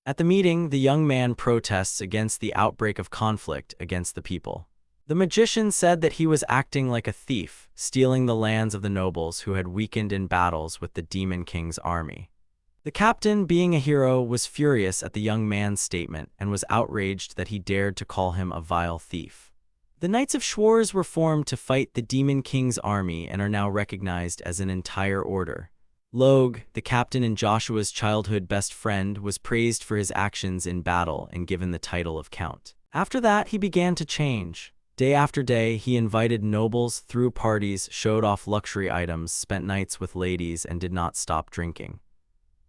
At the meeting, the young man protests against the outbreak of conflict against the people. The magician said that he was acting like a thief, stealing the lands of the nobles who had weakened in battles with the Demon King's army. The captain, being a hero, was furious at the young man's statement and was outraged that he dared to call him a vile thief. The Knights of Schwarz were formed to fight the Demon King's army and are now recognized as an entire order. Logue, the captain and Joshua's childhood best friend, was praised for his actions in battle and given the title of Count. After that, he began to change. Day after day, he invited nobles, threw parties, showed off luxury items, spent nights with ladies, and did not stop drinking.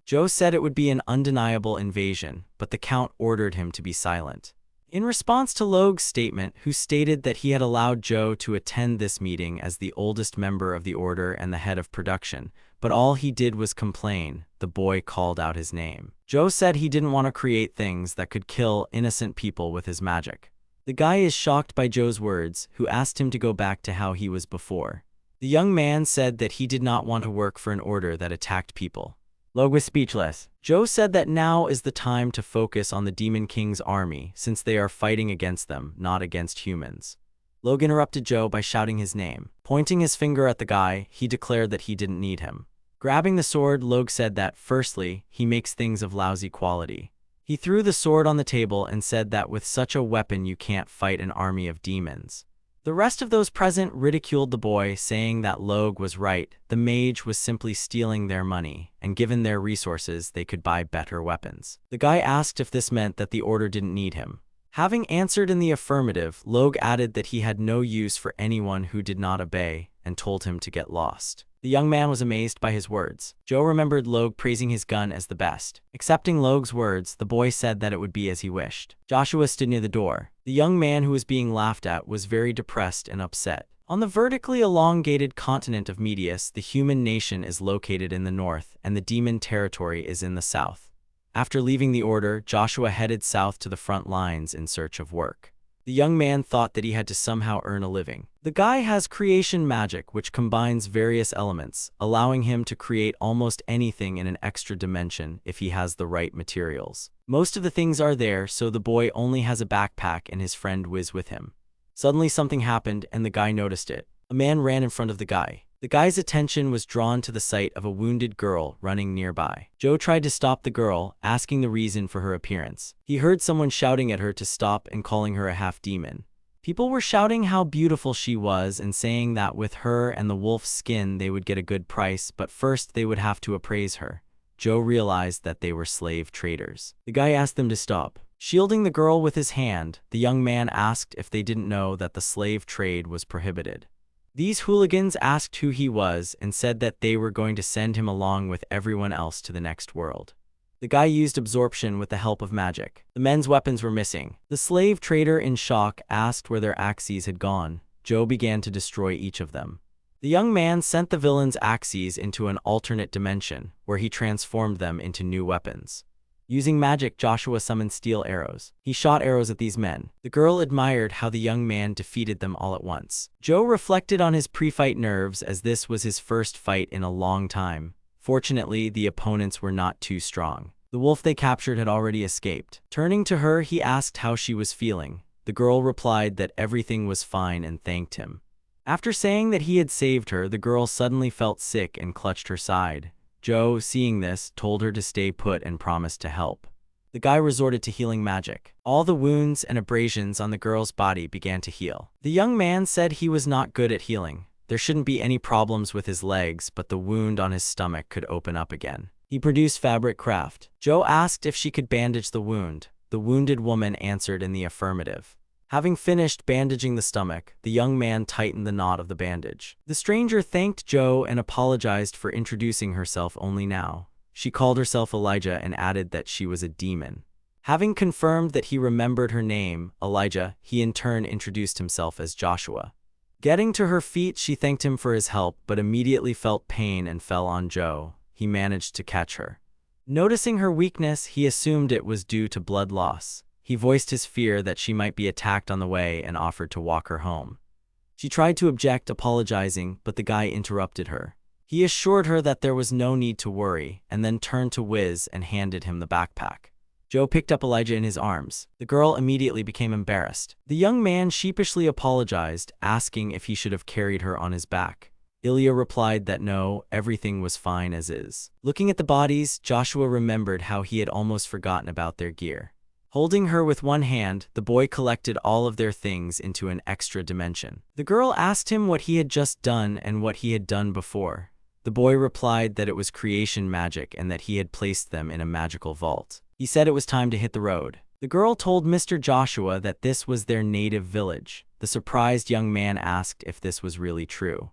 Joe said it would be an undeniable invasion, but the Count ordered him to be silent. In response to Logue's statement, who stated that he had allowed Joe to attend this meeting as the oldest member of the order and the head of production, but all he did was complain, the boy called out his name. Joe said he didn't want to create things that could kill innocent people with his magic. The guy is shocked by Joe's words, who asked him to go back to how he was before. The young man said that he did not want to work for an order that attacked people. Logue was speechless. Joe said that now is the time to focus on the Demon King's army, since they are fighting against them, not against humans. Logue interrupted Joe by shouting his name. Pointing his finger at the guy, he declared that he didn't need him. Grabbing the sword, Logue said that, firstly, he makes things of lousy quality. He threw the sword on the table and said that with such a weapon you can't fight an army of demons. The rest of those present ridiculed the boy, saying that Logue was right, the mage was simply stealing their money, and given their resources they could buy better weapons. The guy asked if this meant that the order didn't need him. Having answered in the affirmative, Logue added that he had no use for anyone who did not obey, and told him to get lost. The young man was amazed by his words. Joe remembered Logue praising his gun as the best. Accepting Logue's words, the boy said that it would be as he wished. Joshua stood near the door. The young man who was being laughed at was very depressed and upset. On the vertically elongated continent of Medius, the human nation is located in the north, and the demon territory is in the south. After leaving the order, Joshua headed south to the front lines in search of work. The young man thought that he had to somehow earn a living. The guy has creation magic, which combines various elements, allowing him to create almost anything in an extra dimension if he has the right materials. Most of the things are there, so the boy only has a backpack and his friend Wiz with him. Suddenly something happened and the guy noticed it. A man ran in front of the guy. The guy's attention was drawn to the sight of a wounded girl running nearby. Joe tried to stop the girl, asking the reason for her appearance. He heard someone shouting at her to stop and calling her a half-demon. People were shouting how beautiful she was and saying that with her and the wolf's skin they would get a good price, but first they would have to appraise her. Joe realized that they were slave traders. The guy asked them to stop. Shielding the girl with his hand, the young man asked if they didn't know that the slave trade was prohibited. These hooligans asked who he was and said that they were going to send him along with everyone else to the next world. The guy used absorption with the help of magic. The men's weapons were missing. The slave trader, in shock, asked where their axes had gone. Joe began to destroy each of them. The young man sent the villain's axes into an alternate dimension, where he transformed them into new weapons. Using magic, Joshua summoned steel arrows. He shot arrows at these men. The girl admired how the young man defeated them all at once. Joe reflected on his pre-fight nerves, as this was his first fight in a long time. Fortunately, the opponents were not too strong. The wolf they captured had already escaped. Turning to her, he asked how she was feeling. The girl replied that everything was fine and thanked him. After saying that he had saved her, the girl suddenly felt sick and clutched her side. Joe, seeing this, told her to stay put and promised to help. The guy resorted to healing magic. All the wounds and abrasions on the girl's body began to heal. The young man said he was not good at healing. There shouldn't be any problems with his legs, but the wound on his stomach could open up again. He produced fabric craft. Joe asked if she could bandage the wound. The wounded woman answered in the affirmative. Having finished bandaging the stomach, the young man tightened the knot of the bandage. The stranger thanked Joe and apologized for introducing herself only now. She called herself Elijah and added that she was a demon. Having confirmed that he remembered her name, Elijah, he in turn introduced himself as Joshua. Getting to her feet, she thanked him for his help, but immediately felt pain and fell on Joe. He managed to catch her. Noticing her weakness, he assumed it was due to blood loss. He voiced his fear that she might be attacked on the way and offered to walk her home. She tried to object, apologizing, but the guy interrupted her. He assured her that there was no need to worry, and then turned to Wiz and handed him the backpack. Joe picked up Elijah in his arms. The girl immediately became embarrassed. The young man sheepishly apologized, asking if he should have carried her on his back. Ilia replied that no, everything was fine as is. Looking at the bodies, Joshua remembered how he had almost forgotten about their gear. Holding her with one hand, the boy collected all of their things into an extra dimension. The girl asked him what he had just done and what he had done before. The boy replied that it was creation magic and that he had placed them in a magical vault. He said it was time to hit the road. The girl told Mr. Joshua that this was their native village. The surprised young man asked if this was really true.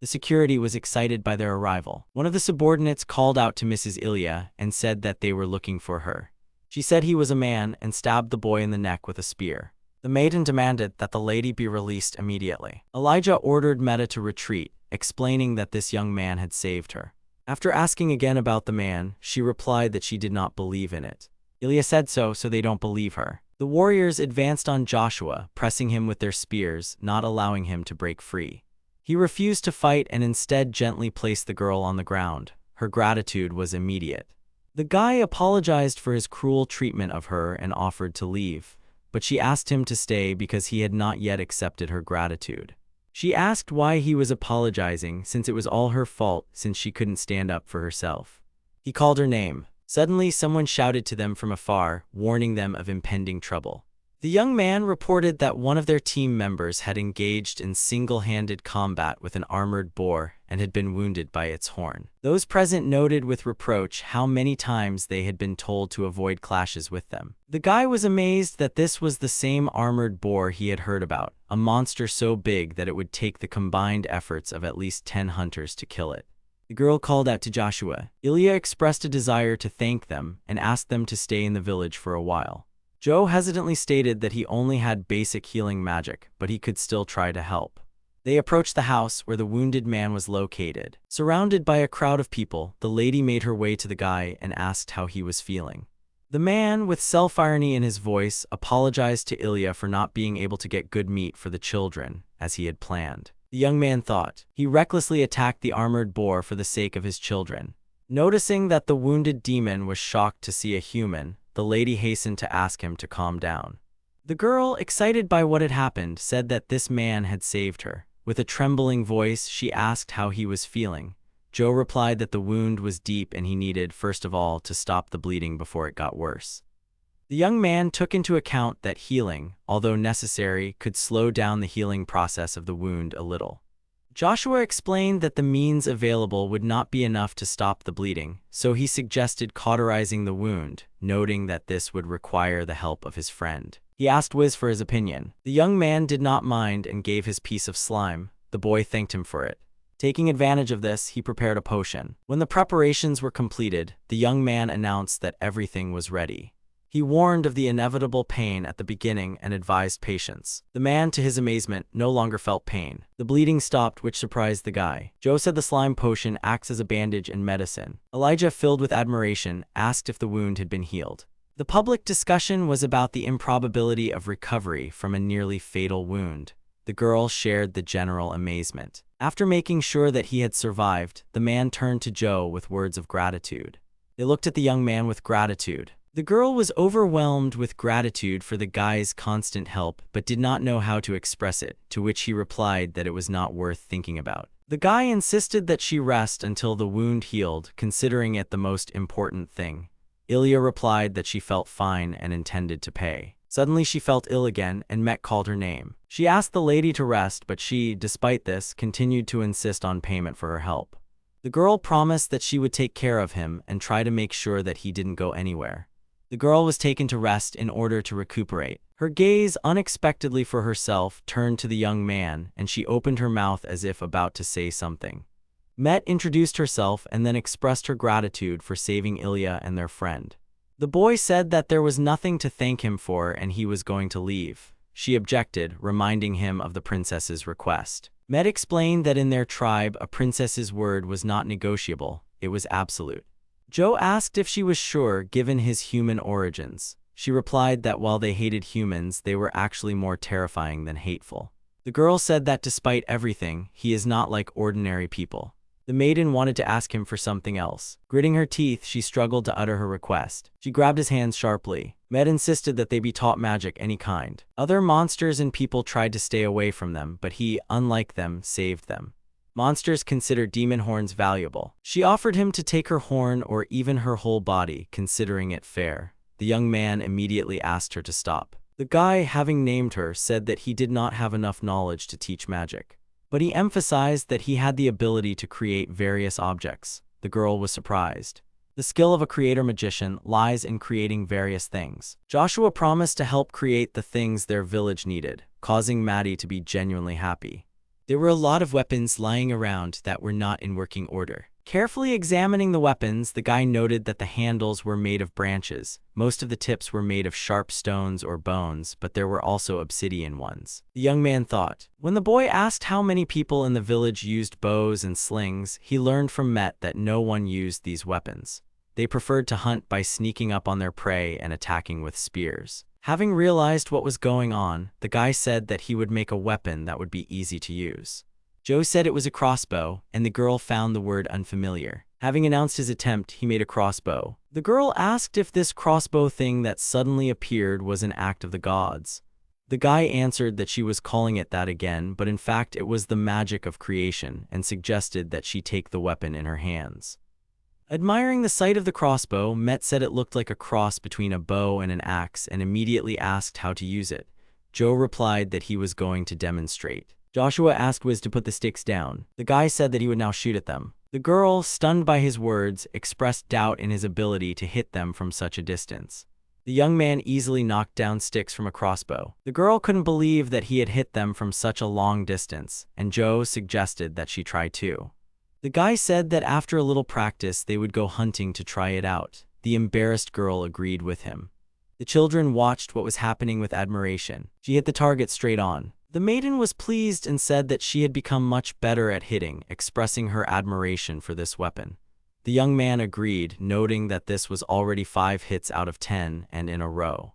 The security was excited by their arrival. One of the subordinates called out to Mrs. Ilia and said that they were looking for her. She said he was a man and stabbed the boy in the neck with a spear. The maiden demanded that the lady be released immediately. Elijah ordered Meta to retreat, explaining that this young man had saved her. After asking again about the man, she replied that she did not believe in it. Ilia said so they don't believe her. The warriors advanced on Joshua, pressing him with their spears, not allowing him to break free. He refused to fight and instead gently placed the girl on the ground. Her gratitude was immediate. The guy apologized for his cruel treatment of her and offered to leave, but she asked him to stay because he had not yet accepted her gratitude. She asked why he was apologizing since it was all her fault since she couldn't stand up for herself. He called her name. Suddenly, someone shouted to them from afar, warning them of impending trouble. The young man reported that one of their team members had engaged in single-handed combat with an armored boar and had been wounded by its horn. Those present noted with reproach how many times they had been told to avoid clashes with them. The guy was amazed that this was the same armored boar he had heard about, a monster so big that it would take the combined efforts of at least 10 hunters to kill it. The girl called out to Joshua. Ilia expressed a desire to thank them and asked them to stay in the village for a while. Joe hesitantly stated that he only had basic healing magic, but he could still try to help. They approached the house where the wounded man was located. Surrounded by a crowd of people, the lady made her way to the guy and asked how he was feeling. The man, with self-irony in his voice, apologized to Ilia for not being able to get good meat for the children, as he had planned. The young man thought. He recklessly attacked the armored boar for the sake of his children. Noticing that the wounded demon was shocked to see a human, the lady hastened to ask him to calm down. The girl, excited by what had happened, said that this man had saved her. With a trembling voice, she asked how he was feeling. Joe replied that the wound was deep and he needed, first of all, to stop the bleeding before it got worse. The young man took into account that healing, although necessary, could slow down the healing process of the wound a little. Joshua explained that the means available would not be enough to stop the bleeding, so he suggested cauterizing the wound, noting that this would require the help of his friend. He asked Wiz for his opinion. The young man did not mind and gave his piece of slime. The boy thanked him for it. Taking advantage of this, he prepared a potion. When the preparations were completed, the young man announced that everything was ready. He warned of the inevitable pain at the beginning and advised patience. The man, to his amazement, no longer felt pain. The bleeding stopped, which surprised the guy. Joe said the slime potion acts as a bandage and medicine. Elijah, filled with admiration, asked if the wound had been healed. The public discussion was about the improbability of recovery from a nearly fatal wound. The girl shared the general amazement. After making sure that he had survived, the man turned to Joe with words of gratitude. They looked at the young man with gratitude. The girl was overwhelmed with gratitude for the guy's constant help, but did not know how to express it, to which he replied that it was not worth thinking about. The guy insisted that she rest until the wound healed, considering it the most important thing. Ilia replied that she felt fine and intended to pay. Suddenly she felt ill again, and Met called her name. She asked the lady to rest, but she, despite this, continued to insist on payment for her help. The girl promised that she would take care of him and try to make sure that he didn't go anywhere. The girl was taken to rest in order to recuperate. Her gaze, unexpectedly for herself, turned to the young man, and she opened her mouth as if about to say something. Met introduced herself and then expressed her gratitude for saving Ilia and their friend. The boy said that there was nothing to thank him for and he was going to leave. She objected, reminding him of the princess's request. Met explained that in their tribe, a princess's word was not negotiable, it was absolute. Joe asked if she was sure, given his human origins. She replied that while they hated humans, they were actually more terrifying than hateful. The girl said that despite everything, he is not like ordinary people. The maiden wanted to ask him for something else. Gritting her teeth, she struggled to utter her request. She grabbed his hands sharply. Med insisted that they be taught magic any kind. Other monsters and people tried to stay away from them, but he, unlike them, saved them. Monsters considered demon horns valuable. She offered him to take her horn or even her whole body, considering it fair. The young man immediately asked her to stop. The guy, having named her, said that he did not have enough knowledge to teach magic. But he emphasized that he had the ability to create various objects. The girl was surprised. The skill of a creator-magician lies in creating various things. Joshua promised to help create the things their village needed, causing Maddie to be genuinely happy. There were a lot of weapons lying around that were not in working order. Carefully examining the weapons, the guy noted that the handles were made of branches. Most of the tips were made of sharp stones or bones, but there were also obsidian ones. The young man thought. When the boy asked how many people in the village used bows and slings, he learned from Met that no one used these weapons. They preferred to hunt by sneaking up on their prey and attacking with spears. Having realized what was going on, the guy said that he would make a weapon that would be easy to use. Joe said it was a crossbow, and the girl found the word unfamiliar. Having announced his attempt, he made a crossbow. The girl asked if this crossbow thing that suddenly appeared was an act of the gods. The guy answered that she was calling it that again, but in fact it was the magic of creation, and suggested that she take the weapon in her hands. Admiring the sight of the crossbow, Met said it looked like a cross between a bow and an axe and immediately asked how to use it. Joe replied that he was going to demonstrate. Joshua asked Wiz to put the sticks down. The guy said that he would now shoot at them. The girl, stunned by his words, expressed doubt in his ability to hit them from such a distance. The young man easily knocked down sticks from a crossbow. The girl couldn't believe that he had hit them from such a long distance, and Joe suggested that she try too. The guy said that after a little practice they would go hunting to try it out. The embarrassed girl agreed with him. The children watched what was happening with admiration. She hit the target straight on. The maiden was pleased and said that she had become much better at hitting, expressing her admiration for this weapon. The young man agreed, noting that this was already 5 hits out of 10 and in a row.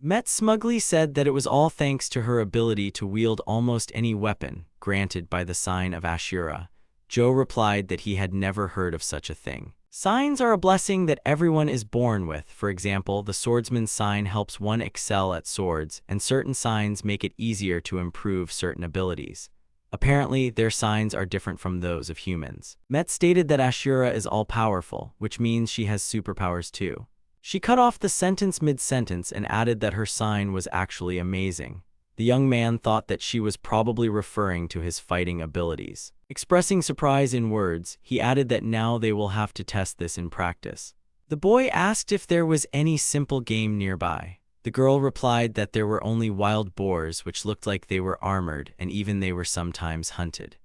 Met smugly said that it was all thanks to her ability to wield almost any weapon, granted by the sign of Ashura. Joe replied that he had never heard of such a thing. Signs are a blessing that everyone is born with. For example, the swordsman's sign helps one excel at swords, and certain signs make it easier to improve certain abilities. Apparently, their signs are different from those of humans. Met stated that Ashura is all-powerful, which means she has superpowers too. She cut off the sentence mid-sentence and added that her sign was actually amazing. The young man thought that she was probably referring to his fighting abilities. Expressing surprise in words, he added that now they will have to test this in practice. The boy asked if there was any simple game nearby. The girl replied that there were only wild boars which looked like they were armored, and even they were sometimes hunted.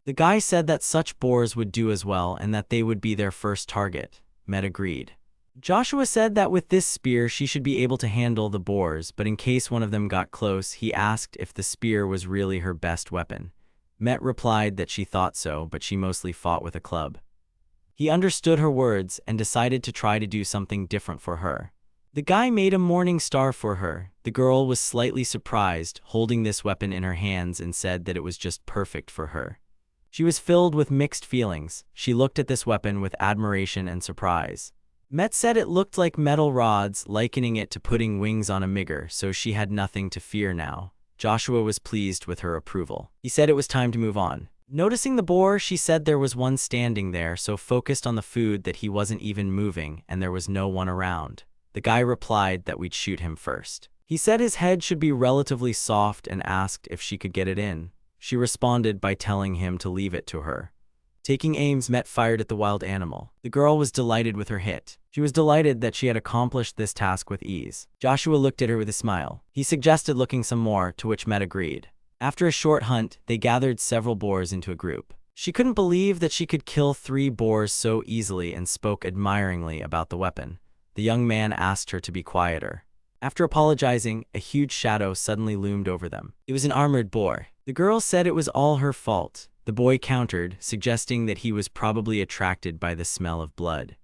The guy said that such boars would do as well and that they would be their first target. Met agreed. Joshua said that with this spear she should be able to handle the boars, but in case one of them got close, he asked if the spear was really her best weapon. Met replied that she thought so, but she mostly fought with a club. He understood her words and decided to try to do something different for her. The guy made a morning star for her. The girl was slightly surprised, holding this weapon in her hands, and said that it was just perfect for her. She was filled with mixed feelings. She looked at this weapon with admiration and surprise. Met said it looked like metal rods, likening it to putting wings on a meager, so she had nothing to fear now. Joshua was pleased with her approval. He said it was time to move on. Noticing the boar, she said there was one standing there, so focused on the food that he wasn't even moving and there was no one around. The guy replied that we'd shoot him first. He said his head should be relatively soft and asked if she could get it in. She responded by telling him to leave it to her. Taking aims, Met fired at the wild animal. The girl was delighted with her hit. She was delighted that she had accomplished this task with ease. Joshua looked at her with a smile. He suggested looking some more, to which Met agreed. After a short hunt, they gathered several boars into a group. She couldn't believe that she could kill 3 boars so easily and spoke admiringly about the weapon. The young man asked her to be quieter. After apologizing, a huge shadow suddenly loomed over them. It was an armored boar. The girl said it was all her fault. The boy countered, suggesting that he was probably attracted by the smell of blood.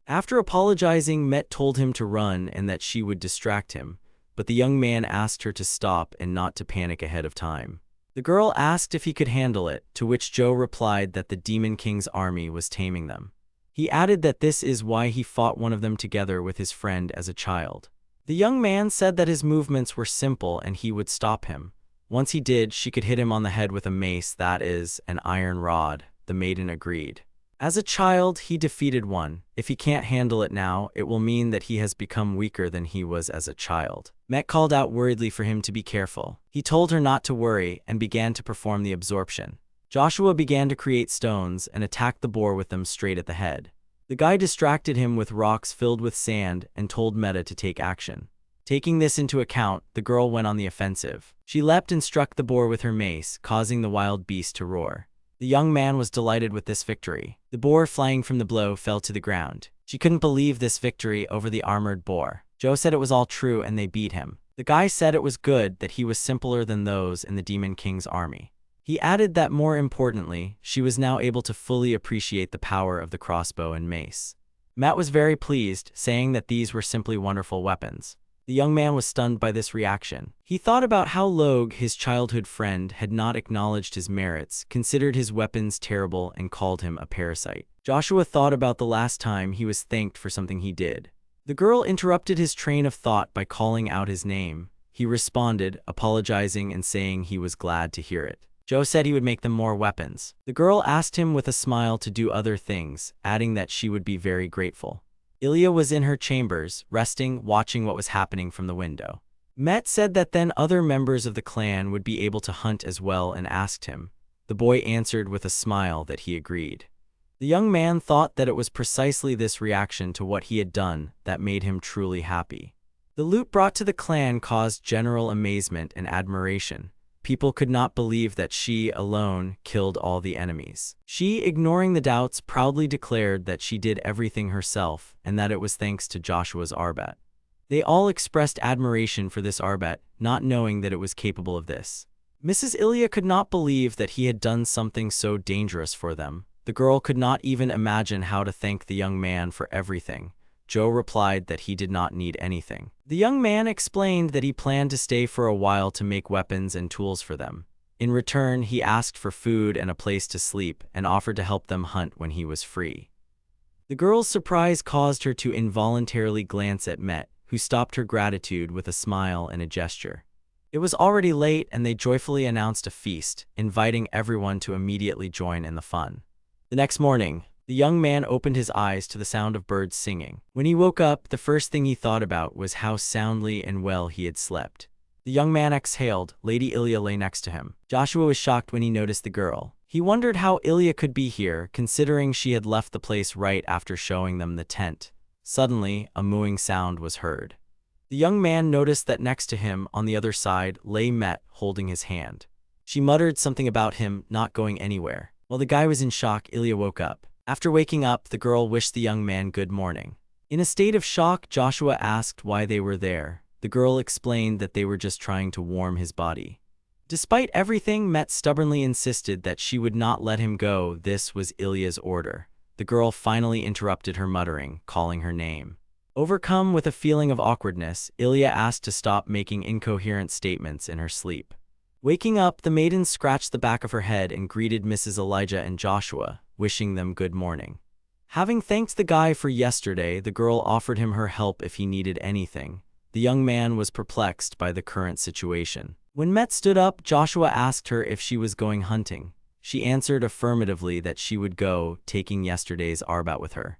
After apologizing, Met told him to run and that she would distract him, but the young man asked her to stop and not to panic ahead of time. The girl asked if he could handle it, to which Joe replied that the Demon King's army was taming them. He added that this is why he fought one of them together with his friend as a child. The young man said that his movements were simple and he would stop him. Once he did, she could hit him on the head with a mace, that is, an iron rod. The maiden agreed. As a child, he defeated one. If he can't handle it now, it will mean that he has become weaker than he was as a child. Met called out worriedly for him to be careful. He told her not to worry and began to perform the absorption. Joshua began to create stones and attacked the boar with them straight at the head. The guy distracted him with rocks filled with sand and told Meta to take action. Taking this into account, the girl went on the offensive. She leapt and struck the boar with her mace, causing the wild beast to roar. The young man was delighted with this victory. The boar, flying from the blow, fell to the ground. She couldn't believe this victory over the armored boar. Joe said it was all true and they beat him. The guy said it was good that he was simpler than those in the Demon King's army. He added that more importantly, she was now able to fully appreciate the power of the crossbow and mace. Matt was very pleased, saying that these were simply wonderful weapons. The young man was stunned by this reaction. He thought about how Logue, his childhood friend, had not acknowledged his merits, considered his weapons terrible, and called him a parasite. Joshua thought about the last time he was thanked for something he did. The girl interrupted his train of thought by calling out his name. He responded, apologizing and saying he was glad to hear it. Joe said he would make them more weapons. The girl asked him with a smile to do other things, adding that she would be very grateful. Ilia was in her chambers, resting, watching what was happening from the window. Met said that then other members of the clan would be able to hunt as well and asked him. The boy answered with a smile that he agreed. The young man thought that it was precisely this reaction to what he had done that made him truly happy. The loot brought to the clan caused general amazement and admiration. People could not believe that she alone killed all the enemies. She, ignoring the doubts, proudly declared that she did everything herself and that it was thanks to Joshua's Arbat. They all expressed admiration for this Arbat, not knowing that it was capable of this. Mrs. Ilia could not believe that he had done something so dangerous for them. The girl could not even imagine how to thank the young man for everything. Joe replied that he did not need anything. The young man explained that he planned to stay for a while to make weapons and tools for them. In return, he asked for food and a place to sleep and offered to help them hunt when he was free. The girl's surprise caused her to involuntarily glance at Met, who stopped her gratitude with a smile and a gesture. It was already late and they joyfully announced a feast, inviting everyone to immediately join in the fun. The next morning, the young man opened his eyes to the sound of birds singing. When he woke up, the first thing he thought about was how soundly and well he had slept. The young man exhaled. Lady Ilia lay next to him. Joshua was shocked when he noticed the girl. He wondered how Ilia could be here, considering she had left the place right after showing them the tent. Suddenly, a mooing sound was heard. The young man noticed that next to him, on the other side, lay Met, holding his hand. She muttered something about him not going anywhere. While the guy was in shock, Ilia woke up. After waking up, the girl wished the young man good morning. In a state of shock, Joshua asked why they were there. The girl explained that they were just trying to warm his body. Despite everything, Met stubbornly insisted that she would not let him go. This was Ilia's order. The girl finally interrupted her muttering, calling her name. Overcome with a feeling of awkwardness, Ilia asked to stop making incoherent statements in her sleep. Waking up, the maiden scratched the back of her head and greeted Mrs. Elijah and Joshua, wishing them good morning. Having thanked the guy for yesterday, the girl offered him her help if he needed anything. The young man was perplexed by the current situation. When Met stood up, Joshua asked her if she was going hunting. She answered affirmatively that she would go, taking yesterday's Arbat with her.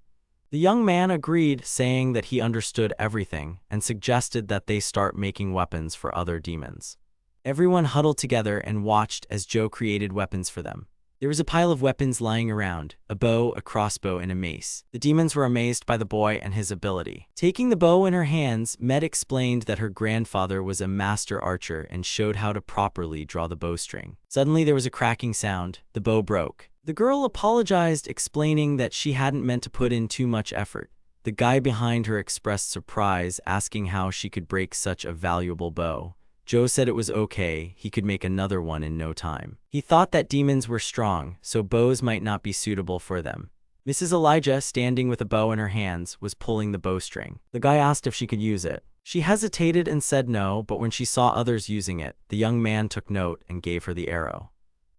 The young man agreed, saying that he understood everything, and suggested that they start making weapons for other demons. Everyone huddled together and watched as Joe created weapons for them. There was a pile of weapons lying around, a bow, a crossbow, and a mace. The demons were amazed by the boy and his ability. Taking the bow in her hands, Met explained that her grandfather was a master archer and showed how to properly draw the bowstring. Suddenly there was a cracking sound. The bow broke. The girl apologized, explaining that she hadn't meant to put in too much effort. The guy behind her expressed surprise, asking how she could break such a valuable bow. Joe said it was okay, he could make another one in no time. He thought that demons were strong, so bows might not be suitable for them. Mrs. Elijah, standing with a bow in her hands, was pulling the bowstring. The guy asked if she could use it. She hesitated and said no, but when she saw others using it, the young man took note and gave her the arrow.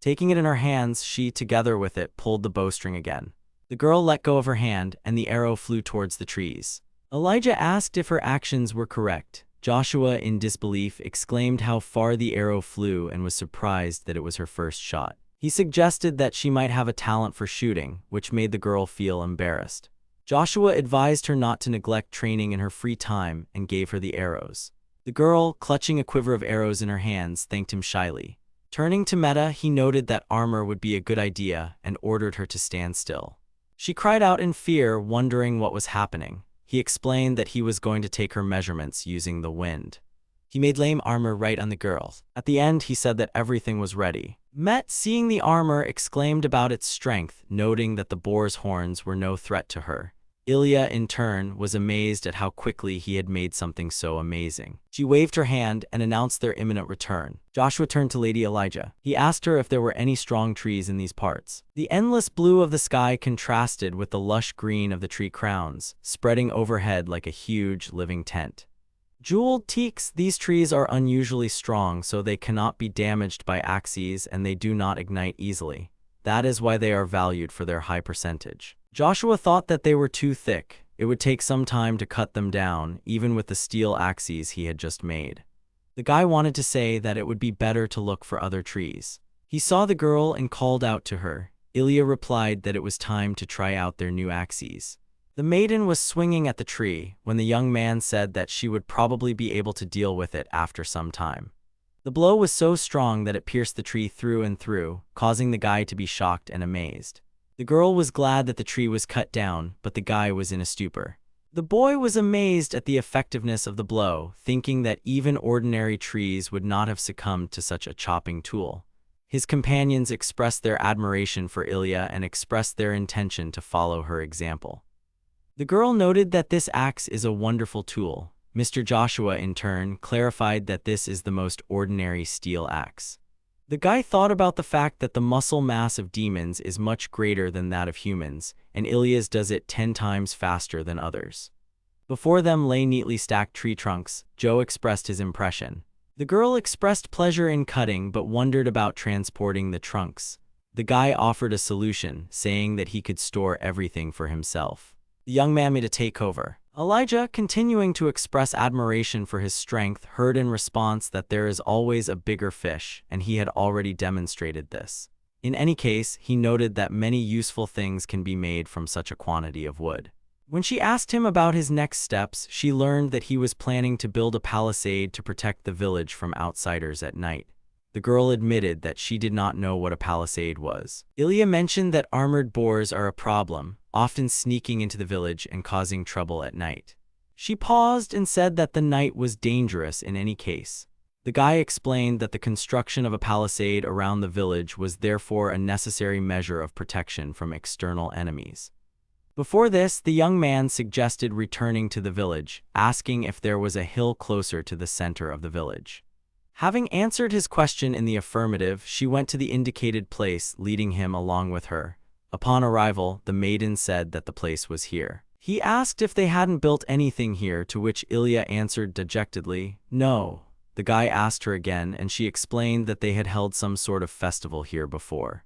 Taking it in her hands, she, together with it, pulled the bowstring again. The girl let go of her hand, and the arrow flew towards the trees. Elijah asked if her actions were correct. Joshua, in disbelief, exclaimed how far the arrow flew and was surprised that it was her first shot. He suggested that she might have a talent for shooting, which made the girl feel embarrassed. Joshua advised her not to neglect training in her free time and gave her the arrows. The girl, clutching a quiver of arrows in her hands, thanked him shyly. Turning to Meta, he noted that armor would be a good idea and ordered her to stand still. She cried out in fear, wondering what was happening. He explained that he was going to take her measurements using the wind. He made lame armor right on the girl. At the end, he said that everything was ready. Met, seeing the armor, exclaimed about its strength, noting that the boar's horns were no threat to her. Ilia, in turn, was amazed at how quickly he had made something so amazing. She waved her hand and announced their imminent return. Joshua turned to Lady Elijah. He asked her if there were any strong trees in these parts. The endless blue of the sky contrasted with the lush green of the tree crowns, spreading overhead like a huge living tent. Jeweled teaks, these trees are unusually strong, so they cannot be damaged by axes and they do not ignite easily. That is why they are valued for their high percentage. Joshua thought that they were too thick. It would take some time to cut them down, even with the steel axes he had just made. The guy wanted to say that it would be better to look for other trees. He saw the girl and called out to her. Ilia replied that it was time to try out their new axes. The maiden was swinging at the tree when the young man said that she would probably be able to deal with it after some time. The blow was so strong that it pierced the tree through and through, causing the guy to be shocked and amazed. The girl was glad that the tree was cut down, but the guy was in a stupor. The boy was amazed at the effectiveness of the blow, thinking that even ordinary trees would not have succumbed to such a chopping tool. His companions expressed their admiration for Ilia and expressed their intention to follow her example. The girl noted that this axe is a wonderful tool. Mr. Joshua, in turn, clarified that this is the most ordinary steel axe. The guy thought about the fact that the muscle mass of demons is much greater than that of humans, and Ilia's does it 10 times faster than others. Before them lay neatly stacked tree trunks. Joe expressed his impression. The girl expressed pleasure in cutting but wondered about transporting the trunks. The guy offered a solution, saying that he could store everything for himself. The young man made a takeover. Elijah, continuing to express admiration for his strength, heard in response that there is always a bigger fish, and he had already demonstrated this. In any case, he noted that many useful things can be made from such a quantity of wood. When she asked him about his next steps, she learned that he was planning to build a palisade to protect the village from outsiders at night. The girl admitted that she did not know what a palisade was. Ilia mentioned that armored boars are a problem, often sneaking into the village and causing trouble at night. She paused and said that the night was dangerous in any case. The guy explained that the construction of a palisade around the village was therefore a necessary measure of protection from external enemies. Before this, the young man suggested returning to the village, asking if there was a hill closer to the center of the village. Having answered his question in the affirmative, she went to the indicated place, leading him along with her. Upon arrival, the maiden said that the place was here. He asked if they hadn't built anything here, to which Ilia answered dejectedly, "No." The guy asked her again, and she explained that they had held some sort of festival here before.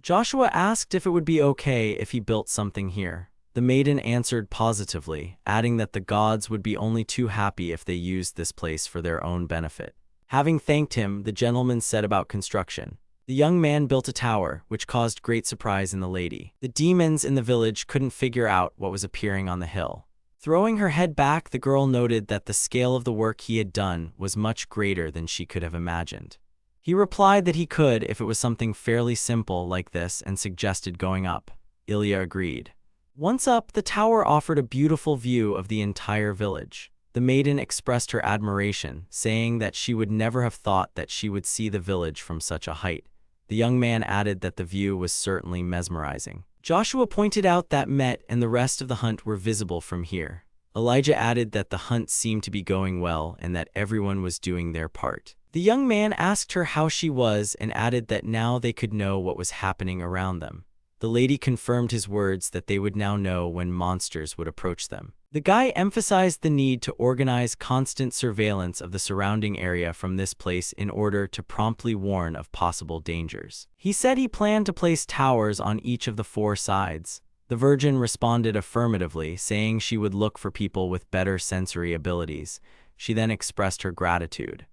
Joshua asked if it would be okay if he built something here. The maiden answered positively, adding that the gods would be only too happy if they used this place for their own benefit. Having thanked him, the gentleman set about construction. The young man built a tower, which caused great surprise in the lady. The demons in the village couldn't figure out what was appearing on the hill. Throwing her head back, the girl noted that the scale of the work he had done was much greater than she could have imagined. He replied that he could if it was something fairly simple like this and suggested going up. Ilia agreed. Once up, the tower offered a beautiful view of the entire village. The maiden expressed her admiration, saying that she would never have thought that she would see the village from such a height. The young man added that the view was certainly mesmerizing. Joshua pointed out that Met and the rest of the hunt were visible from here. Elijah added that the hunt seemed to be going well and that everyone was doing their part. The young man asked her how she was and added that now they could know what was happening around them. The lady confirmed his words that they would now know when monsters would approach them. The guy emphasized the need to organize constant surveillance of the surrounding area from this place in order to promptly warn of possible dangers. He said he planned to place towers on each of the 4 sides. The Virgin responded affirmatively, saying she would look for people with better sensory abilities. She then expressed her gratitude.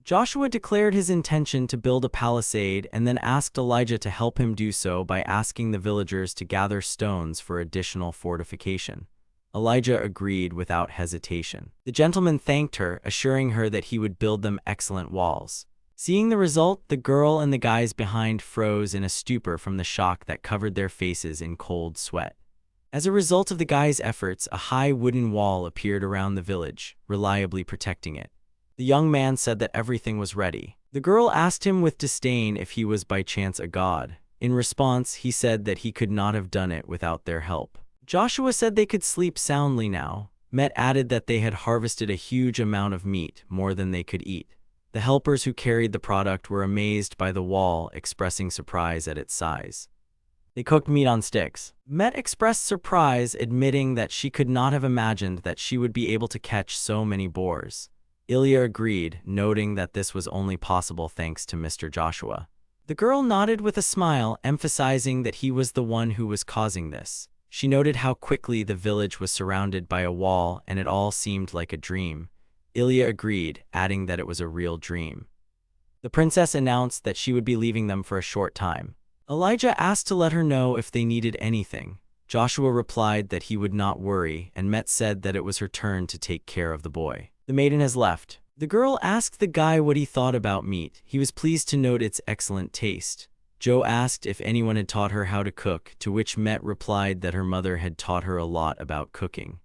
Joshua declared his intention to build a palisade and then asked Elijah to help him do so by asking the villagers to gather stones for additional fortification. Elijah agreed without hesitation. The gentleman thanked her, assuring her that he would build them excellent walls. Seeing the result, the girl and the guys behind froze in a stupor from the shock that covered their faces in cold sweat. As a result of the guys' efforts, a high wooden wall appeared around the village, reliably protecting it. The young man said that everything was ready. The girl asked him with disdain if he was by chance a god. In response, he said that he could not have done it without their help. Joshua said they could sleep soundly now. Met added that they had harvested a huge amount of meat, more than they could eat. The helpers who carried the product were amazed by the wall, expressing surprise at its size. They cooked meat on sticks. Met expressed surprise, admitting that she could not have imagined that she would be able to catch so many boars. Ilia agreed, noting that this was only possible thanks to Mr. Joshua. The girl nodded with a smile, emphasizing that he was the one who was causing this. She noted how quickly the village was surrounded by a wall and it all seemed like a dream. Ilia agreed, adding that it was a real dream. The princess announced that she would be leaving them for a short time. Elijah asked to let her know if they needed anything. Joshua replied that he would not worry, and Met said that it was her turn to take care of the boy. The maiden has left. The girl asked the guy what he thought about meat. He was pleased to note its excellent taste. Joe asked if anyone had taught her how to cook, to which Met replied that her mother had taught her a lot about cooking.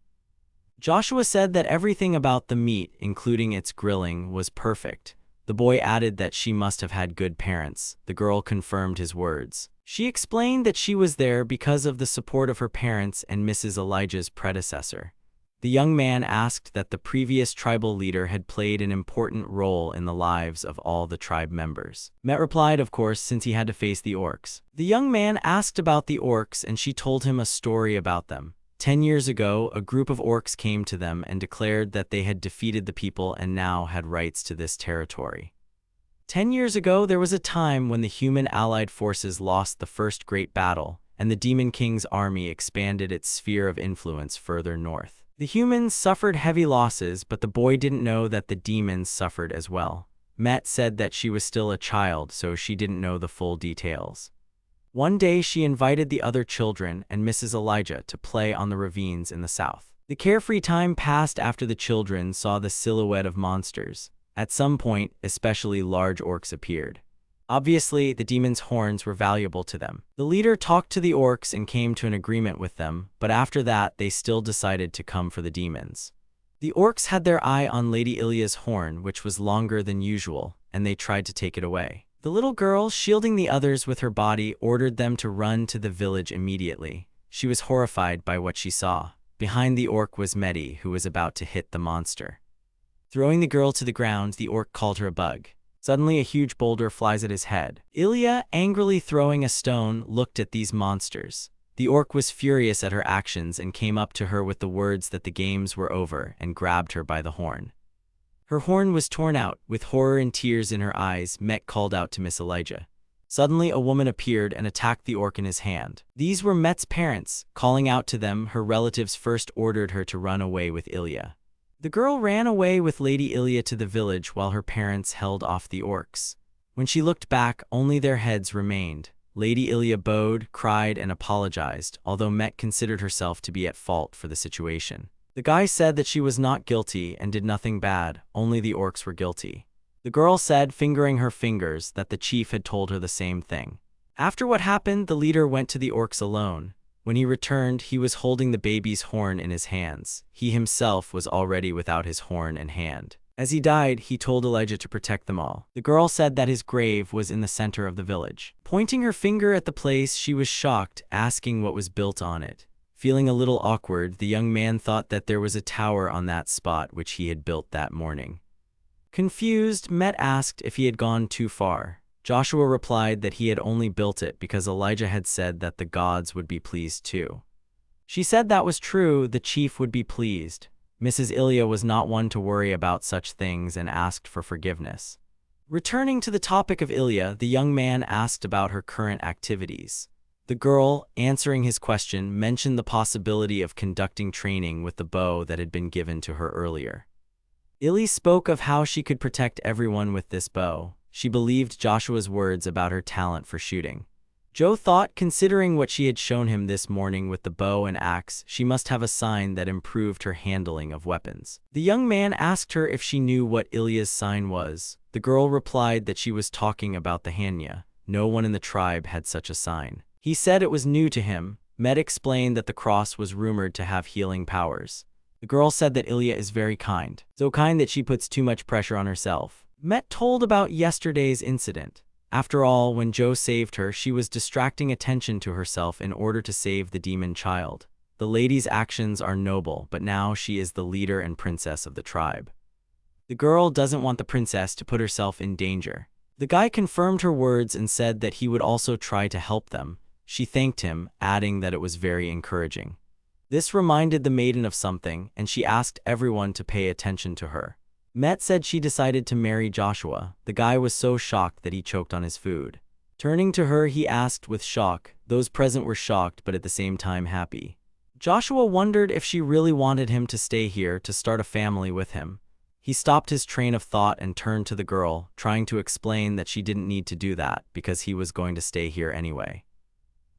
Joshua said that everything about the meat, including its grilling, was perfect. The boy added that she must have had good parents. The girl confirmed his words. She explained that she was there because of the support of her parents and Mrs. Elijah's predecessor. The young man asked that the previous tribal leader had played an important role in the lives of all the tribe members. Met replied, of course, since he had to face the orcs. The young man asked about the orcs and she told him a story about them. 10 years ago, a group of orcs came to them and declared that they had defeated the people and now had rights to this territory. 10 years ago, there was a time when the human allied forces lost the first great battle, and the Demon King's army expanded its sphere of influence further north. The humans suffered heavy losses, but the boy didn't know that the demons suffered as well. Met said that she was still a child, so she didn't know the full details. One day, she invited the other children and Mrs. Elijah to play on the ravines in the south. The carefree time passed after the children saw the silhouette of monsters. At some point, especially large orcs appeared. Obviously, the demons' horns were valuable to them. The leader talked to the orcs and came to an agreement with them, but after that, they still decided to come for the demons. The orcs had their eye on Lady Ilia's horn, which was longer than usual, and they tried to take it away. The little girl, shielding the others with her body, ordered them to run to the village immediately. She was horrified by what she saw. Behind the orc was Mehdi, who was about to hit the monster. Throwing the girl to the ground, the orc called her a bug. Suddenly, a huge boulder flies at his head. Ilia, angrily throwing a stone, looked at these monsters. The orc was furious at her actions and came up to her with the words that the games were over and grabbed her by the horn. Her horn was torn out. With horror and tears in her eyes, Met called out to Miss Elijah. Suddenly, a woman appeared and attacked the orc in his hand. These were Met's parents. Calling out to them, her relatives first ordered her to run away with Ilia. The girl ran away with Lady Ilia to the village while her parents held off the orcs. When she looked back, only their heads remained. Lady Ilia bowed, cried, and apologized, although Met considered herself to be at fault for the situation. The guy said that she was not guilty and did nothing bad, only the orcs were guilty. The girl said, fingering her fingers, that the chief had told her the same thing. After what happened, the leader went to the orcs alone. When he returned, he was holding the baby's horn in his hands. He himself was already without his horn and hand. As he died, he told Elijah to protect them all. The girl said that his grave was in the center of the village. Pointing her finger at the place, she was shocked, asking what was built on it. Feeling a little awkward, the young man thought that there was a tower on that spot which he had built that morning. Confused, Met asked if he had gone too far. Joshua replied that he had only built it because Elijah had said that the gods would be pleased too. She said that was true, the chief would be pleased. Mrs. Ilia was not one to worry about such things and asked for forgiveness. Returning to the topic of Ilia, the young man asked about her current activities. The girl, answering his question, mentioned the possibility of conducting training with the bow that had been given to her earlier. Ilia spoke of how she could protect everyone with this bow. She believed Joshua's words about her talent for shooting. Joe thought, considering what she had shown him this morning with the bow and axe, she must have a sign that improved her handling of weapons. The young man asked her if she knew what Ilia's sign was. The girl replied that she was talking about the Hanya. No one in the tribe had such a sign. He said it was new to him. Met explained that the cross was rumored to have healing powers. The girl said that Ilia is very kind, so kind that she puts too much pressure on herself. Met told about yesterday's incident. After all, when Joe saved her, she was distracting attention to herself in order to save the demon child. The lady's actions are noble, but now she is the leader and princess of the tribe. The girl doesn't want the princess to put herself in danger. The guy confirmed her words and said that he would also try to help them. She thanked him, adding that it was very encouraging. This reminded the maiden of something, and she asked everyone to pay attention to her. Met said she decided to marry Joshua. The guy was so shocked that he choked on his food. Turning to her, he asked with shock. Those present were shocked, but at the same time happy. Joshua wondered if she really wanted him to stay here to start a family with him. He stopped his train of thought and turned to the girl, trying to explain that she didn't need to do that because he was going to stay here anyway.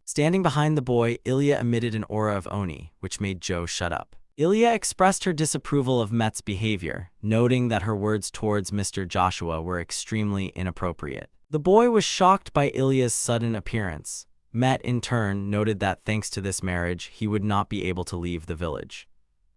Standing behind the boy, Ilia emitted an aura of Oni, which made Joe shut up. Ilia expressed her disapproval of Met's behavior, noting that her words towards Mr. Joshua were extremely inappropriate. The boy was shocked by Ilia's sudden appearance. Met, in turn, noted that thanks to this marriage, he would not be able to leave the village.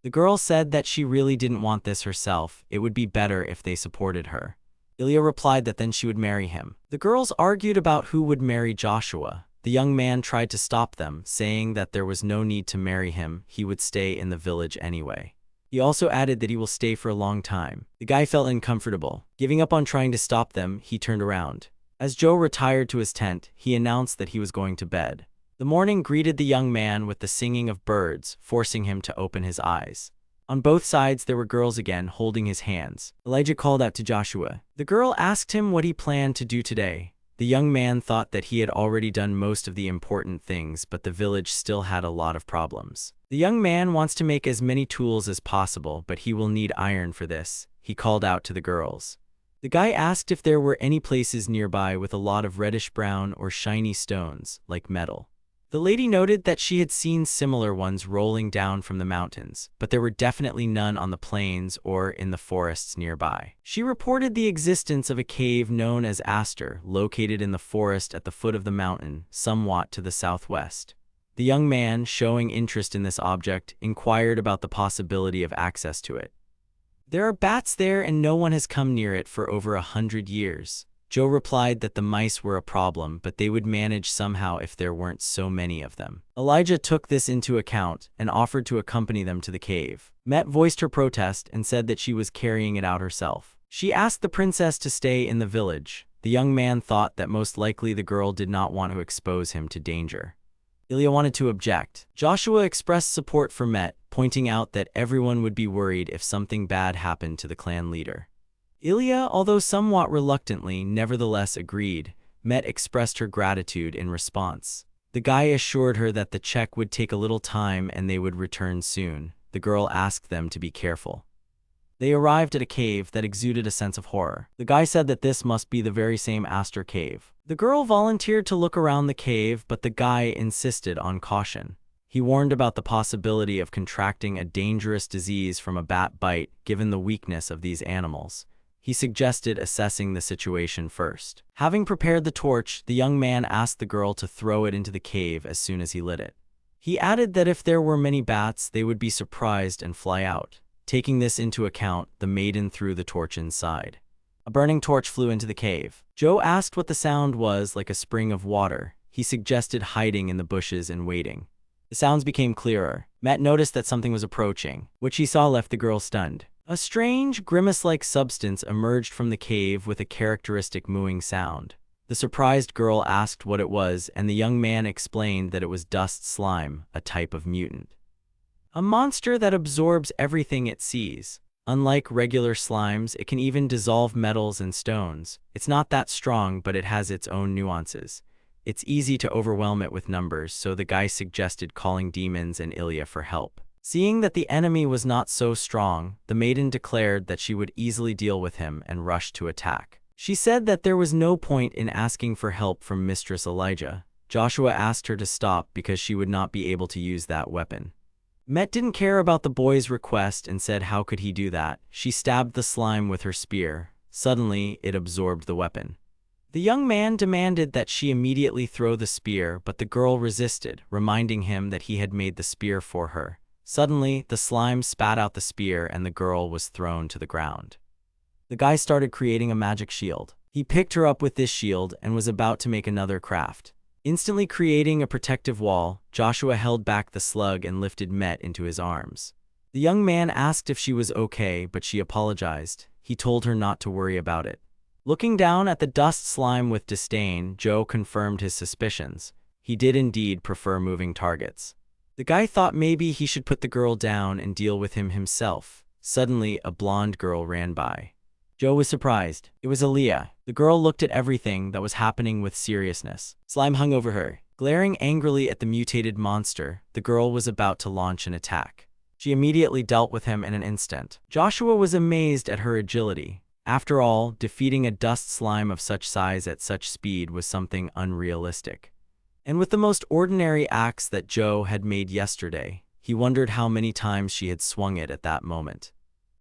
The girl said that she really didn't want this herself. It would be better if they supported her. Ilia replied that then she would marry him. The girls argued about who would marry Joshua. The young man tried to stop them, saying that there was no need to marry him, he would stay in the village anyway. He also added that he will stay for a long time. The guy felt uncomfortable. Giving up on trying to stop them, he turned around. As Joe retired to his tent, he announced that he was going to bed. The morning greeted the young man with the singing of birds, forcing him to open his eyes. On both sides there were girls again, holding his hands. Elijah called out to Joshua. The girl asked him what he planned to do today. The young man thought that he had already done most of the important things, but the village still had a lot of problems. The young man wants to make as many tools as possible, but he will need iron for this, he called out to the girls. The guy asked if there were any places nearby with a lot of reddish-brown or shiny stones, like metal. The lady noted that she had seen similar ones rolling down from the mountains, but there were definitely none on the plains or in the forests nearby. She reported the existence of a cave known as Aster, located in the forest at the foot of the mountain, somewhat to the southwest. The young man, showing interest in this object, inquired about the possibility of access to it. There are bats there and no one has come near it for over 100 years. Joe replied that the mice were a problem, but they would manage somehow if there weren't so many of them. Elijah took this into account and offered to accompany them to the cave. Met voiced her protest and said that she was carrying it out herself. She asked the princess to stay in the village. The young man thought that most likely the girl did not want to expose him to danger. Ilia wanted to object. Joshua expressed support for Met, pointing out that everyone would be worried if something bad happened to the clan leader. Ilia, although somewhat reluctantly, nevertheless agreed. Met expressed her gratitude in response. The guy assured her that the check would take a little time and they would return soon. The girl asked them to be careful. They arrived at a cave that exuded a sense of horror. The guy said that this must be the very same Aster cave. The girl volunteered to look around the cave, but the guy insisted on caution. He warned about the possibility of contracting a dangerous disease from a bat bite, given the weakness of these animals. He suggested assessing the situation first. Having prepared the torch, the young man asked the girl to throw it into the cave as soon as he lit it. He added that if there were many bats, they would be surprised and fly out. Taking this into account, the maiden threw the torch inside. A burning torch flew into the cave. Joe asked what the sound was, like a spring of water. He suggested hiding in the bushes and waiting. The sounds became clearer. Matt noticed that something was approaching. What she saw left the girl stunned. A strange, grimace-like substance emerged from the cave with a characteristic mooing sound. The surprised girl asked what it was, and the young man explained that it was dust slime, a type of mutant. a monster that absorbs everything it sees. Unlike regular slimes, it can even dissolve metals and stones. It's not that strong, but it has its own nuances. It's easy to overwhelm it with numbers, so the guy suggested calling demons and Ilia for help. Seeing that the enemy was not so strong, the maiden declared that she would easily deal with him and rushed to attack. She said that there was no point in asking for help from Mistress Elijah. Joshua asked her to stop because she would not be able to use that weapon. Met didn't care about the boy's request and said how could he do that. She stabbed the slime with her spear. Suddenly, it absorbed the weapon. The young man demanded that she immediately throw the spear, but the girl resisted, reminding him that he had made the spear for her. Suddenly, the slime spat out the spear and the girl was thrown to the ground. The guy started creating a magic shield. He picked her up with this shield and was about to make another craft. Instantly creating a protective wall, Joshua held back the slug and lifted Met into his arms. The young man asked if she was okay, but she apologized. He told her not to worry about it. Looking down at the dust slime with disdain, Joe confirmed his suspicions. He did indeed prefer moving targets. The guy thought maybe he should put the girl down and deal with him himself. Suddenly, a blonde girl ran by. Joe was surprised. It was Ilia. The girl looked at everything that was happening with seriousness. Slime hung over her. Glaring angrily at the mutated monster, the girl was about to launch an attack. She immediately dealt with him in an instant. Joshua was amazed at her agility. After all, defeating a dust slime of such size at such speed was something unrealistic. And with the most ordinary axe that Joe had made yesterday, he wondered how many times she had swung it at that moment.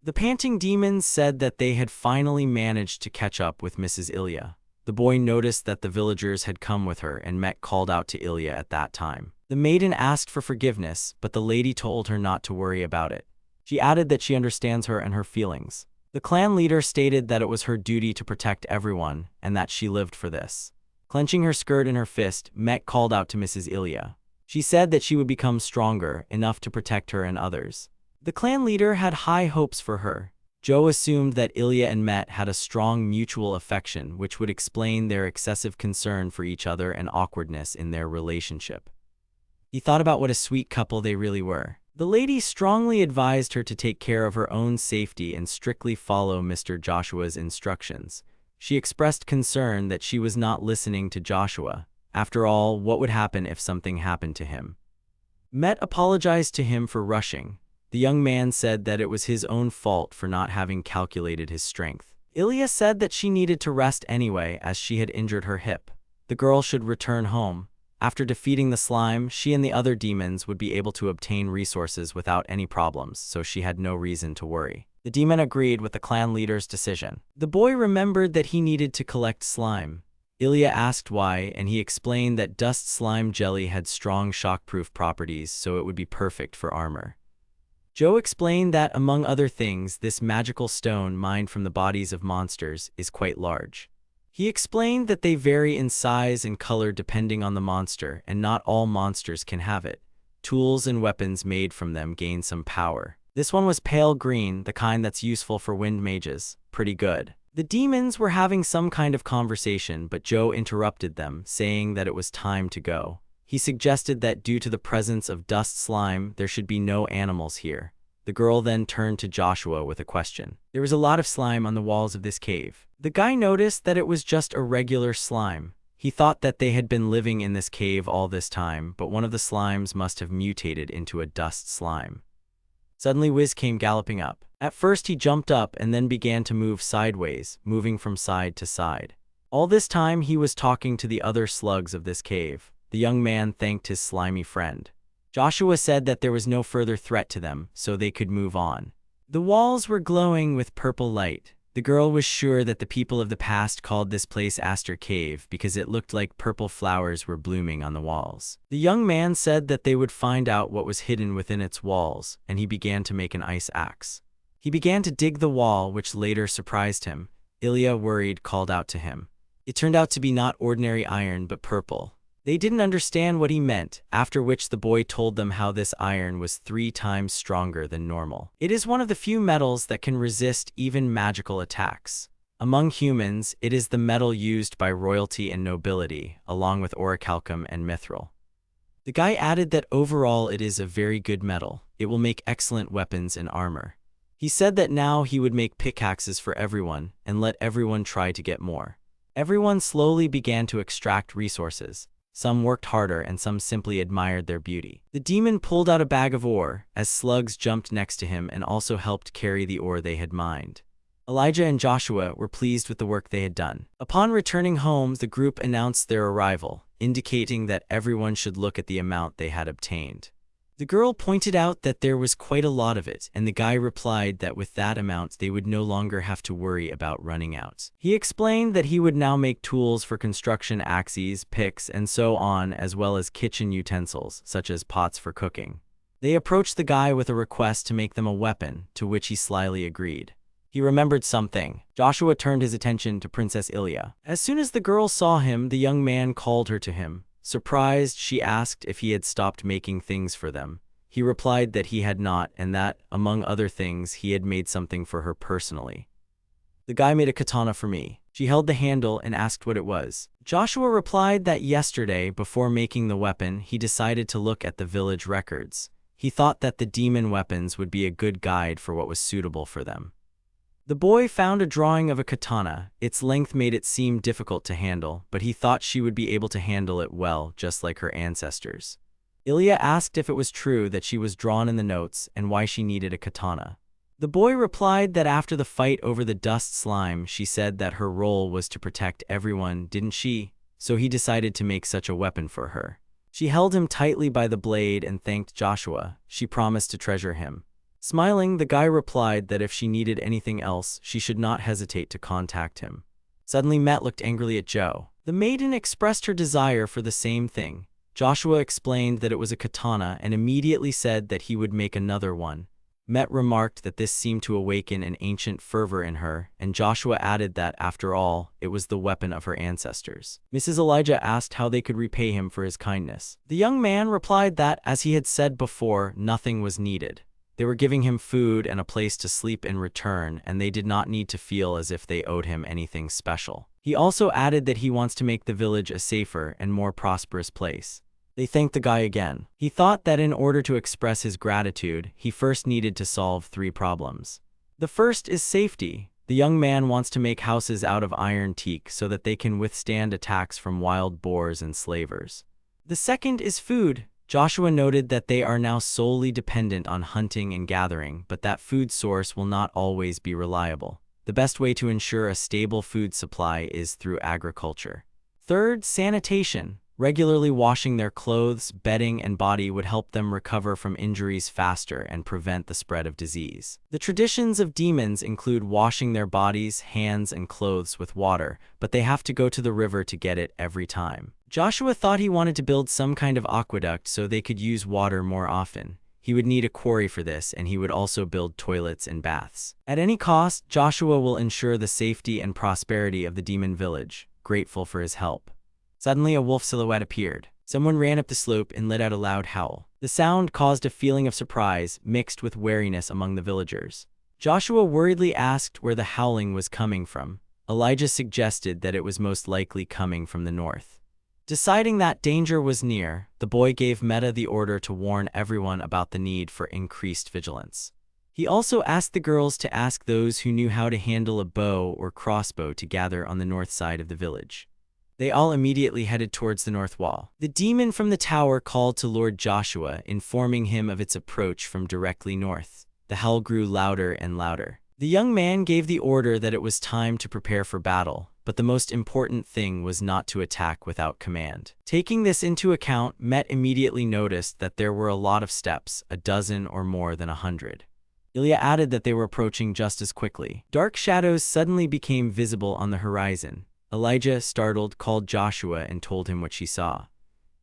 The panting demons said that they had finally managed to catch up with Mrs. Ilia. The boy noticed that the villagers had come with her and Met called out to Ilia at that time. The maiden asked for forgiveness, but the lady told her not to worry about it. She added that she understands her and her feelings. The clan leader stated that it was her duty to protect everyone and that she lived for this. Clenching her skirt in her fist, Met called out to Mrs. Ilia. She said that she would become stronger, enough to protect her and others. The clan leader had high hopes for her. Joe assumed that Ilia and Met had a strong mutual affection, which would explain their excessive concern for each other and awkwardness in their relationship. He thought about what a sweet couple they really were. The lady strongly advised her to take care of her own safety and strictly follow Mr. Joshua's instructions. She expressed concern that she was not listening to Joshua. After all, what would happen if something happened to him? Met apologized to him for rushing. The young man said that it was his own fault for not having calculated his strength. Ilia said that she needed to rest anyway as she had injured her hip. The girl should return home. After defeating the slime, she and the other demons would be able to obtain resources without any problems, so she had no reason to worry. The demon agreed with the clan leader's decision. The boy remembered that he needed to collect slime. Ilia asked why, and he explained that dust slime jelly had strong shockproof properties, so it would be perfect for armor. Joe explained that, among other things, this magical stone mined from the bodies of monsters is quite large. He explained that they vary in size and color depending on the monster, and not all monsters can have it. Tools and weapons made from them gain some power. This one was pale green, the kind that's useful for wind mages. Pretty good. The demons were having some kind of conversation, but Joe interrupted them, saying that it was time to go. He suggested that due to the presence of dust slime, there should be no animals here. The girl then turned to Joshua with a question. There was a lot of slime on the walls of this cave. The guy noticed that it was just a regular slime. He thought that they had been living in this cave all this time, but one of the slimes must have mutated into a dust slime. Suddenly Wiz came galloping up. At first he jumped up and then began to move sideways, moving from side to side. All this time he was talking to the other slugs of this cave. The young man thanked his slimy friend. Joshua said that there was no further threat to them, so they could move on. The walls were glowing with purple light. The girl was sure that the people of the past called this place Aster Cave because it looked like purple flowers were blooming on the walls. The young man said that they would find out what was hidden within its walls, and he began to make an ice axe. He began to dig the wall, which later surprised him. Ilia, worried, called out to him. It turned out to be not ordinary iron but purple. They didn't understand what he meant, after which the boy told them how this iron was 3 times stronger than normal. It is one of the few metals that can resist even magical attacks. Among humans, it is the metal used by royalty and nobility, along with orichalcum and mithril. The guy added that overall it is a very good metal. It will make excellent weapons and armor. He said that now he would make pickaxes for everyone and let everyone try to get more. Everyone slowly began to extract resources. Some worked harder and some simply admired their beauty. The demon pulled out a bag of ore as slugs jumped next to him and also helped carry the ore they had mined. Elijah and Joshua were pleased with the work they had done. Upon returning home, the group announced their arrival, indicating that everyone should look at the amount they had obtained. The girl pointed out that there was quite a lot of it, and the guy replied that with that amount they would no longer have to worry about running out. He explained that he would now make tools for construction, axes, picks, and so on, as well as kitchen utensils, such as pots for cooking. They approached the guy with a request to make them a weapon, to which he slyly agreed. He remembered something. Joshua turned his attention to Princess Ilia. As soon as the girl saw him, the young man called her to him. Surprised, she asked if he had stopped making things for them. He replied that he had not, and that, among other things, he had made something for her personally. The guy made a katana for me. She held the handle and asked what it was. Joshua replied that yesterday, before making the weapon, he decided to look at the village records. He thought that the demon weapons would be a good guide for what was suitable for them. The boy found a drawing of a katana. Its length made it seem difficult to handle, but he thought she would be able to handle it well, just like her ancestors. Ilia asked if it was true that she was drawn in the notes and why she needed a katana. The boy replied that after the fight over the dust slime, she said that her role was to protect everyone, didn't she? So he decided to make such a weapon for her. She held him tightly by the blade and thanked Joshua. She promised to treasure him. Smiling, the guy replied that if she needed anything else, she should not hesitate to contact him. Suddenly, Met looked angrily at Joe. The maiden expressed her desire for the same thing. Joshua explained that it was a katana and immediately said that he would make another one. Met remarked that this seemed to awaken an ancient fervor in her, and Joshua added that, after all, it was the weapon of her ancestors. Mrs. Elijah asked how they could repay him for his kindness. The young man replied that, as he had said before, nothing was needed. They were giving him food and a place to sleep in return, and they did not need to feel as if they owed him anything special. He also added that he wants to make the village a safer and more prosperous place. They thanked the guy again. He thought that in order to express his gratitude, he first needed to solve 3 problems. The first is safety. The young man wants to make houses out of iron teak so that they can withstand attacks from wild boars and slavers. The second is food. Joshua noted that they are now solely dependent on hunting and gathering, but that food source will not always be reliable. The best way to ensure a stable food supply is through agriculture. Third, sanitation. Regularly washing their clothes, bedding, and body would help them recover from injuries faster and prevent the spread of disease. The traditions of demons include washing their bodies, hands, and clothes with water, but they have to go to the river to get it every time. Joshua thought he wanted to build some kind of aqueduct so they could use water more often. He would need a quarry for this, and he would also build toilets and baths. At any cost, Joshua will ensure the safety and prosperity of the demon village, grateful for his help. Suddenly, a wolf silhouette appeared. Someone ran up the slope and let out a loud howl. The sound caused a feeling of surprise, mixed with wariness among the villagers. Joshua worriedly asked where the howling was coming from. Elijah suggested that it was most likely coming from the north. Deciding that danger was near, the boy gave Meta the order to warn everyone about the need for increased vigilance. He also asked the girls to ask those who knew how to handle a bow or crossbow to gather on the north side of the village. They all immediately headed towards the north wall. The demon from the tower called to Lord Joshua, informing him of its approach from directly north. The howl grew louder and louder. The young man gave the order that it was time to prepare for battle, but the most important thing was not to attack without command. Taking this into account, Met immediately noticed that there were a lot of steps, a dozen or more than 100. Ilia added that they were approaching just as quickly. Dark shadows suddenly became visible on the horizon. Elijah, startled, called Joshua and told him what she saw.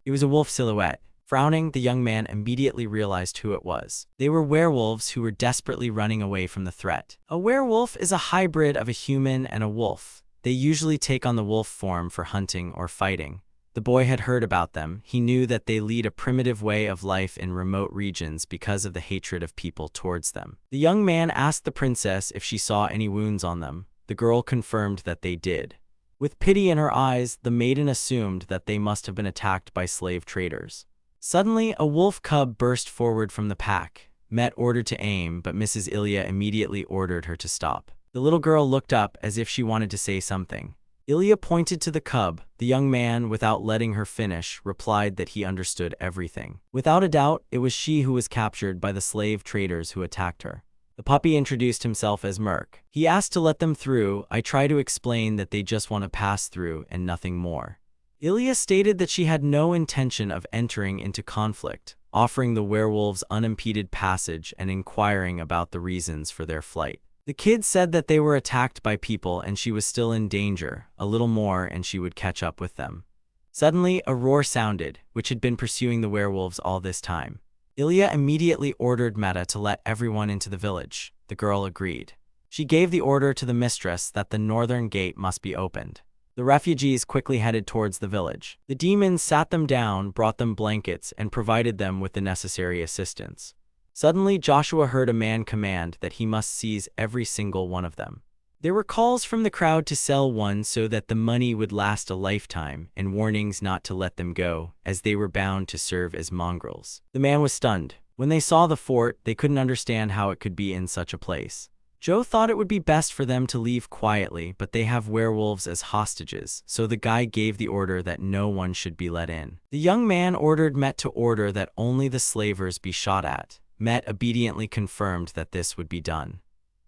It was a wolf silhouette. Frowning, the young man immediately realized who it was. They were werewolves who were desperately running away from the threat. A werewolf is a hybrid of a human and a wolf. They usually take on the wolf form for hunting or fighting. The boy had heard about them. He knew that they lead a primitive way of life in remote regions because of the hatred of people towards them. The young man asked the princess if she saw any wounds on them. The girl confirmed that they did. With pity in her eyes, the maiden assumed that they must have been attacked by slave traders. Suddenly, a wolf cub burst forward from the pack. Met ordered to aim, but Mrs. Ilia immediately ordered her to stop. The little girl looked up as if she wanted to say something. Ilia pointed to the cub. The young man, without letting her finish, replied that he understood everything. Without a doubt, it was she who was captured by the slave traders who attacked her. The puppy introduced himself as Merc. He asked to let them through. I try to explain that they just want to pass through and nothing more. Ilia stated that she had no intention of entering into conflict, offering the werewolves unimpeded passage and inquiring about the reasons for their flight. The kid said that they were attacked by people and she was still in danger. A little more and she would catch up with them. Suddenly, a roar sounded, which had been pursuing the werewolves all this time. Ilia immediately ordered Meta to let everyone into the village. The girl agreed. She gave the order to the mistress that the northern gate must be opened. The refugees quickly headed towards the village. The demons sat them down, brought them blankets, and provided them with the necessary assistance. Suddenly, Joshua heard a man command that he must seize every single one of them. There were calls from the crowd to sell one so that the money would last a lifetime, and warnings not to let them go, as they were bound to serve as mongrels. The man was stunned. When they saw the fort, they couldn't understand how it could be in such a place. Joe thought it would be best for them to leave quietly, but they have werewolves as hostages, so the guy gave the order that no one should be let in. The young man ordered Met to order that only the slavers be shot at. Met obediently confirmed that this would be done.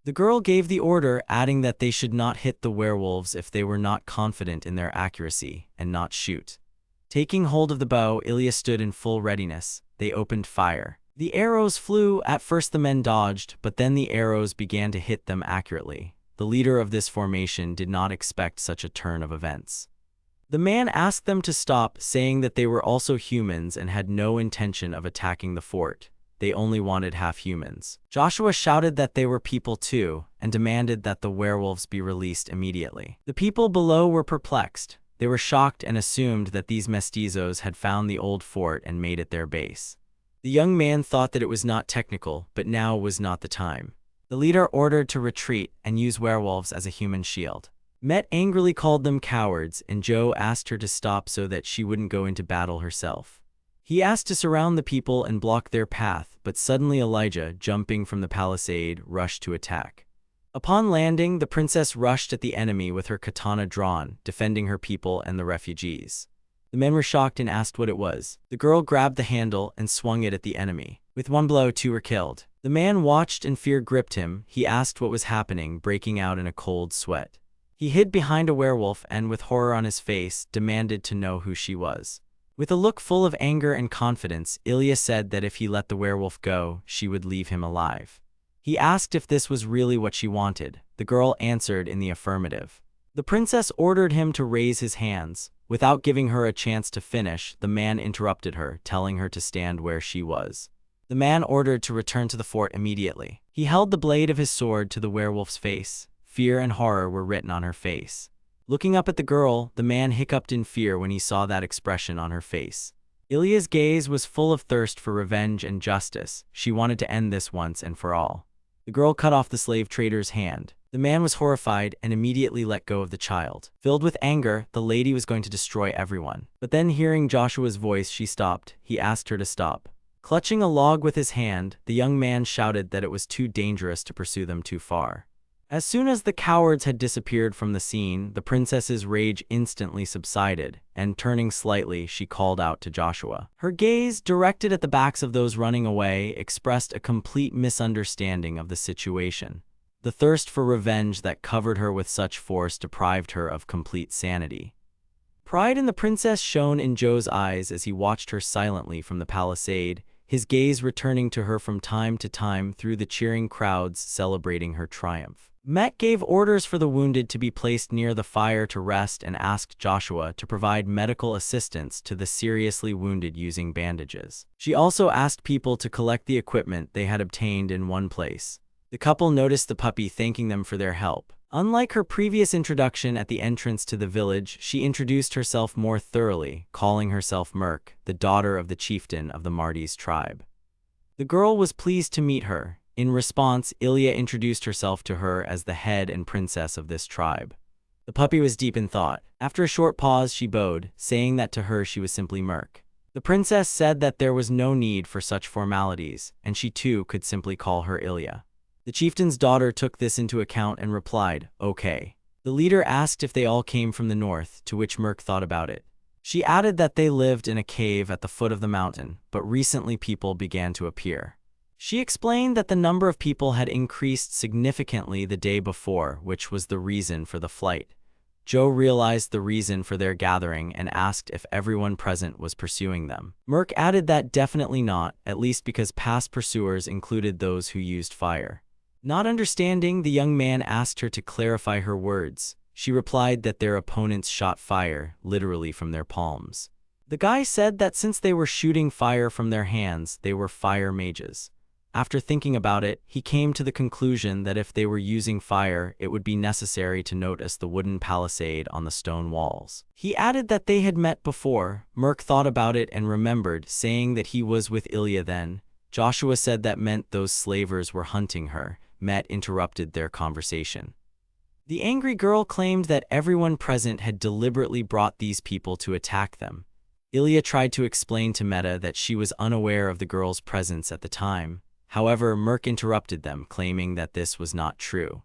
The girl gave the order, adding that they should not hit the werewolves if they were not confident in their accuracy, and not shoot. Taking hold of the bow, Ilia stood in full readiness. They opened fire. The arrows flew. At first the men dodged, but then the arrows began to hit them accurately. The leader of this formation did not expect such a turn of events. The man asked them to stop, saying that they were also humans and had no intention of attacking the fort. They only wanted half-humans. Joshua shouted that they were people too, and demanded that the werewolves be released immediately. The people below were perplexed. They were shocked and assumed that these mestizos had found the old fort and made it their base. The young man thought that it was not technical, but now was not the time. The leader ordered to retreat and use werewolves as a human shield. Met angrily called them cowards, and Joe asked her to stop so that she wouldn't go into battle herself. He asked to surround the people and block their path, but suddenly Elijah, jumping from the palisade, rushed to attack. Upon landing, the princess rushed at the enemy with her katana drawn, defending her people and the refugees. The men were shocked and asked what it was. The girl grabbed the handle and swung it at the enemy. With one blow, 2 were killed. The man watched and fear gripped him. He asked what was happening, breaking out in a cold sweat. He hid behind a werewolf and, with horror on his face, demanded to know who she was. With a look full of anger and confidence, Ilia said that if he let the werewolf go, she would leave him alive. He asked if this was really what she wanted. The girl answered in the affirmative. The princess ordered him to raise his hands. Without giving her a chance to finish, the man interrupted her, telling her to stand where she was. The man ordered to return to the fort immediately. He held the blade of his sword to the werewolf's face. Fear and horror were written on her face. Looking up at the girl, the man hiccuped in fear when he saw that expression on her face. Ilia's gaze was full of thirst for revenge and justice. She wanted to end this once and for all. The girl cut off the slave trader's hand. The man was horrified and immediately let go of the child. Filled with anger, the lady was going to destroy everyone. But then, hearing Joshua's voice, she stopped. He asked her to stop. Clutching a log with his hand, the young man shouted that it was too dangerous to pursue them too far. As soon as the cowards had disappeared from the scene, the princess's rage instantly subsided, and turning slightly, she called out to Joshua. Her gaze, directed at the backs of those running away, expressed a complete misunderstanding of the situation. The thirst for revenge that covered her with such force deprived her of complete sanity. Pride in the princess shone in Joe's eyes as he watched her silently from the palisade, his gaze returning to her from time to time through the cheering crowds celebrating her triumph. Met gave orders for the wounded to be placed near the fire to rest and asked Joshua to provide medical assistance to the seriously wounded using bandages. She also asked people to collect the equipment they had obtained in one place. The couple noticed the puppy thanking them for their help. Unlike her previous introduction at the entrance to the village, she introduced herself more thoroughly, calling herself Merc, the daughter of the chieftain of the Mardi's tribe. The girl was pleased to meet her. In response, Ilia introduced herself to her as the head and princess of this tribe. The puppy was deep in thought. After a short pause, she bowed, saying that to her she was simply Merc. The princess said that there was no need for such formalities, and she too could simply call her Ilia. The chieftain's daughter took this into account and replied, "Okay." The leader asked if they all came from the north, to which Merc thought about it. She added that they lived in a cave at the foot of the mountain, but recently people began to appear. She explained that the number of people had increased significantly the day before, which was the reason for the flight. Joe realized the reason for their gathering and asked if everyone present was pursuing them. Merc added that definitely not, at least because past pursuers included those who used fire. Not understanding, the young man asked her to clarify her words. She replied that their opponents shot fire, literally from their palms. The guy said that since they were shooting fire from their hands, they were fire mages. After thinking about it, he came to the conclusion that if they were using fire, it would be necessary to notice the wooden palisade on the stone walls. He added that they had met before. Merc thought about it and remembered, saying that he was with Ilia then. Joshua said that meant those slavers were hunting her. Met interrupted their conversation. The angry girl claimed that everyone present had deliberately brought these people to attack them. Ilia tried to explain to Meta that she was unaware of the girl's presence at the time. However, Merc interrupted them, claiming that this was not true.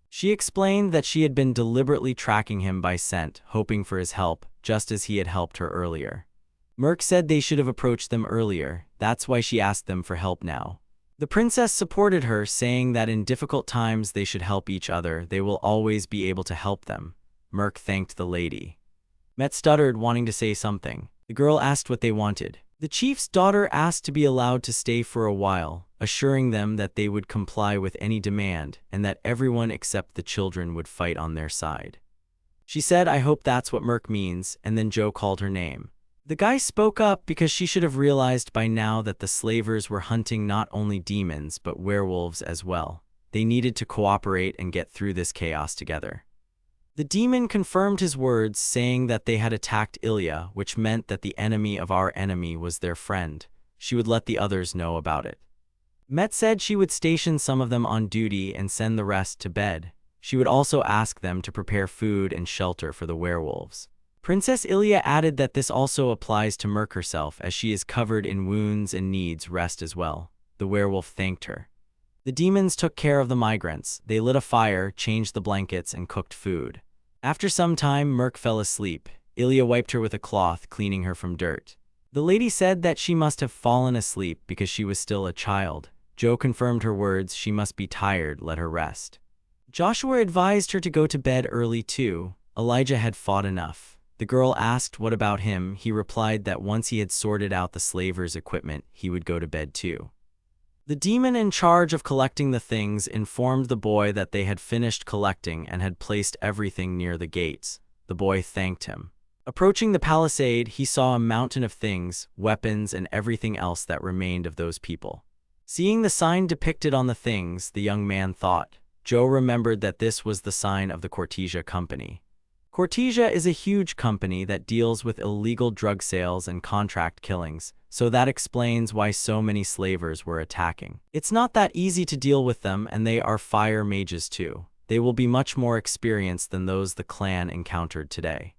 She explained that she had been deliberately tracking him by scent, hoping for his help, just as he had helped her earlier. Merc said they should have approached them earlier, that's why she asked them for help now. The princess supported her, saying that in difficult times they should help each other, they will always be able to help them. Merc thanked the lady. Met stuttered, wanting to say something. The girl asked what they wanted. The chief's daughter asked to be allowed to stay for a while, assuring them that they would comply with any demand, and that everyone except the children would fight on their side. She said, "I hope that's what Merc means," and then Joe called her name. The guy spoke up because she should have realized by now that the slavers were hunting not only demons but werewolves as well. They needed to cooperate and get through this chaos together. The demon confirmed his words, saying that they had attacked Ilia, which meant that the enemy of our enemy was their friend. She would let the others know about it. Met said she would station some of them on duty and send the rest to bed. She would also ask them to prepare food and shelter for the werewolves. Princess Ilia added that this also applies to Merc herself, as she is covered in wounds and needs rest as well. The werewolf thanked her. The demons took care of the migrants. They lit a fire, changed the blankets, and cooked food. After some time, Merc fell asleep. Ilia wiped her with a cloth, cleaning her from dirt. The lady said that she must have fallen asleep because she was still a child. Joe confirmed her words. She must be tired, let her rest. Joshua advised her to go to bed early too. Elijah had fought enough. The girl asked what about him. He replied that once he had sorted out the slavers' equipment, he would go to bed too. The demon in charge of collecting the things informed the boy that they had finished collecting and had placed everything near the gates. The boy thanked him. Approaching the palisade, he saw a mountain of things, weapons, and everything else that remained of those people. Seeing the sign depicted on the things, the young man thought. Joe remembered that this was the sign of the Cortesia Company. Cortesia is a huge company that deals with illegal drug sales and contract killings, so that explains why so many slavers were attacking. It's not that easy to deal with them, and they are fire mages too. They will be much more experienced than those the clan encountered today.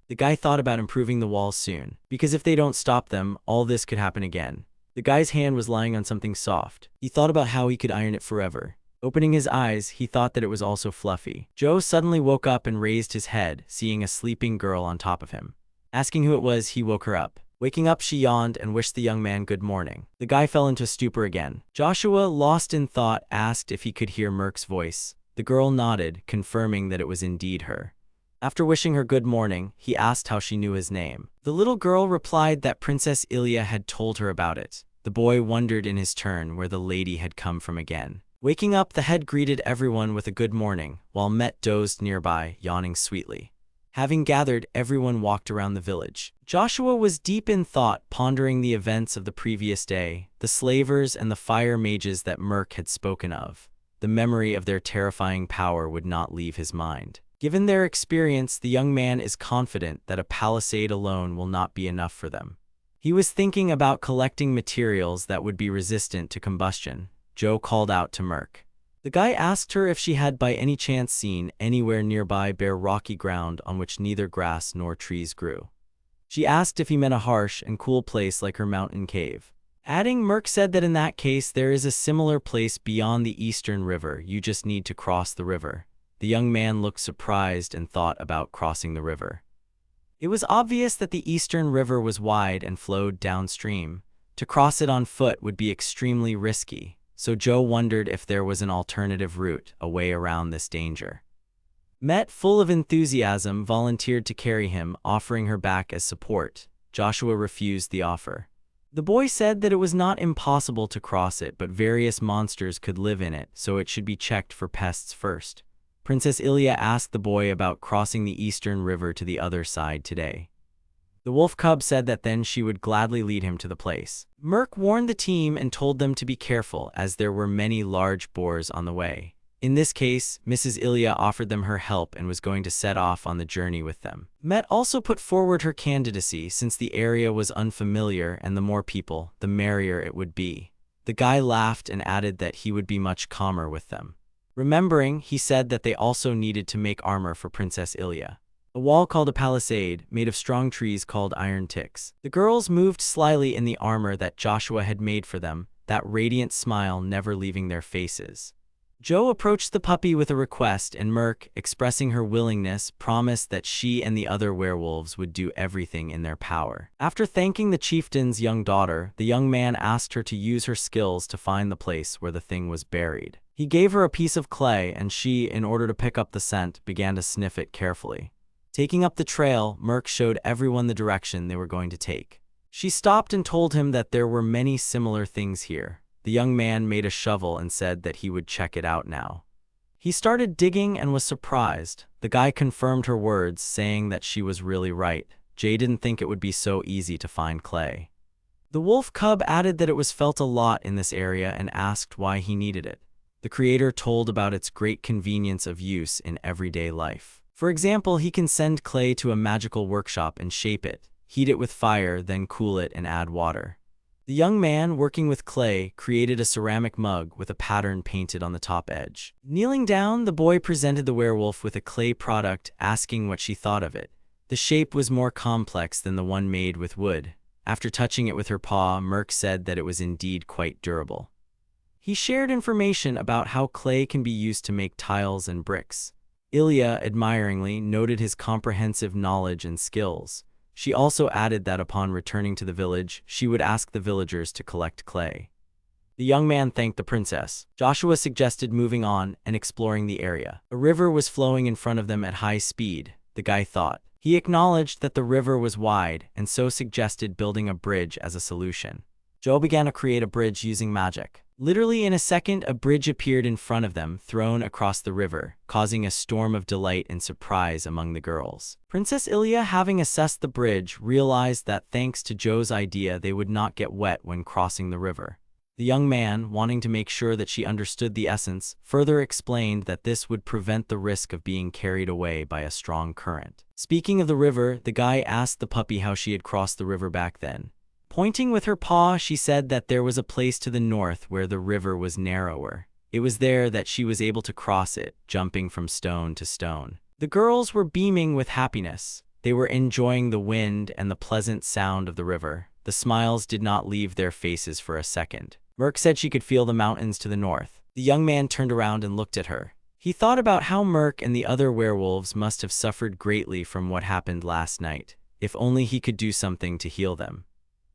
The guy thought about improving the walls soon, because if they don't stop them, all this could happen again. The guy's hand was lying on something soft. He thought about how he could iron it forever. Opening his eyes, he thought that it was also fluffy. Joe suddenly woke up and raised his head, seeing a sleeping girl on top of him. Asking who it was, he woke her up. Waking up, she yawned and wished the young man good morning. The guy fell into a stupor again. Joshua, lost in thought, asked if he could hear Merc's voice. The girl nodded, confirming that it was indeed her. After wishing her good morning, he asked how she knew his name. The little girl replied that Princess Ilia had told her about it. The boy wondered in his turn where the lady had come from again. Waking up, the head greeted everyone with a good morning, while Met dozed nearby, yawning sweetly. Having gathered, everyone walked around the village. Joshua was deep in thought, pondering the events of the previous day, the slavers and the fire mages that Merc had spoken of. The memory of their terrifying power would not leave his mind. Given their experience, the young man is confident that a palisade alone will not be enough for them. He was thinking about collecting materials that would be resistant to combustion. Joe called out to Merc. The guy asked her if she had by any chance seen anywhere nearby bare rocky ground on which neither grass nor trees grew. She asked if he meant a harsh and cool place like her mountain cave. Adding, Merc said that in that case there is a similar place beyond the eastern river, you just need to cross the river. The young man looked surprised and thought about crossing the river. It was obvious that the eastern river was wide and flowed downstream. To cross it on foot would be extremely risky, so Joe wondered if there was an alternative route, a way around this danger. Met, full of enthusiasm, volunteered to carry him, offering her back as support. Joshua refused the offer. The boy said that it was not impossible to cross it, but various monsters could live in it, so it should be checked for pests first. Princess Ilia asked the boy about crossing the eastern river to the other side today. The wolf cub said that then she would gladly lead him to the place. Merc warned the team and told them to be careful as there were many large boars on the way. In this case, Mrs. Ilia offered them her help and was going to set off on the journey with them. Met also put forward her candidacy since the area was unfamiliar and the more people, the merrier it would be. The guy laughed and added that he would be much calmer with them. Remembering, he said that they also needed to make armor for Princess Ilia. A wall called a palisade, made of strong trees called iron ticks. The girls moved slyly in the armor that Joshua had made for them, that radiant smile never leaving their faces. Joe approached the puppy with a request, and Merc, expressing her willingness, promised that she and the other werewolves would do everything in their power. After thanking the chieftain's young daughter, the young man asked her to use her skills to find the place where the thing was buried. He gave her a piece of clay, and she, in order to pick up the scent, began to sniff it carefully. Taking up the trail, Merc showed everyone the direction they were going to take. She stopped and told him that there were many similar things here. The young man made a shovel and said that he would check it out now. He started digging and was surprised. The guy confirmed her words, saying that she was really right. Jay didn't think it would be so easy to find clay. The wolf cub added that it was felt a lot in this area and asked why he needed it. The creator told about its great convenience of use in everyday life. For example, he can send clay to a magical workshop and shape it, heat it with fire, then cool it and add water. The young man, working with clay, created a ceramic mug with a pattern painted on the top edge. Kneeling down, the boy presented the werewolf with a clay product, asking what she thought of it. The shape was more complex than the one made with wood. After touching it with her paw, Merc said that it was indeed quite durable. He shared information about how clay can be used to make tiles and bricks. Ilia, admiringly, noted his comprehensive knowledge and skills. She also added that upon returning to the village, she would ask the villagers to collect clay. The young man thanked the princess. Joshua suggested moving on and exploring the area. A river was flowing in front of them at high speed, the guy thought. He acknowledged that the river was wide and so suggested building a bridge as a solution. Joe began to create a bridge using magic. Literally in a second, a bridge appeared in front of them, thrown across the river, causing a storm of delight and surprise among the girls. Princess Ilia, having assessed the bridge, realized that thanks to Joe's idea they would not get wet when crossing the river. The young man, wanting to make sure that she understood the essence, further explained that this would prevent the risk of being carried away by a strong current. Speaking of the river, the guy asked the puppy how she had crossed the river back then. Pointing with her paw, she said that there was a place to the north where the river was narrower. It was there that she was able to cross it, jumping from stone to stone. The girls were beaming with happiness. They were enjoying the wind and the pleasant sound of the river. The smiles did not leave their faces for a second. Merc said she could feel the mountains to the north. The young man turned around and looked at her. He thought about how Merc and the other werewolves must have suffered greatly from what happened last night. If only he could do something to heal them.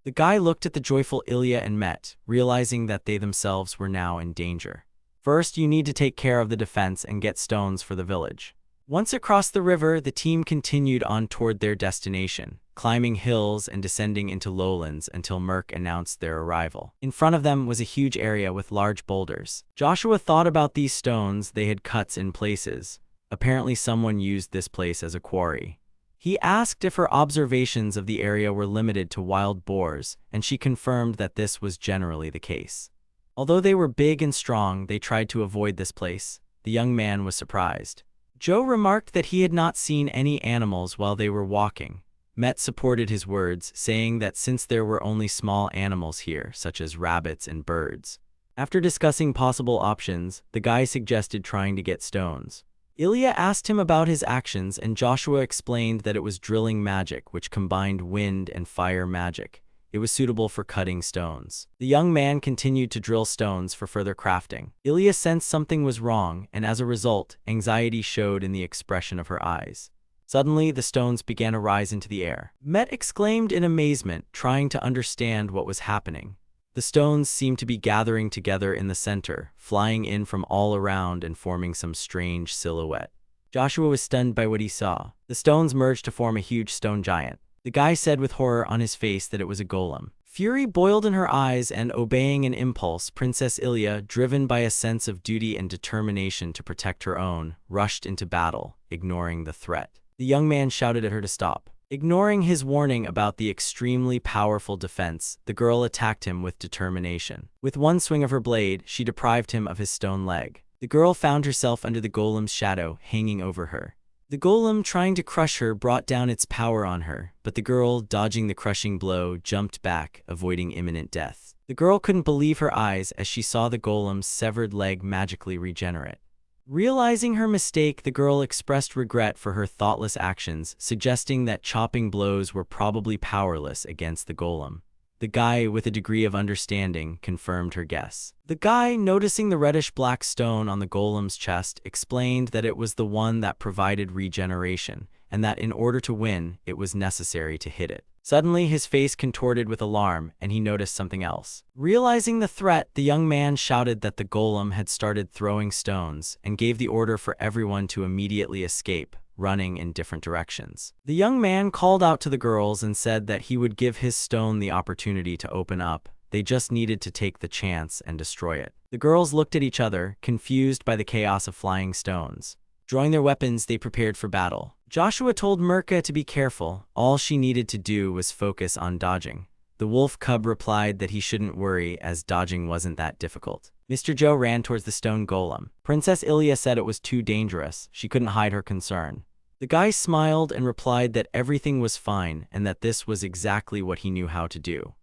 The guy looked at the joyful Ilia and Met, realizing that they themselves were now in danger. First, you need to take care of the defense and get stones for the village. Once across the river, the team continued on toward their destination, climbing hills and descending into lowlands until Merc announced their arrival. In front of them was a huge area with large boulders. Joshua thought about these stones. They had cuts in places. Apparently someone used this place as a quarry. He asked if her observations of the area were limited to wild boars, and she confirmed that this was generally the case. Although they were big and strong, they tried to avoid this place. The young man was surprised. Joe remarked that he had not seen any animals while they were walking. Met supported his words, saying that since there were only small animals here, such as rabbits and birds. After discussing possible options, the guy suggested trying to get stones. Ilia asked him about his actions, and Joshua explained that it was drilling magic, which combined wind and fire magic. It was suitable for cutting stones. The young man continued to drill stones for further crafting. Ilia sensed something was wrong, and as a result, anxiety showed in the expression of her eyes. Suddenly, the stones began to rise into the air. Met exclaimed in amazement, trying to understand what was happening. The stones seemed to be gathering together in the center, flying in from all around and forming some strange silhouette. Joshua was stunned by what he saw. The stones merged to form a huge stone giant. The guy said with horror on his face that it was a golem. Fury boiled in her eyes, and obeying an impulse, Princess Ilia, driven by a sense of duty and determination to protect her own, rushed into battle, ignoring the threat. The young man shouted at her to stop. Ignoring his warning about the extremely powerful defense, the girl attacked him with determination. With one swing of her blade, she deprived him of his stone leg. The girl found herself under the golem's shadow, hanging over her. The golem, trying to crush her, brought down its power on her, but the girl, dodging the crushing blow, jumped back, avoiding imminent death. The girl couldn't believe her eyes as she saw the golem's severed leg magically regenerate. Realizing her mistake, the girl expressed regret for her thoughtless actions, suggesting that chopping blows were probably powerless against the golem. The guy, with a degree of understanding, confirmed her guess. The guy, noticing the reddish-black stone on the golem's chest, explained that it was the one that provided regeneration, and that in order to win, it was necessary to hit it. Suddenly, his face contorted with alarm, and he noticed something else. Realizing the threat, the young man shouted that the golem had started throwing stones, and gave the order for everyone to immediately escape, running in different directions. The young man called out to the girls and said that he would give his stone the opportunity to open up. They just needed to take the chance and destroy it. The girls looked at each other, confused by the chaos of flying stones. Drawing their weapons, they prepared for battle. Joshua told Mirka to be careful. All she needed to do was focus on dodging. The wolf cub replied that he shouldn't worry, as dodging wasn't that difficult. Mr. Joe ran towards the stone golem. Princess Ilia said it was too dangerous. She couldn't hide her concern. The guy smiled and replied that everything was fine and that this was exactly what he knew how to do.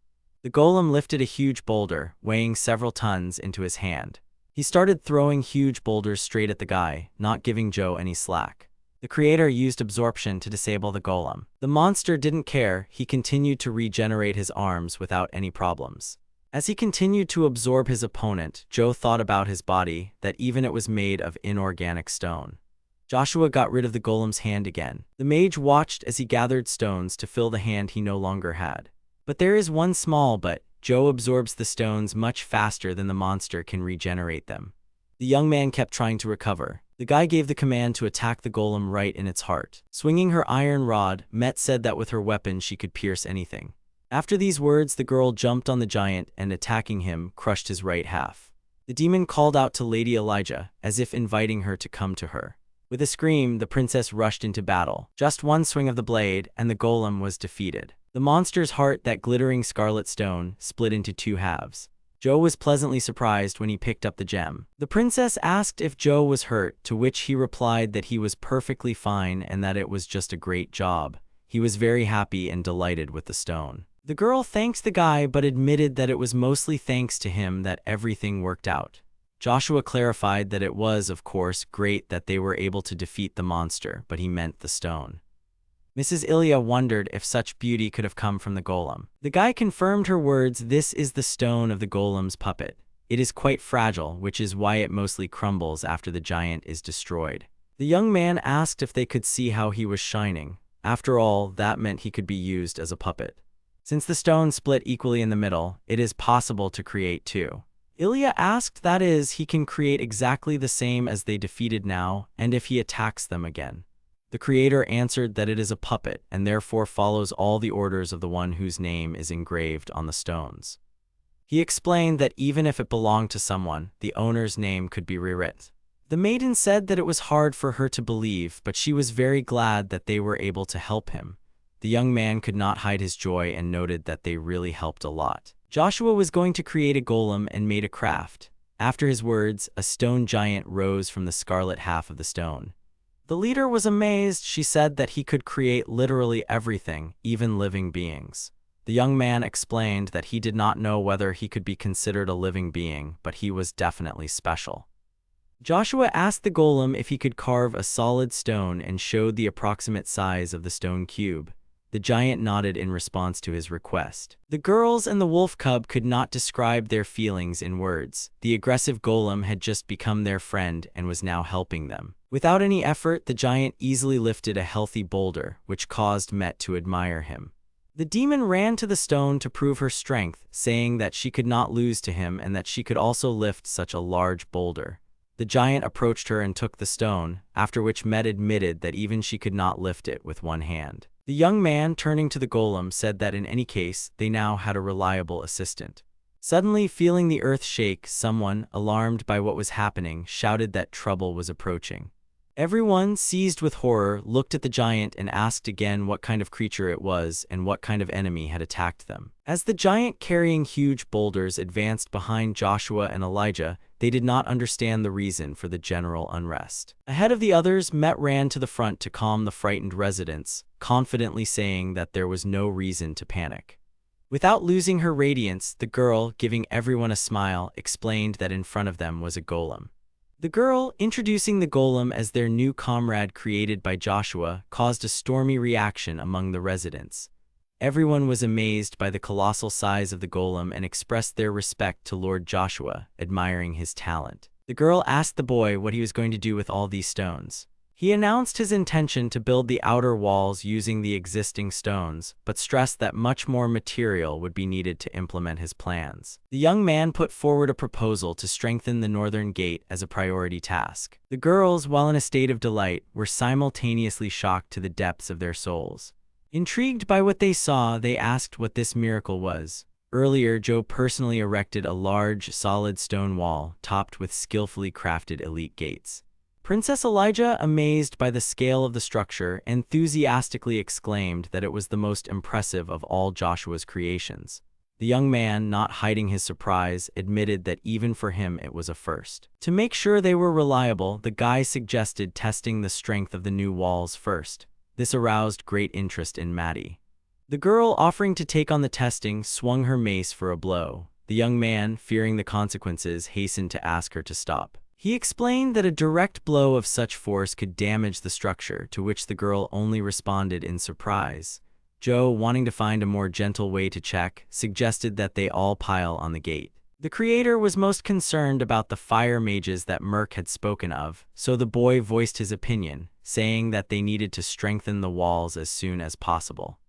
The golem lifted a huge boulder, weighing several tons, into his hand. He started throwing huge boulders straight at the guy, not giving Joe any slack. The creator used absorption to disable the golem. The monster didn't care. He continued to regenerate his arms without any problems. As he continued to absorb his opponent, Joe thought about his body, that even it was made of inorganic stone. Joshua got rid of the golem's hand again. The mage watched as he gathered stones to fill the hand he no longer had. But there is one small but. Joe absorbs the stones much faster than the monster can regenerate them. The young man kept trying to recover. The guy gave the command to attack the golem right in its heart. Swinging her iron rod, Met said that with her weapon she could pierce anything. After these words, the girl jumped on the giant and, attacking him, crushed his right half. The demon called out to Lady Elijah, as if inviting her to come to her. With a scream, the princess rushed into battle. Just one swing of the blade, and the golem was defeated. The monster's heart, that glittering scarlet stone, split into two halves. Joe was pleasantly surprised when he picked up the gem. The princess asked if Joe was hurt, to which he replied that he was perfectly fine and that it was just a great job. He was very happy and delighted with the stone. The girl thanked the guy but admitted that it was mostly thanks to him that everything worked out. Joshua clarified that it was, of course, great that they were able to defeat the monster, but he meant the stone. Mrs. Ilia wondered if such beauty could have come from the golem. The guy confirmed her words. This is the stone of the golem's puppet. It is quite fragile, which is why it mostly crumbles after the giant is destroyed. The young man asked if they could see how he was shining. After all, that meant he could be used as a puppet. Since the stone split equally in the middle, it is possible to create two. Ilia asked that is, he can create exactly the same as they defeated now, and if he attacks them again. The creator answered that it is a puppet and therefore follows all the orders of the one whose name is engraved on the stones. He explained that even if it belonged to someone, the owner's name could be rewritten. The maiden said that it was hard for her to believe, but she was very glad that they were able to help him. The young man could not hide his joy and noted that they really helped a lot. Joshua was going to create a golem and made a craft. After his words, a stone giant rose from the scarlet half of the stone. The leader was amazed. She said that he could create literally everything, even living beings. The young man explained that he did not know whether he could be considered a living being, but he was definitely special. Joshua asked the golem if he could carve a solid stone and showed the approximate size of the stone cube. The giant nodded in response to his request. The girls and the wolf cub could not describe their feelings in words. The aggressive golem had just become their friend and was now helping them. Without any effort, the giant easily lifted a healthy boulder, which caused Met to admire him. The demon ran to the stone to prove her strength, saying that she could not lose to him and that she could also lift such a large boulder. The giant approached her and took the stone, after which Met admitted that even she could not lift it with one hand. The young man, turning to the golem, said that in any case, they now had a reliable assistant. Suddenly, feeling the earth shake, someone, alarmed by what was happening, shouted that trouble was approaching. Everyone, seized with horror, looked at the giant and asked again what kind of creature it was and what kind of enemy had attacked them. As the giant carrying huge boulders advanced behind Joshua and Elijah, they did not understand the reason for the general unrest. Ahead of the others, Met ran to the front to calm the frightened residents, confidently saying that there was no reason to panic. Without losing her radiance, the girl, giving everyone a smile, explained that in front of them was a golem. The girl, introducing the golem as their new comrade created by Joshua, caused a stormy reaction among the residents. Everyone was amazed by the colossal size of the golem and expressed their respect to Lord Joshua, admiring his talent. The girl asked the boy what he was going to do with all these stones. He announced his intention to build the outer walls using the existing stones, but stressed that much more material would be needed to implement his plans. The young man put forward a proposal to strengthen the northern gate as a priority task. The girls, while in a state of delight, were simultaneously shocked to the depths of their souls. Intrigued by what they saw, they asked what this miracle was. Earlier, Joe personally erected a large, solid stone wall, topped with skillfully crafted elite gates. Princess Elijah, amazed by the scale of the structure, enthusiastically exclaimed that it was the most impressive of all Joshua's creations. The young man, not hiding his surprise, admitted that even for him it was a first. To make sure they were reliable, the guy suggested testing the strength of the new walls first. This aroused great interest in Maddie. The girl, offering to take on the testing, swung her mace for a blow. The young man, fearing the consequences, hastened to ask her to stop. He explained that a direct blow of such force could damage the structure, to which the girl only responded in surprise. Joe, wanting to find a more gentle way to check, suggested that they all pile on the gate. The creator was most concerned about the fire mages that Merc had spoken of, so the boy voiced his opinion, saying that they needed to strengthen the walls as soon as possible.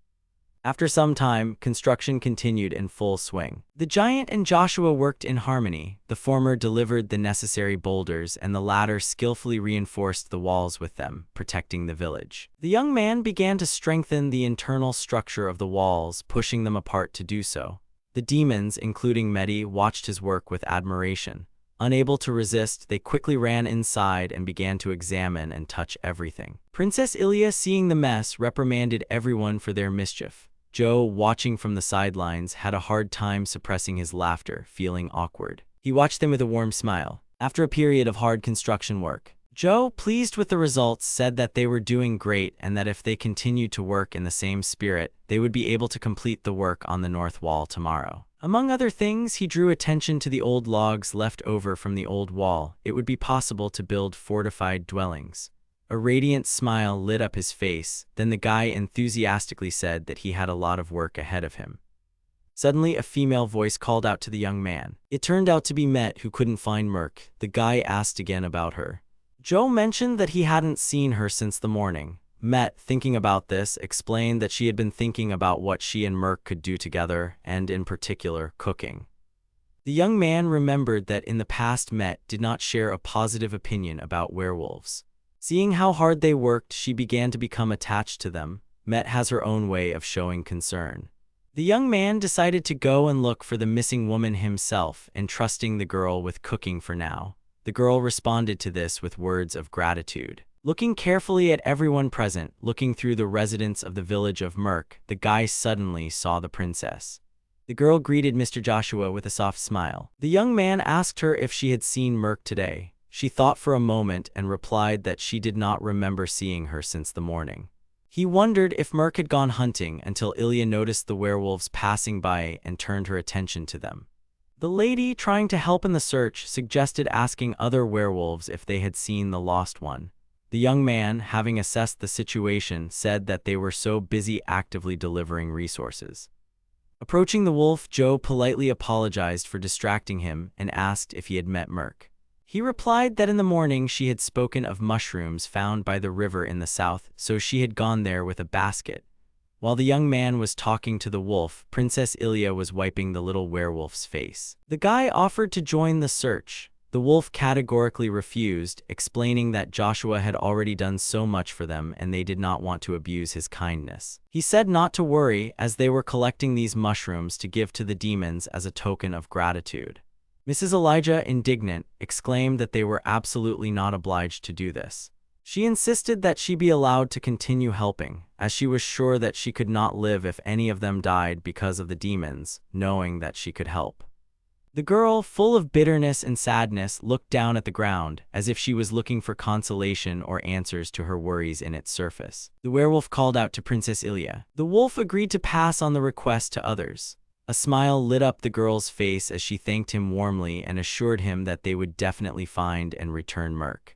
After some time, construction continued in full swing. The giant and Joshua worked in harmony. The former delivered the necessary boulders and the latter skillfully reinforced the walls with them, protecting the village. The young man began to strengthen the internal structure of the walls, pushing them apart to do so. The demons, including Medi, watched his work with admiration. Unable to resist, they quickly ran inside and began to examine and touch everything. Princess Ilia, seeing the mess, reprimanded everyone for their mischief. Joe, watching from the sidelines, had a hard time suppressing his laughter, feeling awkward. He watched them with a warm smile. After a period of hard construction work, Joe, pleased with the results, said that they were doing great and that if they continued to work in the same spirit, they would be able to complete the work on the north wall tomorrow. Among other things, he drew attention to the old logs left over from the old wall. It would be possible to build fortified dwellings. A radiant smile lit up his face, then the guy enthusiastically said that he had a lot of work ahead of him. Suddenly, a female voice called out to the young man. It turned out to be Met, who couldn't find Merc. The guy asked again about her. Joe mentioned that he hadn't seen her since the morning. Met, thinking about this, explained that she had been thinking about what she and Merc could do together, and in particular, cooking. The young man remembered that in the past Met did not share a positive opinion about werewolves. Seeing how hard they worked, she began to become attached to them. Met has her own way of showing concern. The young man decided to go and look for the missing woman himself, entrusting the girl with cooking for now. The girl responded to this with words of gratitude. Looking carefully at everyone present, looking through the residents of the village of Merc, the guy suddenly saw the princess. The girl greeted Mr. Joshua with a soft smile. The young man asked her if she had seen Merc today. She thought for a moment and replied that she did not remember seeing her since the morning. He wondered if Merc had gone hunting until Ilia noticed the werewolves passing by and turned her attention to them. The lady, trying to help in the search, suggested asking other werewolves if they had seen the lost one. The young man, having assessed the situation, said that they were so busy actively delivering resources. Approaching the wolf, Joe politely apologized for distracting him and asked if he had met Merc. He replied that in the morning she had spoken of mushrooms found by the river in the south, so she had gone there with a basket. While the young man was talking to the wolf, Princess Ilia was wiping the little werewolf's face. The guy offered to join the search. The wolf categorically refused, explaining that Joshua had already done so much for them and they did not want to abuse his kindness. He said not to worry, as they were collecting these mushrooms to give to the demons as a token of gratitude. Mrs. Elijah, indignant, exclaimed that they were absolutely not obliged to do this. She insisted that she be allowed to continue helping, as she was sure that she could not live if any of them died because of the demons, knowing that she could help. The girl, full of bitterness and sadness, looked down at the ground, as if she was looking for consolation or answers to her worries in its surface. The werewolf called out to Princess Ilia. The wolf agreed to pass on the request to others. A smile lit up the girl's face as she thanked him warmly and assured him that they would definitely find and return Merc.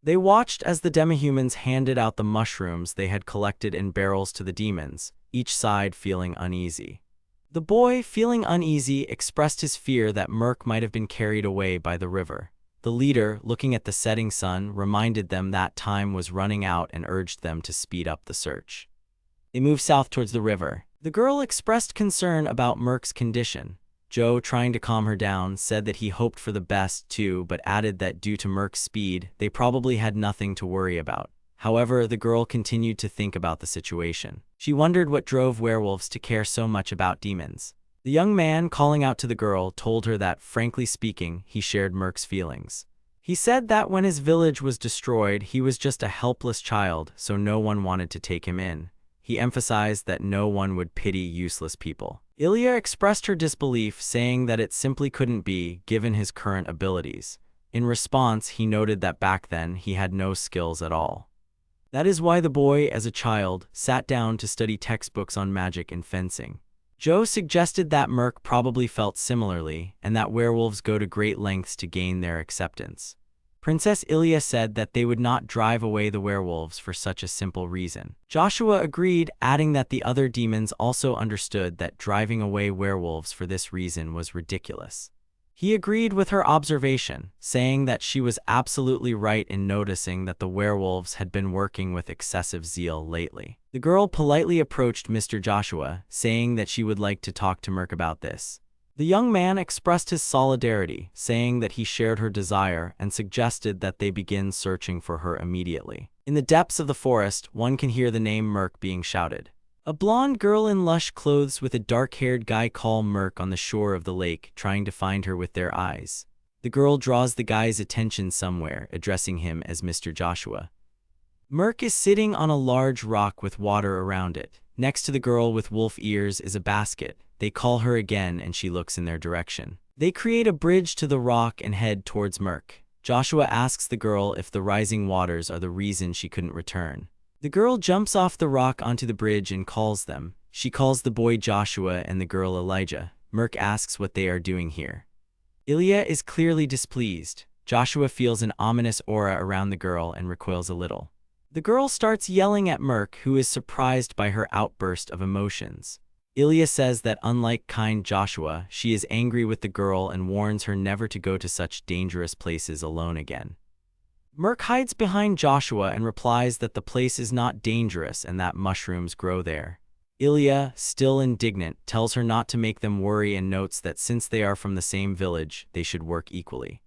They watched as the demihumans handed out the mushrooms they had collected in barrels to the demons, each side feeling uneasy. The boy, feeling uneasy, expressed his fear that Merc might have been carried away by the river. The leader, looking at the setting sun, reminded them that time was running out and urged them to speed up the search. They moved south towards the river. The girl expressed concern about Merc's condition. Joe, trying to calm her down, said that he hoped for the best too, but added that due to Merc's speed, they probably had nothing to worry about. However, the girl continued to think about the situation. She wondered what drove werewolves to care so much about demons. The young man, calling out to the girl, told her that, frankly speaking, he shared Merc's feelings. He said that when his village was destroyed, he was just a helpless child, so no one wanted to take him in. He emphasized that no one would pity useless people. Ilia expressed her disbelief, saying that it simply couldn't be, given his current abilities. In response, he noted that back then he had no skills at all. That is why the boy, as a child, sat down to study textbooks on magic and fencing. Joe suggested that Merc probably felt similarly, and that werewolves go to great lengths to gain their acceptance. Princess Ilia said that they would not drive away the werewolves for such a simple reason. Joshua agreed, adding that the other demons also understood that driving away werewolves for this reason was ridiculous. He agreed with her observation, saying that she was absolutely right in noticing that the werewolves had been working with excessive zeal lately. The girl politely approached Mr. Joshua, saying that she would like to talk to Merc about this. The young man expressed his solidarity, saying that he shared her desire and suggested that they begin searching for her immediately. In the depths of the forest, one can hear the name Merc being shouted. A blonde girl in lush clothes with a dark-haired guy call Merc on the shore of the lake, trying to find her with their eyes. The girl draws the guy's attention somewhere, addressing him as Mr. Joshua. Merc is sitting on a large rock with water around it. Next to the girl with wolf ears is a basket. They call her again and she looks in their direction. They create a bridge to the rock and head towards Merc. Joshua asks the girl if the rising waters are the reason she couldn't return. The girl jumps off the rock onto the bridge and calls them. She calls the boy Joshua and the girl Elijah. Merc asks what they are doing here. Ilia is clearly displeased. Joshua feels an ominous aura around the girl and recoils a little. The girl starts yelling at Merc, who is surprised by her outburst of emotions. Ilia says that unlike kind Joshua, she is angry with the girl and warns her never to go to such dangerous places alone again. Merc hides behind Joshua and replies that the place is not dangerous and that mushrooms grow there. Ilia, still indignant, tells her not to make them worry and notes that since they are from the same village, they should work equally.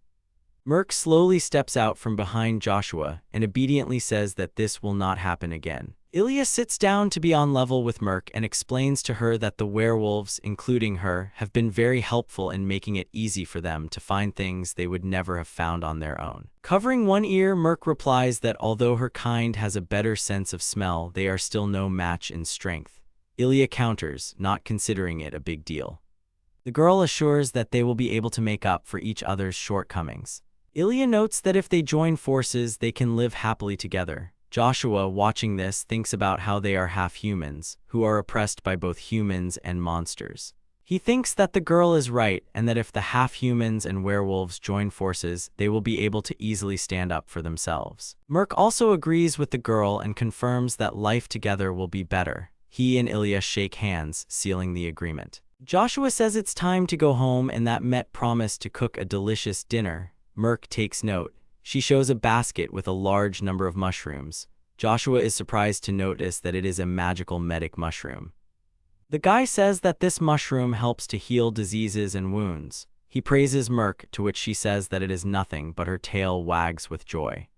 Merc slowly steps out from behind Joshua and obediently says that this will not happen again. Ilia sits down to be on level with Merc and explains to her that the werewolves, including her, have been very helpful in making it easy for them to find things they would never have found on their own. Covering one ear, Merc replies that although her kind has a better sense of smell, they are still no match in strength. Ilia counters, not considering it a big deal. The girl assures that they will be able to make up for each other's shortcomings. Ilia notes that if they join forces, they can live happily together. Joshua, watching this, thinks about how they are half humans, who are oppressed by both humans and monsters. He thinks that the girl is right and that if the half-humans and werewolves join forces, they will be able to easily stand up for themselves. Merc also agrees with the girl and confirms that life together will be better. He and Ilia shake hands, sealing the agreement. Joshua says it's time to go home and that Met promised to cook a delicious dinner. Merc takes note. She shows a basket with a large number of mushrooms. Joshua is surprised to notice that it is a magical medic mushroom. The guy says that this mushroom helps to heal diseases and wounds. He praises Merc, to which she says that it is nothing, but her tail wags with joy.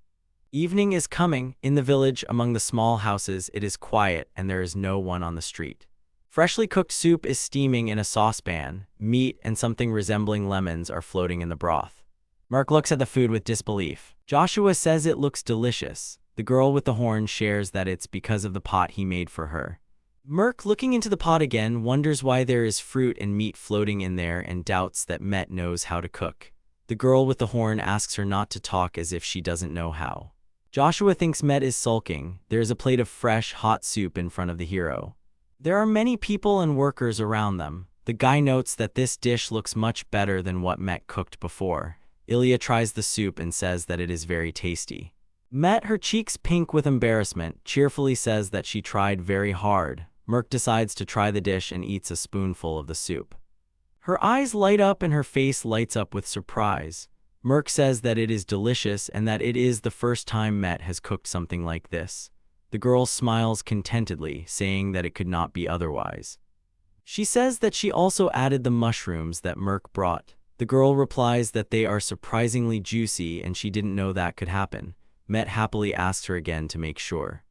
Evening is coming. In the village, among the small houses, it is quiet and there is no one on the street. Freshly cooked soup is steaming in a saucepan. Meat and something resembling lemons are floating in the broth. Merc looks at the food with disbelief. Joshua says it looks delicious. The girl with the horn shares that it's because of the pot he made for her. Merc, looking into the pot again, wonders why there is fruit and meat floating in there and doubts that Met knows how to cook. The girl with the horn asks her not to talk as if she doesn't know how. Joshua thinks Met is sulking. There is a plate of fresh, hot soup in front of the hero. There are many people and workers around them. The guy notes that this dish looks much better than what Met cooked before. Ilia tries the soup and says that it is very tasty. Met, her cheeks pink with embarrassment, cheerfully says that she tried very hard. Merc decides to try the dish and eats a spoonful of the soup. Her eyes light up and her face lights up with surprise. Merc says that it is delicious and that it is the first time Met has cooked something like this. The girl smiles contentedly, saying that it could not be otherwise. She says that she also added the mushrooms that Merc brought. The girl replies that they are surprisingly juicy and she didn't know that could happen. Met happily asks her again to make sure.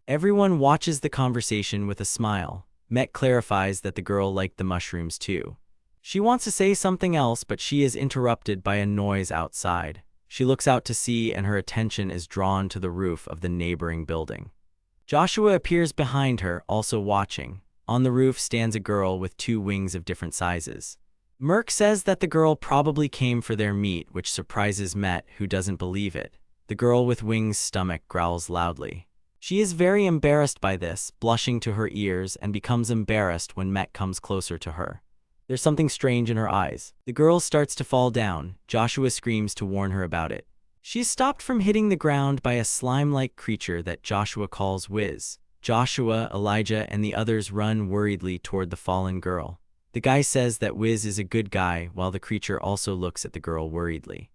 Everyone watches the conversation with a smile. Met clarifies that the girl liked the mushrooms too. She wants to say something else, but she is interrupted by a noise outside. She looks out to sea and her attention is drawn to the roof of the neighboring building. Joshua appears behind her, also watching. On the roof stands a girl with 2 wings of different sizes. Merc says that the girl probably came for their meat, which surprises Met, who doesn't believe it. The girl with wings' stomach growls loudly. She is very embarrassed by this, blushing to her ears, and becomes embarrassed when Met comes closer to her. There's something strange in her eyes. The girl starts to fall down. Joshua screams to warn her about it. She's stopped from hitting the ground by a slime-like creature that Joshua calls Wiz. Joshua, Elijah, and the others run worriedly toward the fallen girl. The guy says that Wiz is a good guy, while the creature also looks at the girl worriedly.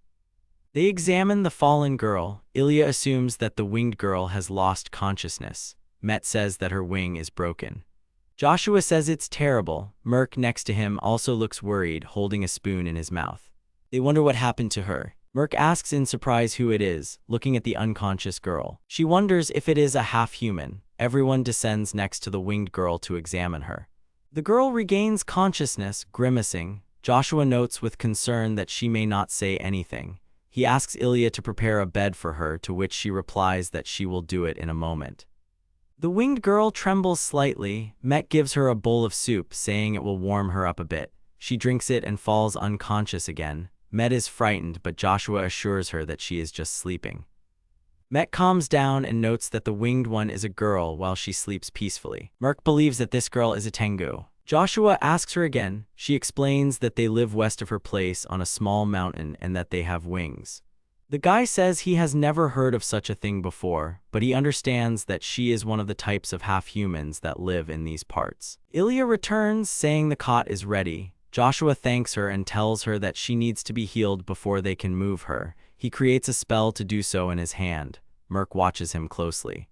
They examine the fallen girl. Ilia assumes that the winged girl has lost consciousness. Met says that her wing is broken. Joshua says it's terrible. Merc next to him also looks worried, holding a spoon in his mouth. They wonder what happened to her. Merc asks in surprise who it is, looking at the unconscious girl. She wonders if it is a half-human. Everyone descends next to the winged girl to examine her. The girl regains consciousness, grimacing. Joshua notes with concern that she may not say anything. He asks Ilia to prepare a bed for her, to which she replies that she will do it in a moment. The winged girl trembles slightly. Met gives her a bowl of soup, saying it will warm her up a bit. She drinks it and falls unconscious again. Met is frightened, but Joshua assures her that she is just sleeping. Met calms down and notes that the winged one is a girl while she sleeps peacefully. Merc believes that this girl is a Tengu. Joshua asks her again. She explains that they live west of her place on a small mountain and that they have wings. The guy says he has never heard of such a thing before, but he understands that she is one of the types of half-humans that live in these parts. Ilia returns, saying the cot is ready. Joshua thanks her and tells her that she needs to be healed before they can move her. He creates a spell to do so in his hand. Merc watches him closely.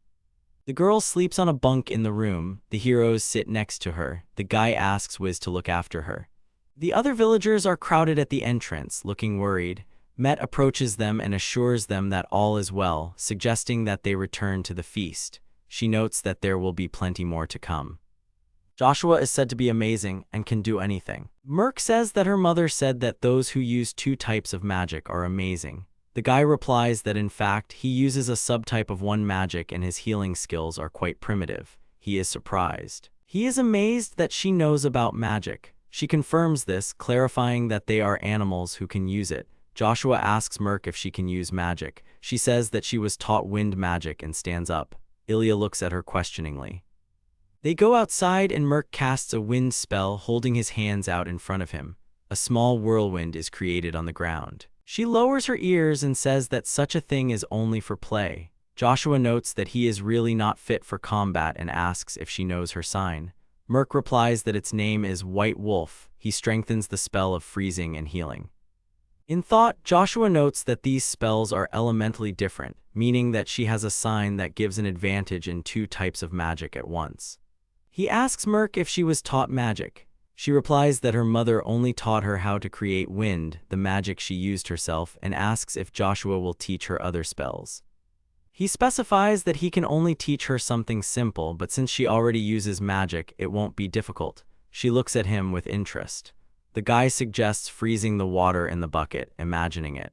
The girl sleeps on a bunk in the room. The heroes sit next to her. The guy asks Wiz to look after her. The other villagers are crowded at the entrance, looking worried. Met approaches them and assures them that all is well, suggesting that they return to the feast. She notes that there will be plenty more to come. Joshua is said to be amazing and can do anything. Merc says that her mother said that those who use 2 types of magic are amazing. The guy replies that in fact he uses a subtype of one magic and his healing skills are quite primitive. He is surprised. He is amazed that she knows about magic. She confirms this, clarifying that they are animals who can use it. Joshua asks Merc if she can use magic. She says that she was taught wind magic and stands up. Ilia looks at her questioningly. They go outside and Merc casts a wind spell holding his hands out in front of him. A small whirlwind is created on the ground. She lowers her ears and says that such a thing is only for play. Joshua notes that he is really not fit for combat and asks if she knows her sign. Merc replies that its name is White Wolf. He strengthens the spell of freezing and healing. In thought, Joshua notes that these spells are elementally different, meaning that she has a sign that gives an advantage in two types of magic at once. He asks Merc if she was taught magic. She replies that her mother only taught her how to create wind, the magic she used herself, and asks if Joshua will teach her other spells. He specifies that he can only teach her something simple, but since she already uses magic, it won't be difficult. She looks at him with interest. The guy suggests freezing the water in the bucket, imagining it.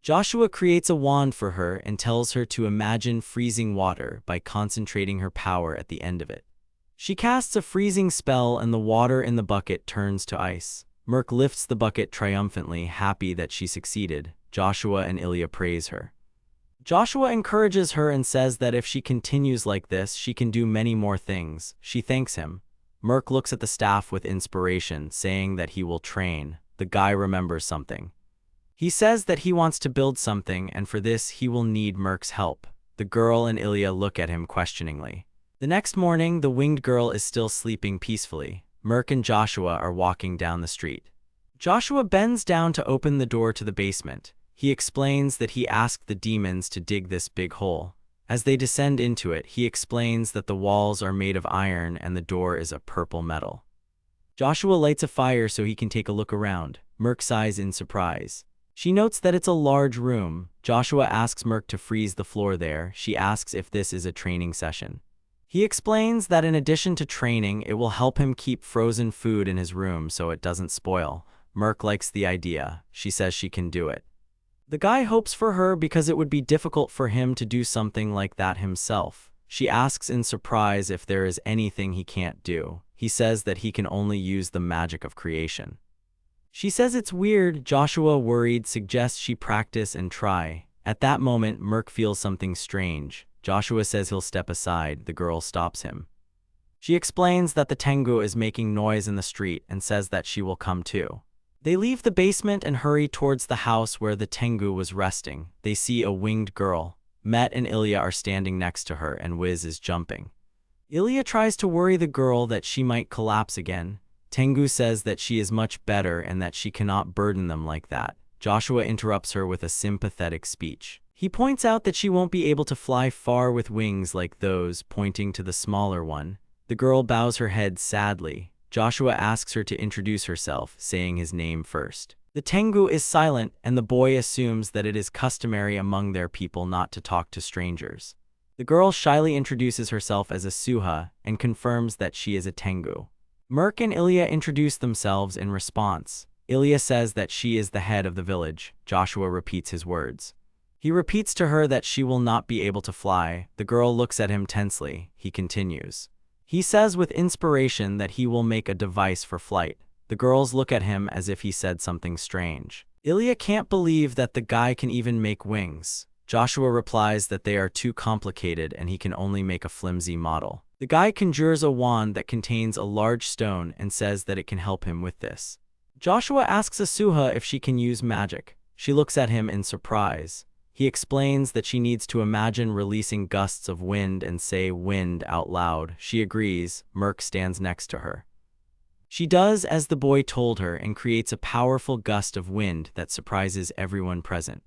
Joshua creates a wand for her and tells her to imagine freezing water by concentrating her power at the end of it. She casts a freezing spell and the water in the bucket turns to ice. Merc lifts the bucket triumphantly, happy that she succeeded. Joshua and Ilia praise her. Joshua encourages her and says that if she continues like this, she can do many more things. She thanks him. Merc looks at the staff with inspiration, saying that he will train. The guy remembers something. He says that he wants to build something, and for this he will need Merc's help. The girl and Ilia look at him questioningly. The next morning, the winged girl is still sleeping peacefully. Merc and Joshua are walking down the street. Joshua bends down to open the door to the basement. He explains that he asked the demons to dig this big hole. As they descend into it, he explains that the walls are made of iron and the door is a purple metal. Joshua lights a fire so he can take a look around. Merc sighs in surprise. She notes that it's a large room. Joshua asks Merc to freeze the floor there. She asks if this is a training session. He explains that in addition to training, it will help him keep frozen food in his room so it doesn't spoil. Merc likes the idea. She says she can do it. The guy hopes for her because it would be difficult for him to do something like that himself. She asks in surprise if there is anything he can't do. He says that he can only use the magic of creation. She says it's weird. Joshua, worried, suggests she practice and try. At that moment, Merc feels something strange. Joshua says he'll step aside. The girl stops him. She explains that the Tengu is making noise in the street and says that she will come too. They leave the basement and hurry towards the house where the Tengu was resting. They see a winged girl. Met and Ilia are standing next to her and Wiz is jumping. Ilia tries to worry the girl that she might collapse again. Tengu says that she is much better and that she cannot burden them like that. Joshua interrupts her with a sympathetic speech. He points out that she won't be able to fly far with wings like those, pointing to the smaller one. The girl bows her head sadly. Joshua asks her to introduce herself, saying his name first. The Tengu is silent, and the boy assumes that it is customary among their people not to talk to strangers. The girl shyly introduces herself as a Suha and confirms that she is a Tengu. Merc and Ilia introduce themselves in response. Ilia says that she is the head of the village. Joshua repeats his words. He repeats to her that she will not be able to fly. The girl looks at him tensely. He continues. He says with inspiration that he will make a device for flight. The girls look at him as if he said something strange. Ilia can't believe that the guy can even make wings. Joshua replies that they are too complicated and he can only make a flimsy model. The guy conjures a wand that contains a large stone and says that it can help him with this. Joshua asks Asuha if she can use magic. She looks at him in surprise. He explains that she needs to imagine releasing gusts of wind and say wind out loud. She agrees. Merc stands next to her. She does as the boy told her and creates a powerful gust of wind that surprises everyone present.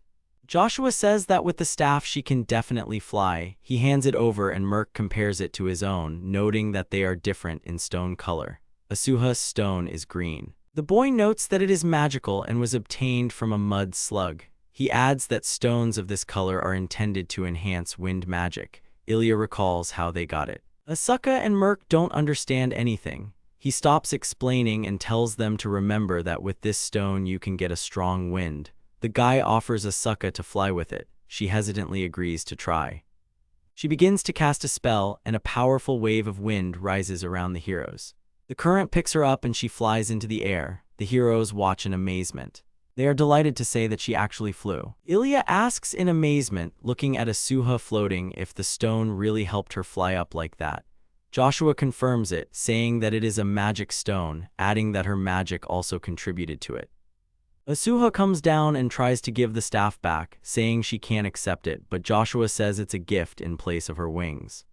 Joshua says that with the staff she can definitely fly. He hands it over and Merc compares it to his own, noting that they are different in stone color. Asuha's stone is green. The boy notes that it is magical and was obtained from a mud slug. He adds that stones of this color are intended to enhance wind magic. Ilia recalls how they got it. Asuka and Merc don't understand anything. He stops explaining and tells them to remember that with this stone you can get a strong wind. The guy offers Asuka to fly with it. She hesitantly agrees to try. She begins to cast a spell and a powerful wave of wind rises around the heroes. The current picks her up and she flies into the air. The heroes watch in amazement. They are delighted to say that she actually flew. Ilia asks in amazement, looking at Asuha floating, if the stone really helped her fly up like that. Joshua confirms it, saying that it is a magic stone, adding that her magic also contributed to it. Asuha comes down and tries to give the staff back, saying she can't accept it, but Joshua says it's a gift in place of her wings.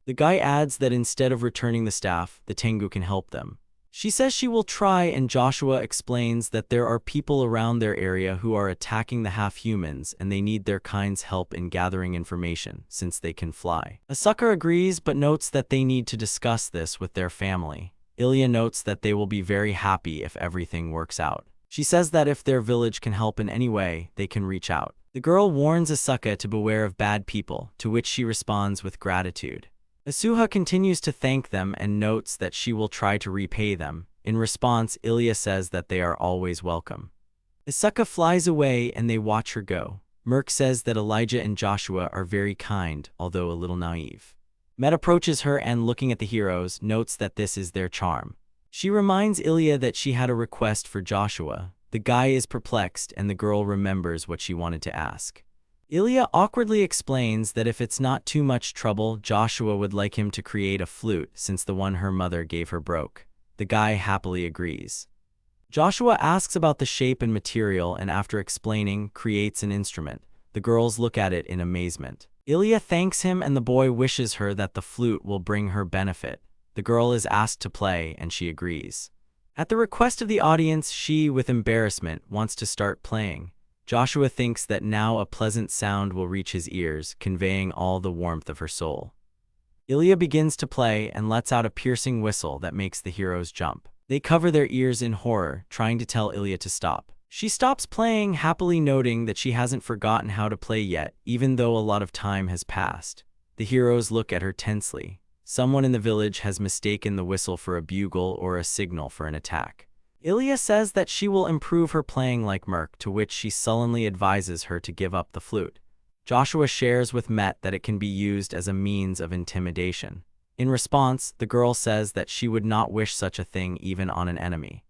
The guy adds that instead of returning the staff, the Tengu can help them. She says she will try, and Joshua explains that there are people around their area who are attacking the half-humans and they need their kind's help in gathering information, since they can fly. Asuka agrees but notes that they need to discuss this with their family. Ilia notes that they will be very happy if everything works out. She says that if their village can help in any way, they can reach out. The girl warns Asuka to beware of bad people, to which she responds with gratitude. Asuha continues to thank them and notes that she will try to repay them. In response, Ilia says that they are always welcome. Asuka flies away and they watch her go. Merc says that Elijah and Joshua are very kind, although a little naive. Met approaches her and, looking at the heroes, notes that this is their charm. She reminds Ilia that she had a request for Joshua. The guy is perplexed and the girl remembers what she wanted to ask. Ilia awkwardly explains that if it's not too much trouble, Joshua would like him to create a flute since the one her mother gave her broke. The guy happily agrees. Joshua asks about the shape and material and, after explaining, creates an instrument. The girls look at it in amazement. Ilia thanks him and the boy wishes her that the flute will bring her benefit. The girl is asked to play and she agrees. At the request of the audience, she, with embarrassment, wants to start playing. Joshua thinks that now a pleasant sound will reach his ears, conveying all the warmth of her soul. Ilia begins to play and lets out a piercing whistle that makes the heroes jump. They cover their ears in horror, trying to tell Ilia to stop. She stops playing, happily noting that she hasn't forgotten how to play yet, even though a lot of time has passed. The heroes look at her tensely. Someone in the village has mistaken the whistle for a bugle or a signal for an attack. Ilia says that she will improve her playing like Merc, to which she sullenly advises her to give up the flute. Joshua shares with Met that it can be used as a means of intimidation. In response, the girl says that she would not wish such a thing even on an enemy.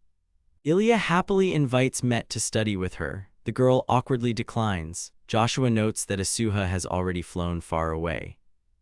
Ilia happily invites Met to study with her. The girl awkwardly declines. Joshua notes that Asuha has already flown far away.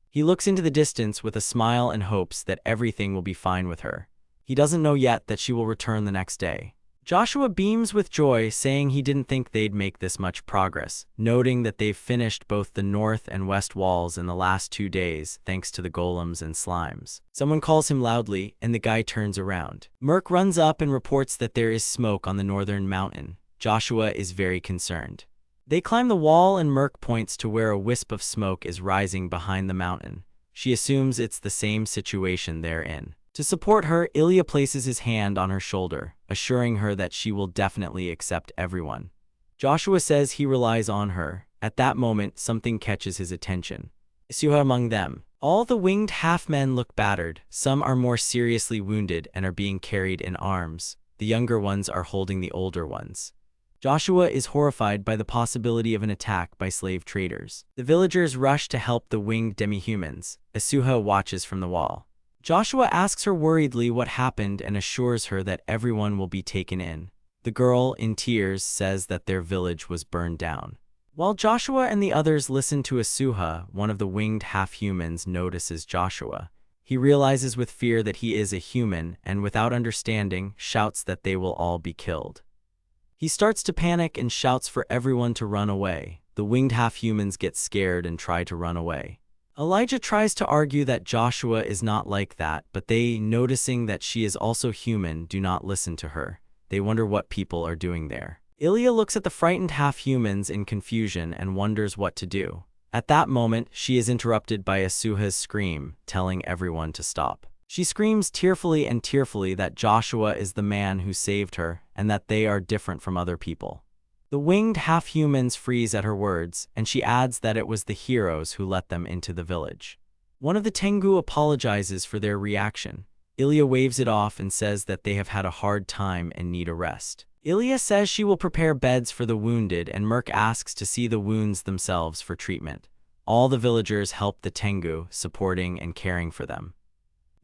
He looks into the distance with a smile and hopes that everything will be fine with her. He doesn't know yet that she will return the next day. Joshua beams with joy, saying he didn't think they'd make this much progress, noting that they've finished both the north and west walls in the last 2 days, thanks to the golems and slimes. Someone calls him loudly, and the guy turns around. Merc runs up and reports that there is smoke on the northern mountain. Joshua is very concerned. They climb the wall and Merc points to where a wisp of smoke is rising behind the mountain. She assumes it's the same situation they're in. To support her, Ilia places his hand on her shoulder, assuring her that she will definitely accept everyone. Joshua says he relies on her. At that moment, something catches his attention. Asuha among them. All the winged half-men look battered. Some are more seriously wounded and are being carried in arms. The younger ones are holding the older ones. Joshua is horrified by the possibility of an attack by slave traders. The villagers rush to help the winged demihumans. Asuha watches from the wall. Joshua asks her worriedly what happened and assures her that everyone will be taken in. The girl, in tears, says that their village was burned down. While Joshua and the others listen to Asuha, one of the winged half-humans notices Joshua. He realizes with fear that he is a human and, without understanding, shouts that they will all be killed. He starts to panic and shouts for everyone to run away. The winged half-humans get scared and try to run away. Elijah tries to argue that Joshua is not like that, but they, noticing that she is also human, do not listen to her. They wonder what people are doing there. Ilia looks at the frightened half-humans in confusion and wonders what to do. At that moment, she is interrupted by Asuha's scream, telling everyone to stop. She screams tearfully that Joshua is the man who saved her and that they are different from other people. The winged half-humans freeze at her words, and she adds that it was the heroes who let them into the village. One of the Tengu apologizes for their reaction. Ilia waves it off and says that they have had a hard time and need a rest. Ilia says she will prepare beds for the wounded, and Merc asks to see the wounds themselves for treatment. All the villagers help the Tengu, supporting and caring for them.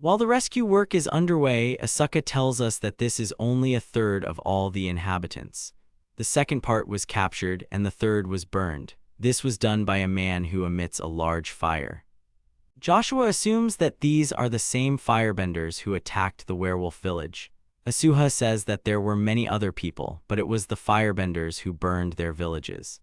While the rescue work is underway, Asuka tells us that this is only a third of all the inhabitants. The second part was captured and the third was burned. This was done by a man who emits a large fire. Joshua assumes that these are the same firebenders who attacked the werewolf village. Asuha says that there were many other people, but it was the firebenders who burned their villages.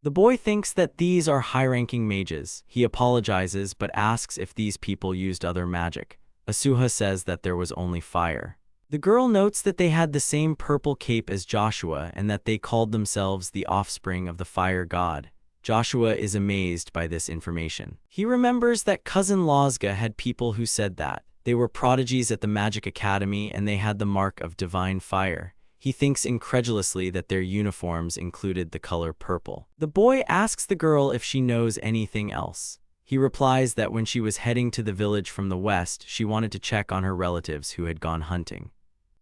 The boy thinks that these are high-ranking mages. He apologizes but asks if these people used other magic. Asuha says that there was only fire. The girl notes that they had the same purple cape as Joshua and that they called themselves the offspring of the fire god. Joshua is amazed by this information. He remembers that cousin Lozga had people who said that. They were prodigies at the Magic Academy and they had the mark of divine fire. He thinks incredulously that their uniforms included the color purple. The boy asks the girl if she knows anything else. He replies that when she was heading to the village from the west, she wanted to check on her relatives who had gone hunting.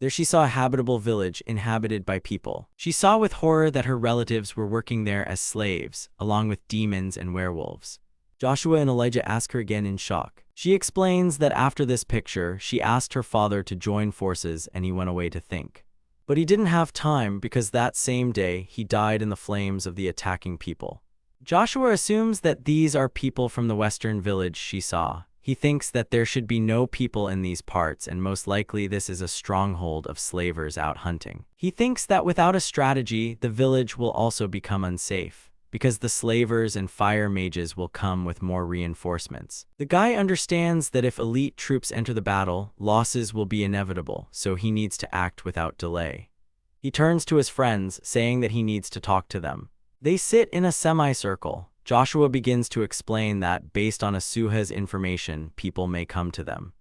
There she saw a habitable village inhabited by people. She saw with horror that her relatives were working there as slaves, along with demons and werewolves. Joshua and Elijah ask her again in shock. She explains that after this picture, she asked her father to join forces and he went away to think. But he didn't have time because that same day he died in the flames of the attacking people. Joshua assumes that these are people from the western village she saw. He thinks that there should be no people in these parts and most likely this is a stronghold of slavers out hunting. He thinks that without a strategy, the village will also become unsafe, because the slavers and fire mages will come with more reinforcements. The guy understands that if elite troops enter the battle, losses will be inevitable, so he needs to act without delay. He turns to his friends, saying that he needs to talk to them. They sit in a semicircle. Joshua begins to explain that, based on Asuha's information, people may come to them.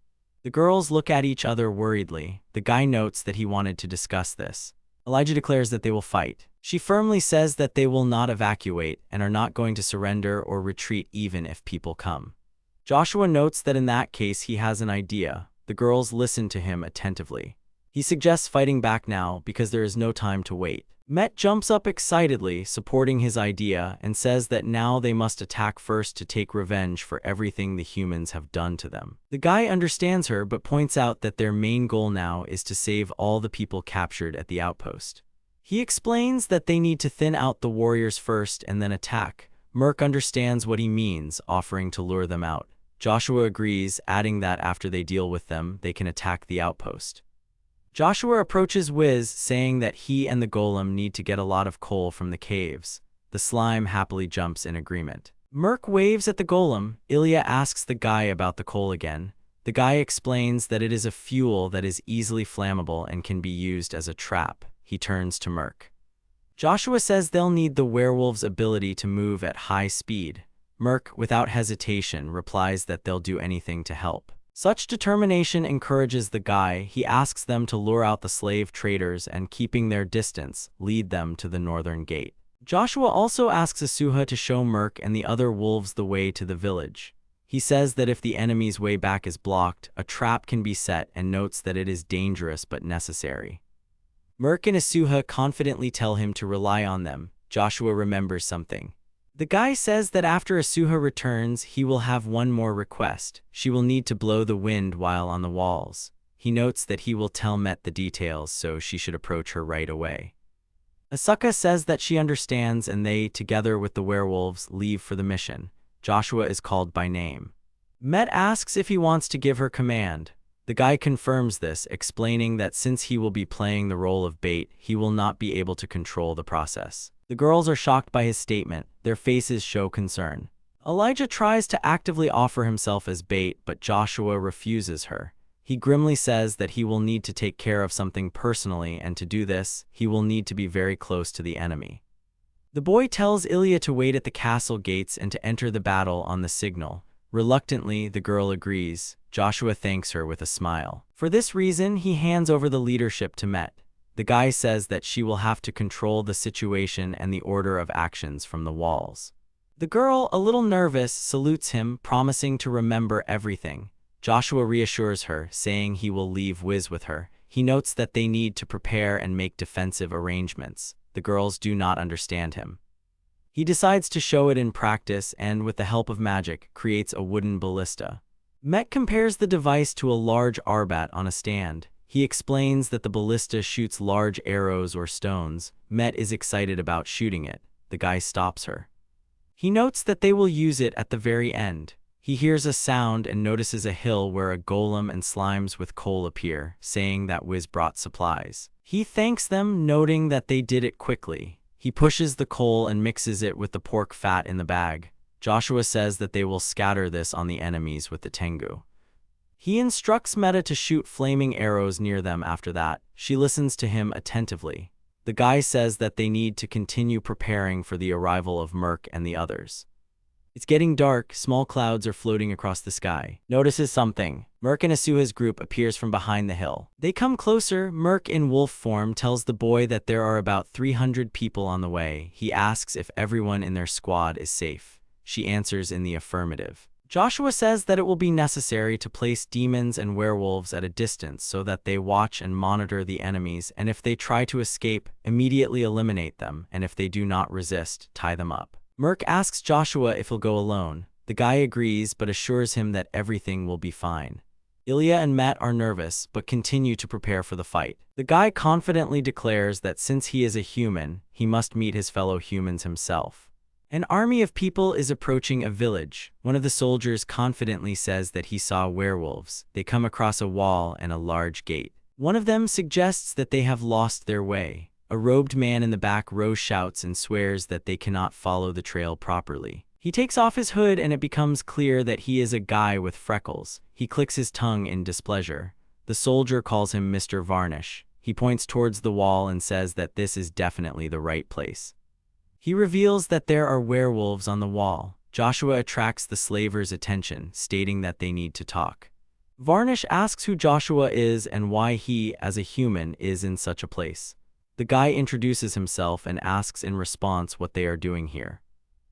The girls look at each other worriedly. The guy notes that he wanted to discuss this. Elijah declares that they will fight. She firmly says that they will not evacuate and are not going to surrender or retreat even if people come. Joshua notes that in that case he has an idea. The girls listen to him attentively. He suggests fighting back now because there is no time to wait. Met jumps up excitedly, supporting his idea, and says that now they must attack first to take revenge for everything the humans have done to them. The guy understands her but points out that their main goal now is to save all the people captured at the outpost. He explains that they need to thin out the warriors first and then attack. Merc understands what he means, offering to lure them out. Joshua agrees, adding that after they deal with them, they can attack the outpost. Joshua approaches Wiz, saying that he and the golem need to get a lot of coal from the caves. The slime happily jumps in agreement. Merc waves at the golem. Ilia asks the guy about the coal again. The guy explains that it is a fuel that is easily flammable and can be used as a trap. He turns to Merc. Joshua says they'll need the werewolf's ability to move at high speed. Merc, without hesitation, replies that they'll do anything to help. Such determination encourages the guy. He asks them to lure out the slave traders and, keeping their distance, lead them to the northern gate. Joshua also asks Asuha to show Merc and the other wolves the way to the village. He says that if the enemy's way back is blocked, a trap can be set and notes that it is dangerous but necessary. Merc and Asuha confidently tell him to rely on them. Joshua remembers something. The guy says that after Asuha returns, he will have one more request. She will need to blow the wind while on the walls. He notes that he will tell Met the details, so she should approach her right away. Asuka says that she understands and they, together with the werewolves, leave for the mission. Joshua is called by name. Met asks if he wants to give her command. The guy confirms this, explaining that since he will be playing the role of bait, he will not be able to control the process. The girls are shocked by his statement. Their faces show concern. Elijah tries to actively offer himself as bait, but Joshua refuses her. He grimly says that he will need to take care of something personally, and to do this, he will need to be very close to the enemy. The boy tells Ilia to wait at the castle gates and to enter the battle on the signal. Reluctantly, the girl agrees. Joshua thanks her with a smile. For this reason, he hands over the leadership to Met. The guy says that she will have to control the situation and the order of actions from the walls. The girl, a little nervous, salutes him, promising to remember everything. Joshua reassures her, saying he will leave Wiz with her. He notes that they need to prepare and make defensive arrangements. The girls do not understand him. He decides to show it in practice and, with the help of magic, creates a wooden ballista. Met compares the device to a large arbat on a stand. He explains that the ballista shoots large arrows or stones. Met is excited about shooting it. The guy stops her. He notes that they will use it at the very end. He hears a sound and notices a hill where a golem and slimes with coal appear, saying that Wiz brought supplies. He thanks them, noting that they did it quickly. He pushes the coal and mixes it with the pork fat in the bag. Joshua says that they will scatter this on the enemies with the tengu. He instructs Meta to shoot flaming arrows near them after that. She listens to him attentively. The guy says that they need to continue preparing for the arrival of Merc and the others. It's getting dark, small clouds are floating across the sky. Notices something. Merc and Asuha's group appears from behind the hill. They come closer. Merc in wolf form tells the boy that there are about 300 people on the way. He asks if everyone in their squad is safe. She answers in the affirmative. Joshua says that it will be necessary to place demons and werewolves at a distance so that they watch and monitor the enemies, and if they try to escape, immediately eliminate them, and if they do not resist, tie them up. Merc asks Joshua if he'll go alone. The guy agrees but assures him that everything will be fine. Ilia and Met are nervous but continue to prepare for the fight. The guy confidently declares that since he is a human, he must meet his fellow humans himself. An army of people is approaching a village. One of the soldiers confidently says that he saw werewolves. They come across a wall and a large gate. One of them suggests that they have lost their way. A robed man in the back row shouts and swears that they cannot follow the trail properly. He takes off his hood and it becomes clear that he is a guy with freckles. He clicks his tongue in displeasure. The soldier calls him Mr. Varnish. He points towards the wall and says that this is definitely the right place. He reveals that there are werewolves on the wall. Joshua attracts the slavers' attention, stating that they need to talk. Varnish asks who Joshua is and why he, as a human, is in such a place. The guy introduces himself and asks in response what they are doing here.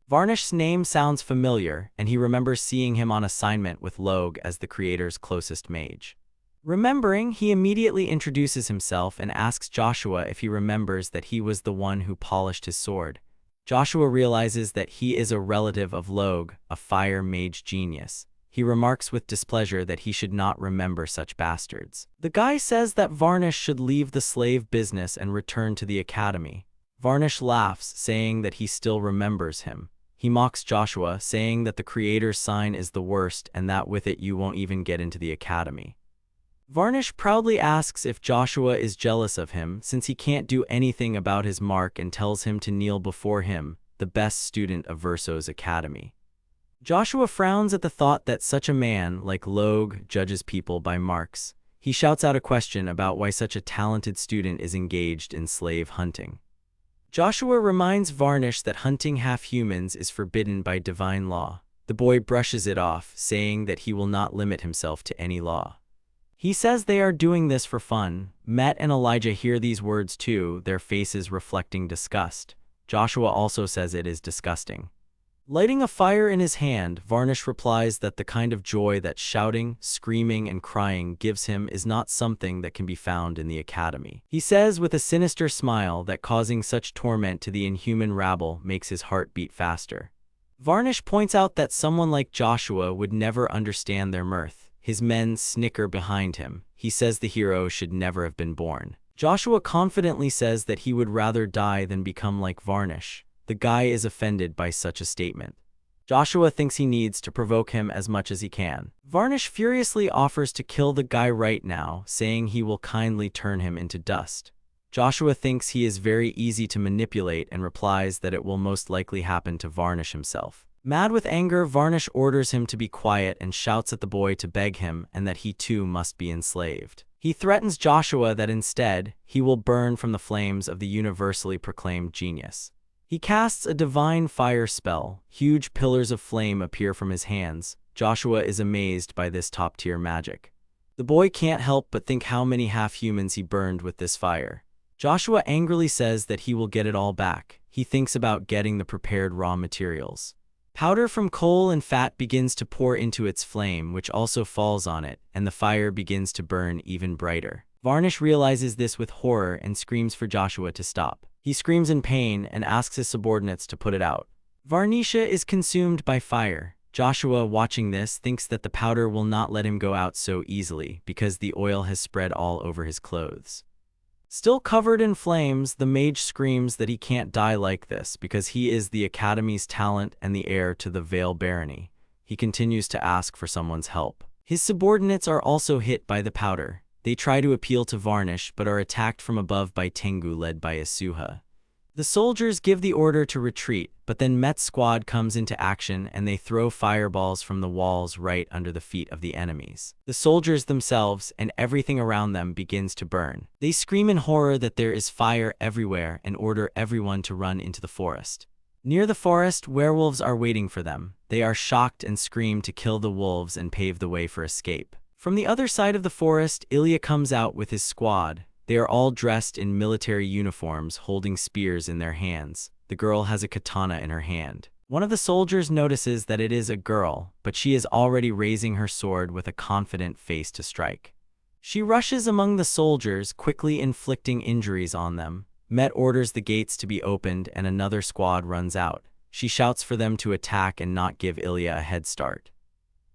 Varnish's name sounds familiar, and he remembers seeing him on assignment with Logue as the creator's closest mage. Remembering, he immediately introduces himself and asks Joshua if he remembers that he was the one who polished his sword. Joshua realizes that he is a relative of Logue, a fire mage genius. He remarks with displeasure that he should not remember such bastards. The guy says that Varnish should leave the slave business and return to the academy. Varnish laughs, saying that he still remembers him. He mocks Joshua, saying that the creator's sign is the worst and that with it you won't even get into the academy. Varnish proudly asks if Joshua is jealous of him since he can't do anything about his mark and tells him to kneel before him, the best student of Verso's academy. Joshua frowns at the thought that such a man, like Logue, judges people by marks. He shouts out a question about why such a talented student is engaged in slave hunting. Joshua reminds Varnish that hunting half-humans is forbidden by divine law. The boy brushes it off, saying that he will not limit himself to any law. He says they are doing this for fun. Met and Elijah hear these words too, their faces reflecting disgust. Joshua also says it is disgusting. Lighting a fire in his hand, Varnish replies that the kind of joy that shouting, screaming, and crying gives him is not something that can be found in the academy. He says with a sinister smile that causing such torment to the inhuman rabble makes his heart beat faster. Varnish points out that someone like Joshua would never understand their mirth. His men snicker behind him. He says the hero should never have been born. Joshua confidently says that he would rather die than become like Varnish. The guy is offended by such a statement. Joshua thinks he needs to provoke him as much as he can. Varnish furiously offers to kill the guy right now, saying he will kindly turn him into dust. Joshua thinks he is very easy to manipulate and replies that it will most likely happen to Varnish himself. Mad with anger, Varnish orders him to be quiet and shouts at the boy to beg him and that he too must be enslaved. He threatens Joshua that instead, he will burn from the flames of the universally proclaimed genius. He casts a divine fire spell. Huge pillars of flame appear from his hands. Joshua is amazed by this top-tier magic. The boy can't help but think how many half-humans he burned with this fire. Joshua angrily says that he will get it all back. He thinks about getting the prepared raw materials. Powder from coal and fat begins to pour into its flame, which also falls on it, and the fire begins to burn even brighter. Varnish realizes this with horror and screams for Joshua to stop. He screams in pain and asks his subordinates to put it out. Varnisha is consumed by fire. Joshua, watching this, thinks that the powder will not let him go out so easily because the oil has spread all over his clothes. Still covered in flames, the mage screams that he can't die like this because he is the Academy's talent and the heir to the Vale Barony. he continues to ask for someone's help. His subordinates are also hit by the powder. They try to appeal to Varnish but are attacked from above by Tengu led by Asuha. The soldiers give the order to retreat, but then Met's squad comes into action and they throw fireballs from the walls right under the feet of the enemies. The soldiers themselves and everything around them begins to burn. They scream in horror that there is fire everywhere and order everyone to run into the forest. Near the forest, werewolves are waiting for them. They are shocked and scream to kill the wolves and pave the way for escape. From the other side of the forest, Ilia comes out with his squad. They are all dressed in military uniforms, holding spears in their hands. The girl has a katana in her hand. One of the soldiers notices that it is a girl, but she is already raising her sword with a confident face to strike. She rushes among the soldiers, quickly inflicting injuries on them. Met orders the gates to be opened and another squad runs out. She shouts for them to attack and not give Ilia a head start.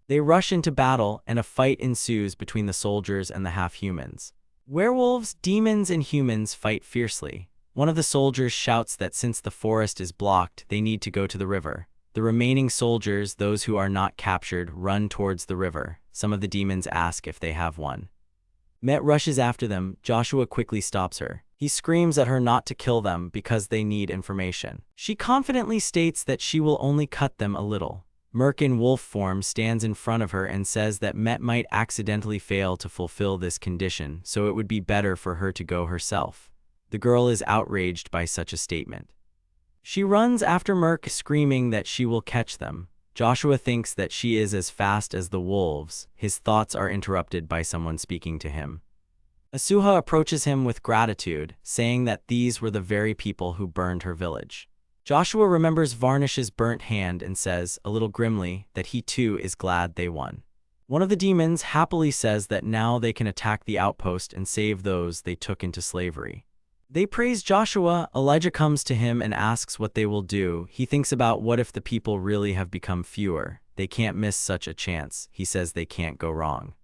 They rush into battle and a fight ensues between the soldiers and the half-humans. Werewolves, demons, and humans fight fiercely. One of the soldiers shouts that since the forest is blocked, they need to go to the river. The remaining soldiers, those who are not captured, run towards the river. Some of the demons ask if they have one. Met rushes after them. Joshua quickly stops her. He screams at her not to kill them because they need information. She confidently states that she will only cut them a little. Merc in wolf form stands in front of her and says that Met might accidentally fail to fulfill this condition, so it would be better for her to go herself. The girl is outraged by such a statement. She runs after Merc, screaming that she will catch them. Joshua thinks that she is as fast as the wolves. His thoughts are interrupted by someone speaking to him. Asuha approaches him with gratitude, saying that these were the very people who burned her village. Joshua remembers Varnish's burnt hand and says, a little grimly, that he too is glad they won. One of the demons happily says that now they can attack the outpost and save those they took into slavery. They praise Joshua. Elijah comes to him and asks what they will do. He thinks about what if the people really have become fewer. They can't miss such a chance. He says they can't go wrong.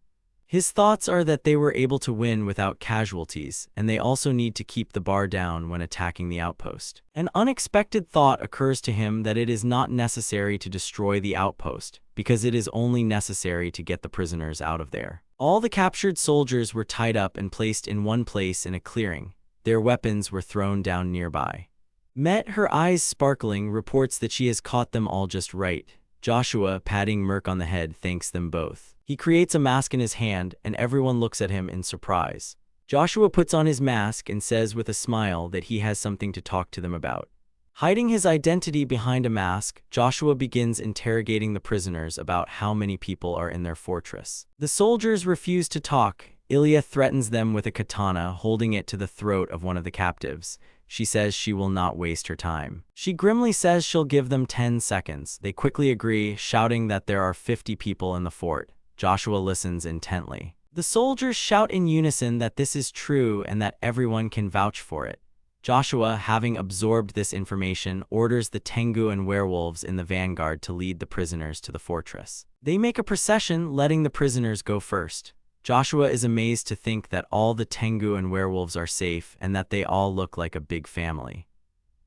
His thoughts are that they were able to win without casualties, and they also need to keep the bar down when attacking the outpost. An unexpected thought occurs to him that it is not necessary to destroy the outpost, because it is only necessary to get the prisoners out of there. All the captured soldiers were tied up and placed in one place in a clearing. Their weapons were thrown down nearby. Met, her eyes sparkling, reports that she has caught them all just right. Joshua, patting Merc on the head, thanks them both. He creates a mask in his hand, and everyone looks at him in surprise. Joshua puts on his mask and says with a smile that he has something to talk to them about. Hiding his identity behind a mask, Joshua begins interrogating the prisoners about how many people are in their fortress. The soldiers refuse to talk. Ilia threatens them with a katana, holding it to the throat of one of the captives. She says she will not waste her time. She grimly says she'll give them 10 seconds. They quickly agree, shouting that there are 50 people in the fort. Joshua listens intently. The soldiers shout in unison that this is true and that everyone can vouch for it. Joshua, having absorbed this information, orders the Tengu and werewolves in the vanguard to lead the prisoners to the fortress. They make a procession, letting the prisoners go first. Joshua is amazed to think that all the Tengu and werewolves are safe and that they all look like a big family.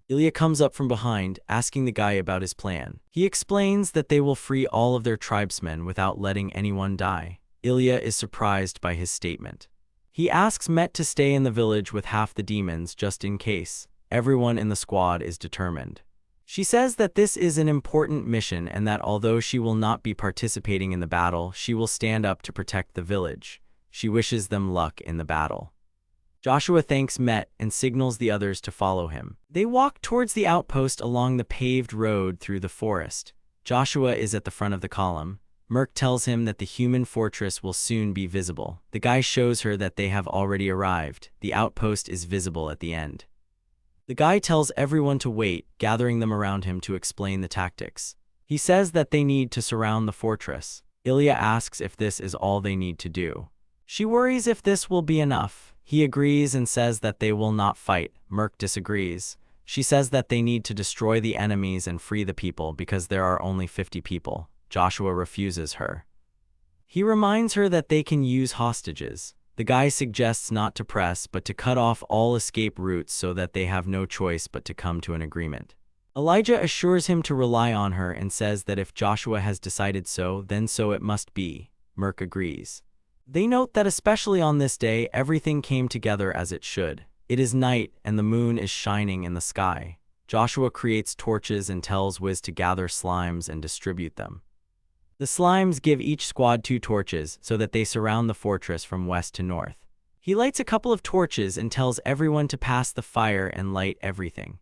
Ilia comes up from behind, asking the guy about his plan. He explains that they will free all of their tribesmen without letting anyone die. Ilia is surprised by his statement. He asks Met to stay in the village with half the demons just in case. Everyone in the squad is determined. She says that this is an important mission and that although she will not be participating in the battle, she will stand up to protect the village. She wishes them luck in the battle. Joshua thanks Met and signals the others to follow him. They walk towards the outpost along the paved road through the forest. Joshua is at the front of the column. Merc tells him that the human fortress will soon be visible. The guy shows her that they have already arrived. The outpost is visible at the end. The guy tells everyone to wait, gathering them around him to explain the tactics. He says that they need to surround the fortress. Ilia asks if this is all they need to do. She worries if this will be enough. He agrees and says that they will not fight. Merc disagrees. She says that they need to destroy the enemies and free the people because there are only 50 people. Joshua refuses her. He reminds her that they can use hostages. The guy suggests not to press but to cut off all escape routes so that they have no choice but to come to an agreement. Elijah assures him to rely on her and says that if Joshua has decided so, then so it must be. Merc agrees. They note that especially on this day, everything came together as it should. It is night, and the moon is shining in the sky. Joshua creates torches and tells Wiz to gather slimes and distribute them. The slimes give each squad 2 torches so that they surround the fortress from west to north. He lights a couple of torches and tells everyone to pass the fire and light everything.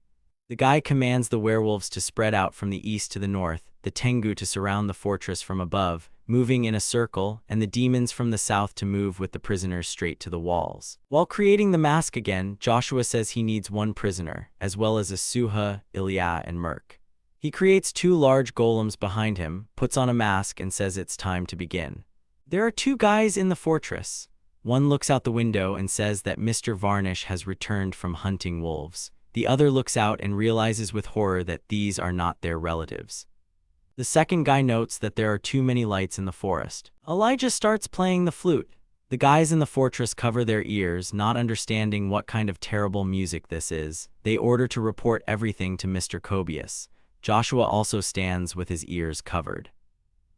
The guy commands the werewolves to spread out from the east to the north, the Tengu to surround the fortress from above, moving in a circle, and the demons from the south to move with the prisoners straight to the walls. While creating the mask again, Joshua says he needs 1 prisoner, as well as Asuha, Ilia, and Merc. He creates 2 large golems behind him, puts on a mask, and says it's time to begin. There are 2 guys in the fortress. One looks out the window and says that Mr. Varnish has returned from hunting wolves. The other looks out and realizes with horror that these are not their relatives. The second guy notes that there are too many lights in the forest. Elijah starts playing the flute. The guys in the fortress cover their ears, not understanding what kind of terrible music this is. They order to report everything to Mr. Kobius. Joshua also stands with his ears covered.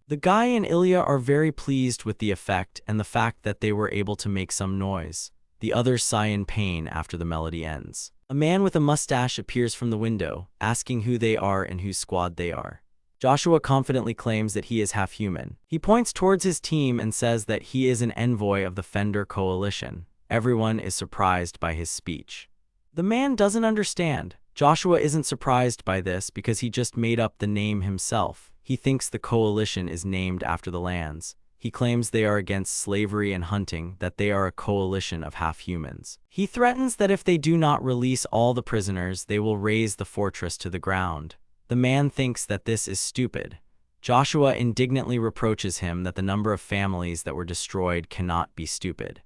The guy and Ilia are very pleased with the effect and the fact that they were able to make some noise. The others sigh in pain after the melody ends. A man with a mustache appears from the window, asking who they are and whose squad they are. Joshua confidently claims that he is half human. He points towards his team and says that he is an envoy of the Fender Coalition. Everyone is surprised by his speech. The man doesn't understand. Joshua isn't surprised by this because he just made up the name himself. He thinks the coalition is named after the lands. He claims they are against slavery and hunting, that they are a coalition of half-humans. He threatens that if they do not release all the prisoners, they will raze the fortress to the ground. The man thinks that this is stupid. Joshua indignantly reproaches him that the number of families that were destroyed cannot be stupid.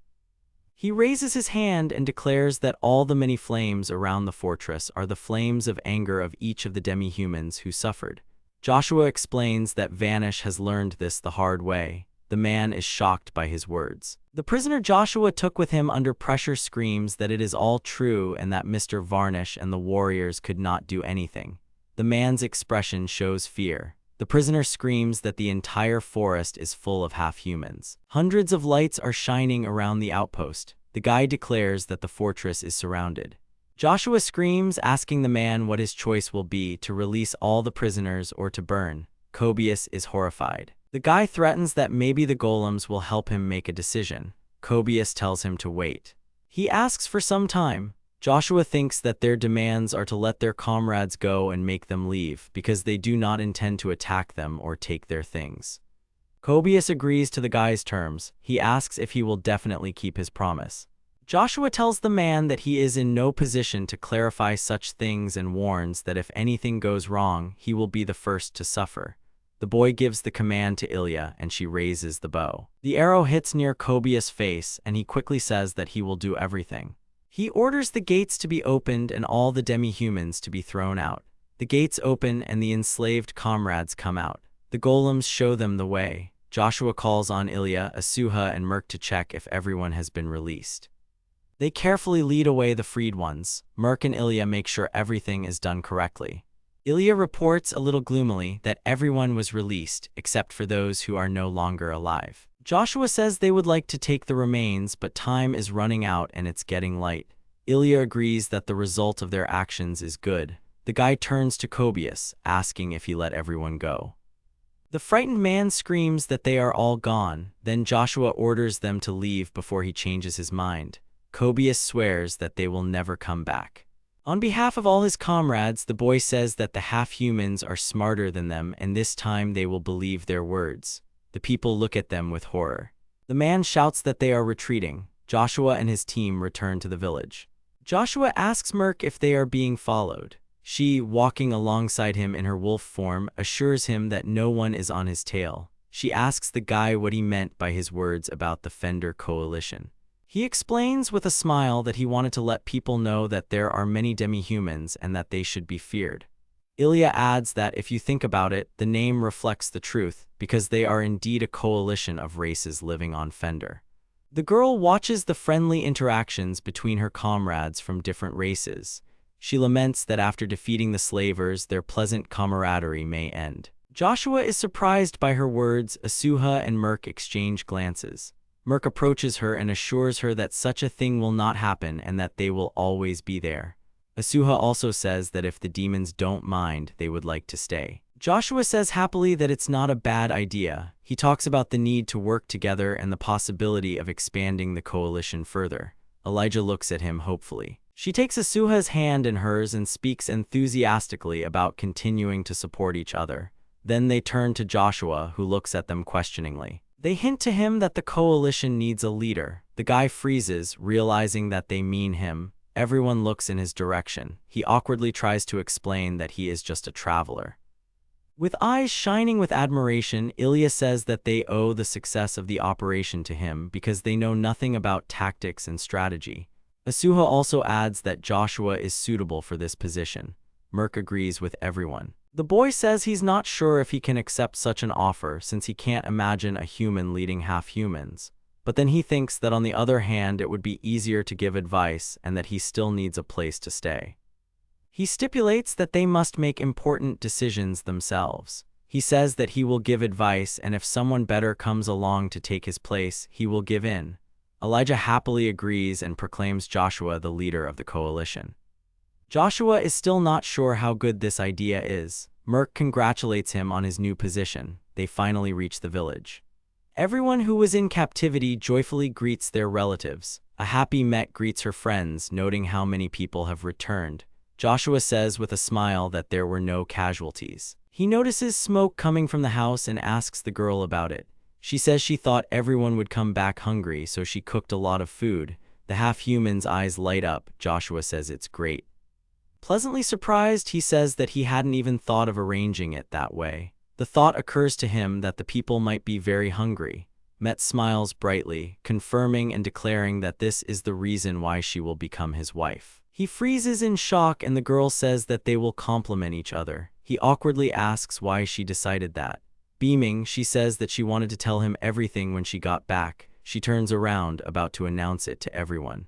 He raises his hand and declares that all the many flames around the fortress are the flames of anger of each of the demihumans who suffered. Joshua explains that Vanish has learned this the hard way. The man is shocked by his words. The prisoner Joshua took with him under pressure screams that it is all true and that Mr. Varnish and the warriors could not do anything. The man's expression shows fear. The prisoner screams that the entire forest is full of half-humans. Hundreds of lights are shining around the outpost. The guy declares that the fortress is surrounded. Joshua screams, asking the man what his choice will be, to release all the prisoners or to burn. Kobius is horrified. The guy threatens that maybe the golems will help him make a decision. Kobius tells him to wait. He asks for some time. Joshua thinks that their demands are to let their comrades go and make them leave, because they do not intend to attack them or take their things. Kobius agrees to the guy's terms. He asks if he will definitely keep his promise. Joshua tells the man that he is in no position to clarify such things and warns that if anything goes wrong, he will be the first to suffer. The boy gives the command to Ilia, and she raises the bow. The arrow hits near Kobius' face, and he quickly says that he will do everything. He orders the gates to be opened and all the demihumans to be thrown out. The gates open and the enslaved comrades come out. The golems show them the way. Joshua calls on Ilia, Asuha, and Merc to check if everyone has been released. They carefully lead away the freed ones. Merc and Ilia make sure everything is done correctly. Ilia reports a little gloomily that everyone was released except for those who are no longer alive. Joshua says they would like to take the remains, but time is running out and it's getting light. Ilia agrees that the result of their actions is good. The guy turns to Kobius, asking if he let everyone go. The frightened man screams that they are all gone. Then Joshua orders them to leave before he changes his mind. Kobius swears that they will never come back. On behalf of all his comrades, the boy says that the half-humans are smarter than them, and this time they will believe their words. The people look at them with horror. The man shouts that they are retreating. Joshua and his team return to the village. Joshua asks Merc if they are being followed. She, walking alongside him in her wolf form, assures him that no one is on his tail. She asks the guy what he meant by his words about the Fender Coalition. He explains with a smile that he wanted to let people know that there are many demihumans and that they should be feared. Ilia adds that if you think about it, the name reflects the truth, because they are indeed a coalition of races living on Fender. The girl watches the friendly interactions between her comrades from different races. She laments that after defeating the slavers, their pleasant camaraderie may end. Joshua is surprised by her words. Asuha and Merc exchange glances. Merc approaches her and assures her that such a thing will not happen and that they will always be there. Asuha also says that if the demons don't mind, they would like to stay. Joshua says happily that it's not a bad idea. He talks about the need to work together and the possibility of expanding the coalition further. Elijah looks at him hopefully. She takes Asuha's hand in hers and speaks enthusiastically about continuing to support each other. Then they turn to Joshua, who looks at them questioningly. They hint to him that the coalition needs a leader. The guy freezes, realizing that they mean him. Everyone looks in his direction. He awkwardly tries to explain that he is just a traveler. With eyes shining with admiration, Ilia says that they owe the success of the operation to him because they know nothing about tactics and strategy. Asuha also adds that Joshua is suitable for this position. Merc agrees with everyone. The boy says he's not sure if he can accept such an offer since he can't imagine a human leading half-humans. But then he thinks that on the other hand it would be easier to give advice and that he still needs a place to stay. He stipulates that they must make important decisions themselves. He says that he will give advice and if someone better comes along to take his place, he will give in. Elijah happily agrees and proclaims Joshua the leader of the coalition. Joshua is still not sure how good this idea is. Merc congratulates him on his new position. They finally reach the village. Everyone who was in captivity joyfully greets their relatives. A happy Met greets her friends, noting how many people have returned. Joshua says with a smile that there were no casualties. He notices smoke coming from the house and asks the girl about it. She says she thought everyone would come back hungry, so she cooked a lot of food. The half-human's eyes light up. Joshua says it's great. Pleasantly surprised, he says that he hadn't even thought of arranging it that way. The thought occurs to him that the people might be very hungry. Met smiles brightly, confirming and declaring that this is the reason why she will become his wife. He freezes in shock and the girl says that they will complement each other. He awkwardly asks why she decided that. Beaming, she says that she wanted to tell him everything when she got back. She turns around, about to announce it to everyone.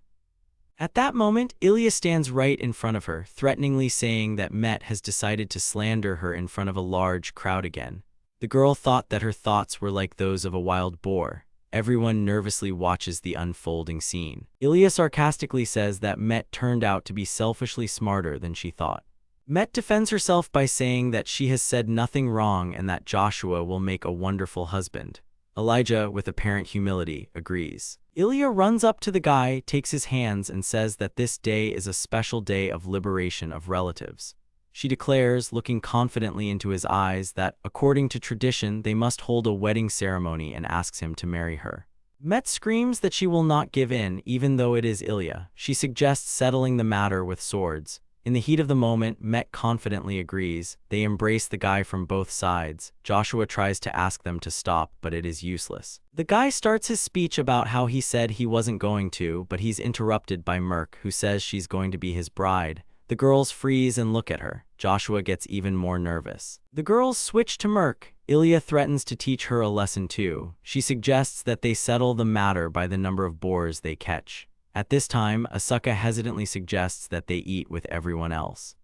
At that moment, Ilia stands right in front of her, threateningly saying that Met has decided to slander her in front of a large crowd again. The girl thought that her thoughts were like those of a wild boar. Everyone nervously watches the unfolding scene. Ilia sarcastically says that Met turned out to be selfishly smarter than she thought. Met defends herself by saying that she has said nothing wrong and that Joshua will make a wonderful husband. Elijah, with apparent humility, agrees. Ilia runs up to the guy, takes his hands, and says that this day is a special day of liberation of relatives. She declares, looking confidently into his eyes, that, according to tradition, they must hold a wedding ceremony and asks him to marry her. Met screams that she will not give in, even though it is Ilia. She suggests settling the matter with swords. In the heat of the moment, Met confidently agrees. They embrace the guy from both sides. Joshua tries to ask them to stop, but it is useless. The guy starts his speech about how he said he wasn't going to, but he's interrupted by Merc, who says she's going to be his bride. The girls freeze and look at her. Joshua gets even more nervous. The girls switch to Merc. Ilia threatens to teach her a lesson too. She suggests that they settle the matter by the number of boars they catch. At this time, Asuka hesitantly suggests that they eat with everyone else.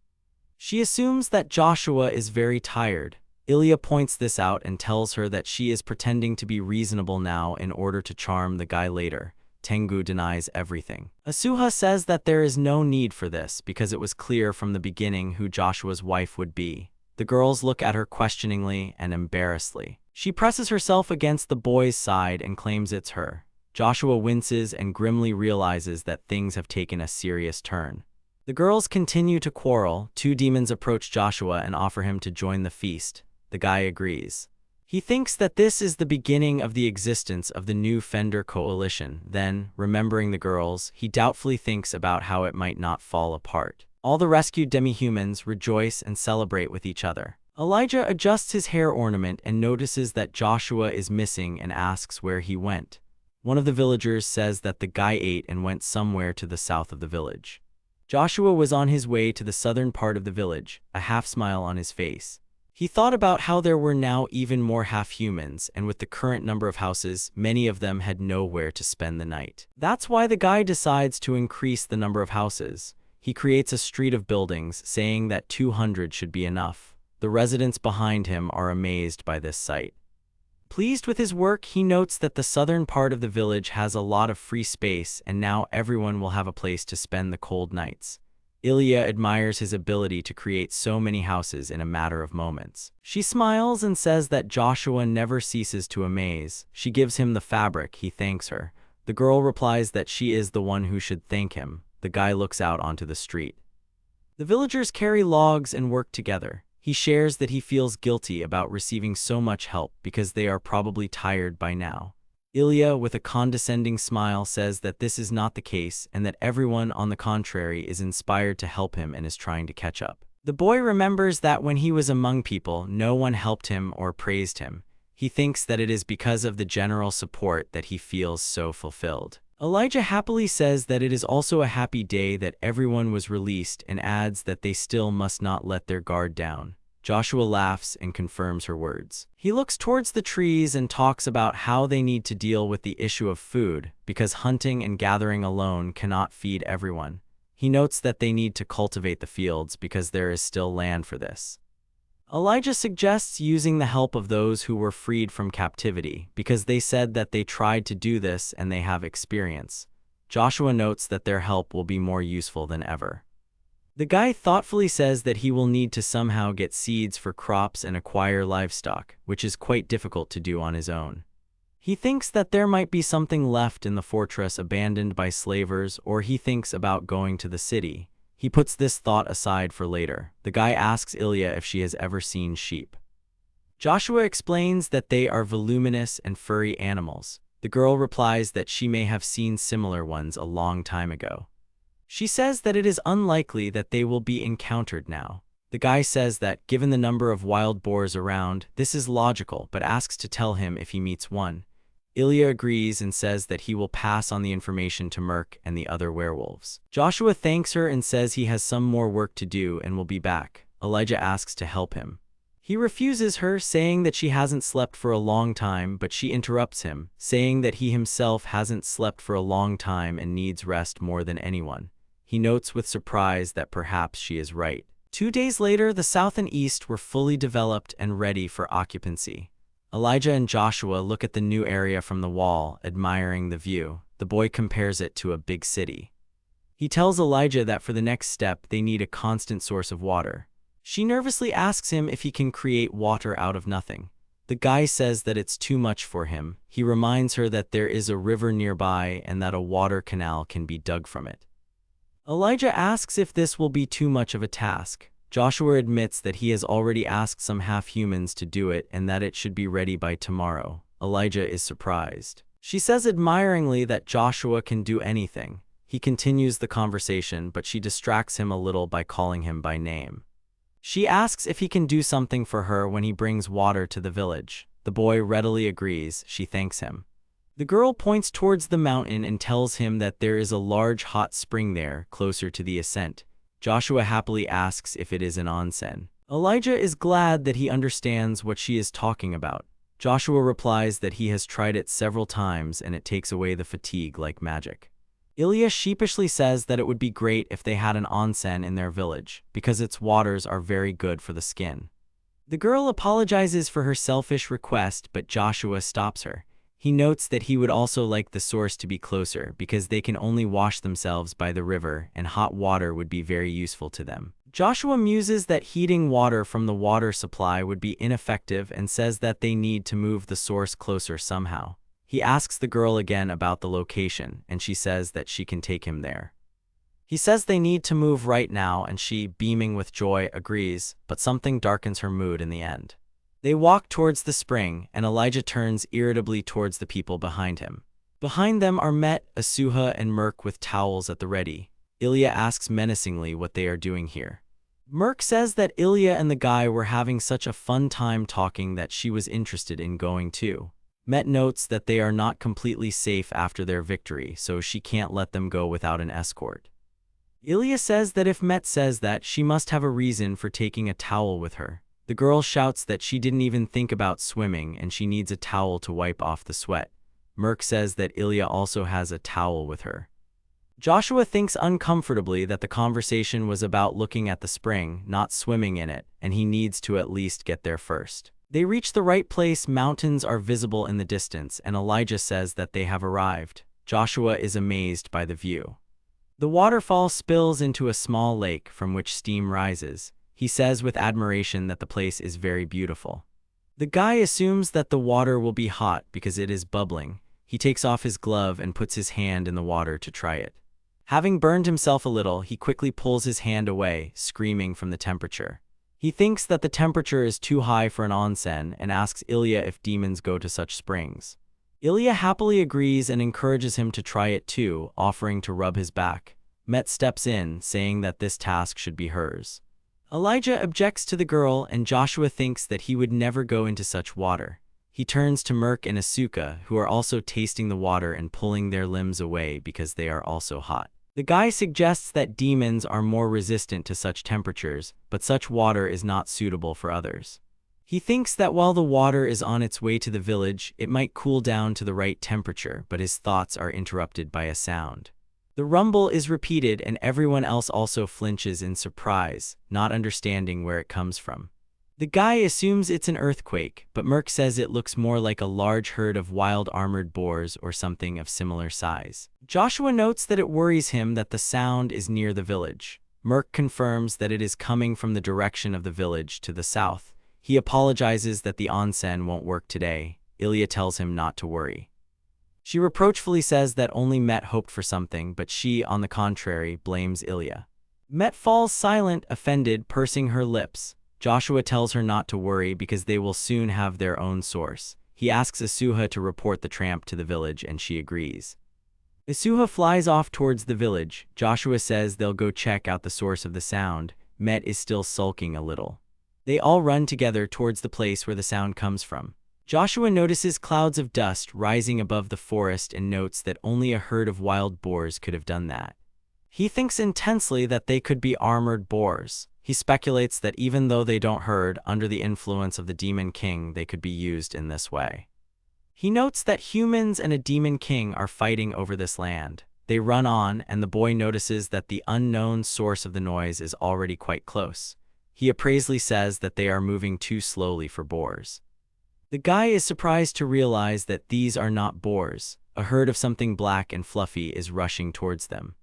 She assumes that Joshua is very tired. Ilia points this out and tells her that she is pretending to be reasonable now in order to charm the guy later. Tengu denies everything. Asuha says that there is no need for this because it was clear from the beginning who Joshua's wife would be. The girls look at her questioningly and embarrassedly. She presses herself against the boy's side and claims it's her. Joshua winces and grimly realizes that things have taken a serious turn. The girls continue to quarrel. Two demons approach Joshua and offer him to join the feast. The guy agrees. He thinks that this is the beginning of the existence of the new Fender coalition. Then, remembering the girls, he doubtfully thinks about how it might not fall apart. All the rescued demihumans rejoice and celebrate with each other. Elijah adjusts his hair ornament and notices that Joshua is missing and asks where he went. One of the villagers says that the guy ate and went somewhere to the south of the village. Joshua was on his way to the southern part of the village, a half-smile on his face. He thought about how there were now even more half-humans, and with the current number of houses, many of them had nowhere to spend the night. That's why the guy decides to increase the number of houses. He creates a street of buildings, saying that 200 should be enough. The residents behind him are amazed by this sight. Pleased with his work, he notes that the southern part of the village has a lot of free space and now everyone will have a place to spend the cold nights. Ilia admires his ability to create so many houses in a matter of moments. She smiles and says that Joshua never ceases to amaze. She gives him the fabric. He thanks her. The girl replies that she is the one who should thank him. The guy looks out onto the street. The villagers carry logs and work together. He shares that he feels guilty about receiving so much help because they are probably tired by now. Ilia, with a condescending smile, says that this is not the case and that everyone, on the contrary, is inspired to help him and is trying to catch up. The boy remembers that when he was among people, no one helped him or praised him. He thinks that it is because of the general support that he feels so fulfilled. Elijah happily says that it is also a happy day that everyone was released and adds that they still must not let their guard down. Joshua laughs and confirms her words. He looks towards the trees and talks about how they need to deal with the issue of food, because hunting and gathering alone cannot feed everyone. He notes that they need to cultivate the fields because there is still land for this. Elijah suggests using the help of those who were freed from captivity, because they said that they tried to do this and they have experience. Joshua notes that their help will be more useful than ever. The guy thoughtfully says that he will need to somehow get seeds for crops and acquire livestock, which is quite difficult to do on his own. He thinks that there might be something left in the fortress abandoned by slavers, or he thinks about going to the city. He puts this thought aside for later. The guy asks Ilia if she has ever seen sheep. Joshua explains that they are voluminous and furry animals. The girl replies that she may have seen similar ones a long time ago. She says that it is unlikely that they will be encountered now. The guy says that, given the number of wild boars around, this is logical, but asks to tell him if he meets one. Ilia agrees and says that he will pass on the information to Merc and the other werewolves. Joshua thanks her and says he has some more work to do and will be back. Elijah asks to help him. He refuses her, saying that she hasn't slept for a long time, but she interrupts him, saying that he himself hasn't slept for a long time and needs rest more than anyone. He notes with surprise that perhaps she is right. 2 days later, the south and east were fully developed and ready for occupancy. Elijah and Joshua look at the new area from the wall, admiring the view. The boy compares it to a big city. He tells Elijah that for the next step, they need a constant source of water. She nervously asks him if he can create water out of nothing. The guy says that it's too much for him. He reminds her that there is a river nearby and that a water canal can be dug from it. Elijah asks if this will be too much of a task. Joshua admits that he has already asked some half-humans to do it and that it should be ready by tomorrow. Elijah is surprised. She says admiringly that Joshua can do anything. He continues the conversation, but she distracts him a little by calling him by name. She asks if he can do something for her when he brings water to the village. The boy readily agrees. She thanks him. The girl points towards the mountain and tells him that there is a large hot spring there, closer to the ascent. Joshua happily asks if it is an onsen. Elijah is glad that he understands what she is talking about. Joshua replies that he has tried it several times and it takes away the fatigue like magic. Ilia sheepishly says that it would be great if they had an onsen in their village, because its waters are very good for the skin. The girl apologizes for her selfish request, but Joshua stops her. He notes that he would also like the source to be closer because they can only wash themselves by the river and hot water would be very useful to them. Joshua muses that heating water from the water supply would be ineffective and says that they need to move the source closer somehow. He asks the girl again about the location and she says that she can take him there. He says they need to move right now and she, beaming with joy, agrees, but something darkens her mood in the end. They walk towards the spring, and Elijah turns irritably towards the people behind him. Behind them are Met, Asuha, and Merc with towels at the ready. Ilia asks menacingly what they are doing here. Merc says that Ilia and the guy were having such a fun time talking that she was interested in going too. Met notes that they are not completely safe after their victory, so she can't let them go without an escort. Ilia says that if Met says that, she must have a reason for taking a towel with her. The girl shouts that she didn't even think about swimming and she needs a towel to wipe off the sweat. Merc says that Ilia also has a towel with her. Joshua thinks uncomfortably that the conversation was about looking at the spring, not swimming in it, and he needs to at least get there first. They reach the right place, mountains are visible in the distance, and Elijah says that they have arrived. Joshua is amazed by the view. The waterfall spills into a small lake from which steam rises. He says with admiration that the place is very beautiful. The guy assumes that the water will be hot because it is bubbling. He takes off his glove and puts his hand in the water to try it. Having burned himself a little, he quickly pulls his hand away, screaming from the temperature. He thinks that the temperature is too high for an onsen and asks Ilia if demons go to such springs. Ilia happily agrees and encourages him to try it too, offering to rub his back. Met steps in, saying that this task should be hers. Elijah objects to the girl, and Joshua thinks that he would never go into such water. He turns to Merc and Asuka, who are also tasting the water and pulling their limbs away because they are also hot. The guy suggests that demons are more resistant to such temperatures, but such water is not suitable for others. He thinks that while the water is on its way to the village, it might cool down to the right temperature, but his thoughts are interrupted by a sound. The rumble is repeated and everyone else also flinches in surprise, not understanding where it comes from. The guy assumes it's an earthquake, but Merc says it looks more like a large herd of wild armored boars or something of similar size. Joshua notes that it worries him that the sound is near the village. Merc confirms that it is coming from the direction of the village to the south. He apologizes that the onsen won't work today. Ilia tells him not to worry. She reproachfully says that only Met hoped for something, but she, on the contrary, blames Ilia. Met falls silent, offended, pursing her lips. Joshua tells her not to worry because they will soon have their own source. He asks Asuha to report the tramp to the village and she agrees. Asuha flies off towards the village. Joshua says they'll go check out the source of the sound. Met is still sulking a little. They all run together towards the place where the sound comes from. Joshua notices clouds of dust rising above the forest and notes that only a herd of wild boars could have done that. He thinks intensely that they could be armored boars. He speculates that even though they don't herd under the influence of the Demon King, they could be used in this way. He notes that humans and a Demon King are fighting over this land. They run on, and the boy notices that the unknown source of the noise is already quite close. He appraisingly says that they are moving too slowly for boars. The guy is surprised to realize that these are not boars. A herd of something black and fluffy is rushing towards them.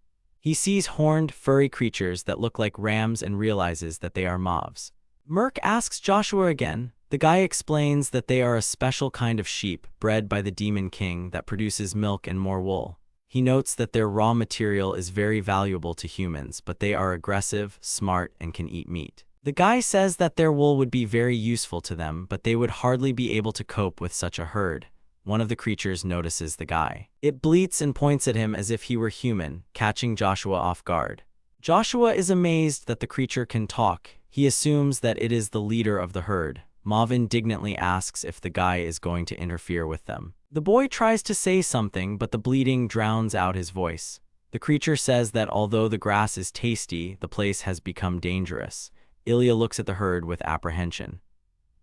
He sees horned, furry creatures that look like rams and realizes that they are mauves. Merc asks Joshua again. The guy explains that they are a special kind of sheep bred by the Demon King that produces milk and more wool. He notes that their raw material is very valuable to humans, but they are aggressive, smart, and can eat meat. The guy says that their wool would be very useful to them, but they would hardly be able to cope with such a herd. One of the creatures notices the guy. It bleats and points at him as if he were human, catching Joshua off guard. Joshua is amazed that the creature can talk. He assumes that it is the leader of the herd. Mauve indignantly asks if the guy is going to interfere with them. The boy tries to say something, but the bleating drowns out his voice. The creature says that although the grass is tasty, the place has become dangerous. Ilia looks at the herd with apprehension.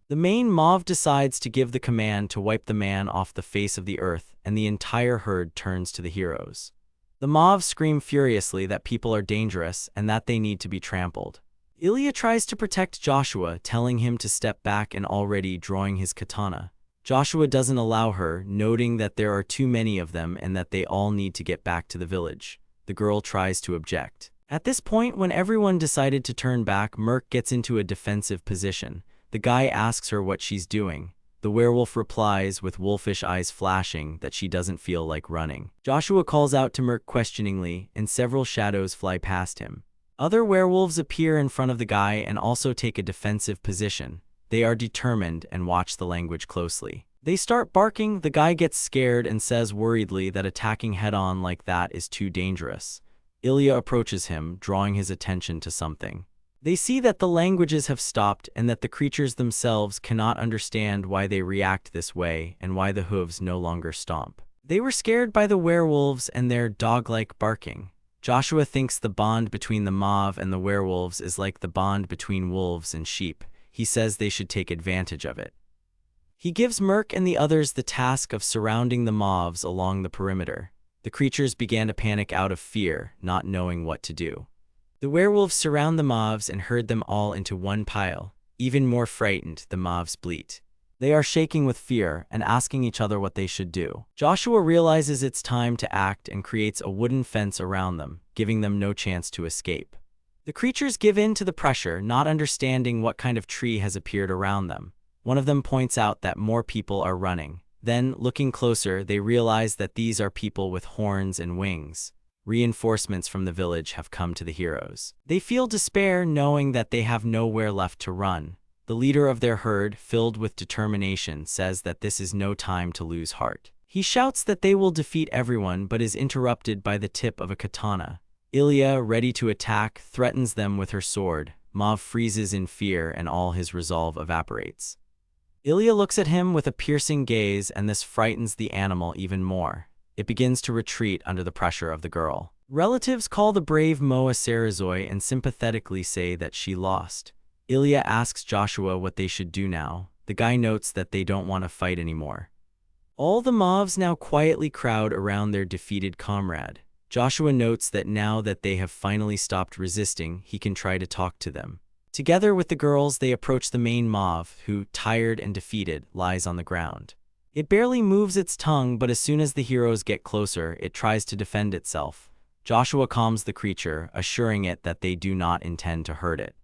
The main Mauve decides to give the command to wipe the man off the face of the earth, and the entire herd turns to the heroes. The Mauve scream furiously that people are dangerous and that they need to be trampled. Ilia tries to protect Joshua, telling him to step back and already drawing his katana. Joshua doesn't allow her, noting that there are too many of them and that they all need to get back to the village. The girl tries to object. At this point, when everyone decided to turn back, Merc gets into a defensive position. The guy asks her what she's doing. The werewolf replies with wolfish eyes flashing that she doesn't feel like running. Joshua calls out to Merc questioningly, and several shadows fly past him. Other werewolves appear in front of the guy and also take a defensive position. They are determined and watch the language closely. They start barking. The guy gets scared and says worriedly that attacking head-on like that is too dangerous. Ilia approaches him, drawing his attention to something. They see that the languages have stopped and that the creatures themselves cannot understand why they react this way and why the hooves no longer stomp. They were scared by the werewolves and their dog-like barking. Joshua thinks the bond between the Mauve and the werewolves is like the bond between wolves and sheep. He says they should take advantage of it. He gives Merc and the others the task of surrounding the Mauves along the perimeter. The creatures began to panic out of fear, not knowing what to do. The werewolves surround the mobs and herd them all into one pile. Even more frightened, the mobs bleat. They are shaking with fear and asking each other what they should do. Joshua realizes it's time to act and creates a wooden fence around them, giving them no chance to escape. The creatures give in to the pressure, not understanding what kind of tree has appeared around them. One of them points out that more people are running. Then, looking closer, they realize that these are people with horns and wings. Reinforcements from the village have come to the heroes. They feel despair knowing that they have nowhere left to run. The leader of their herd, filled with determination, says that this is no time to lose heart. He shouts that they will defeat everyone but is interrupted by the tip of a katana. Ilia, ready to attack, threatens them with her sword. Mav freezes in fear and all his resolve evaporates. Ilia looks at him with a piercing gaze, and this frightens the animal even more. It begins to retreat under the pressure of the girl. Relatives call the brave Moa Sarazoi and sympathetically say that she lost. Ilia asks Joshua what they should do now. The guy notes that they don't want to fight anymore. All the mobs now quietly crowd around their defeated comrade. Joshua notes that now that they have finally stopped resisting, he can try to talk to them. Together with the girls, they approach the main mob, who, tired and defeated, lies on the ground. It barely moves its tongue, but as soon as the heroes get closer, it tries to defend itself. Joshua calms the creature, assuring it that they do not intend to hurt it.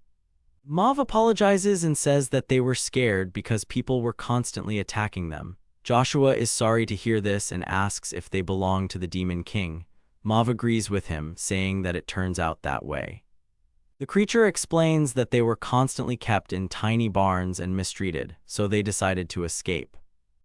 Mav apologizes and says that they were scared because people were constantly attacking them. Joshua is sorry to hear this and asks if they belong to the Demon King. Mav agrees with him, saying that it turns out that way. The creature explains that they were constantly kept in tiny barns and mistreated, so they decided to escape.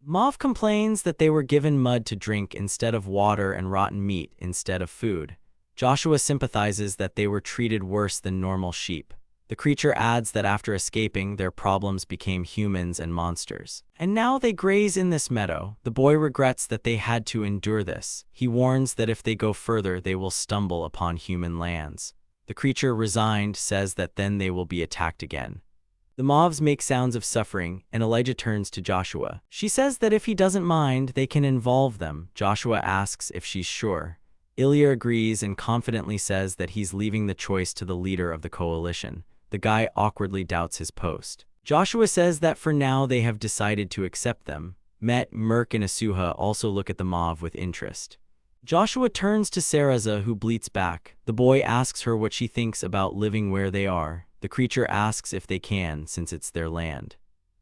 Mav complains that they were given mud to drink instead of water and rotten meat instead of food. Joshua sympathizes that they were treated worse than normal sheep. The creature adds that after escaping, their problems became humans and monsters. And now they graze in this meadow. The boy regrets that they had to endure this. He warns that if they go further, they will stumble upon human lands. The creature, resigned, says that then they will be attacked again. The mobs make sounds of suffering, and Elijah turns to Joshua. She says that if he doesn't mind, they can involve them. Joshua asks if she's sure. Ilia agrees and confidently says that he's leaving the choice to the leader of the coalition. The guy awkwardly doubts his post. Joshua says that for now they have decided to accept them. Met, Merc, and Asuha also look at the mob with interest. Joshua turns to Saraza, who bleats back. The boy asks her what she thinks about living where they are. The creature asks if they can, since it's their land.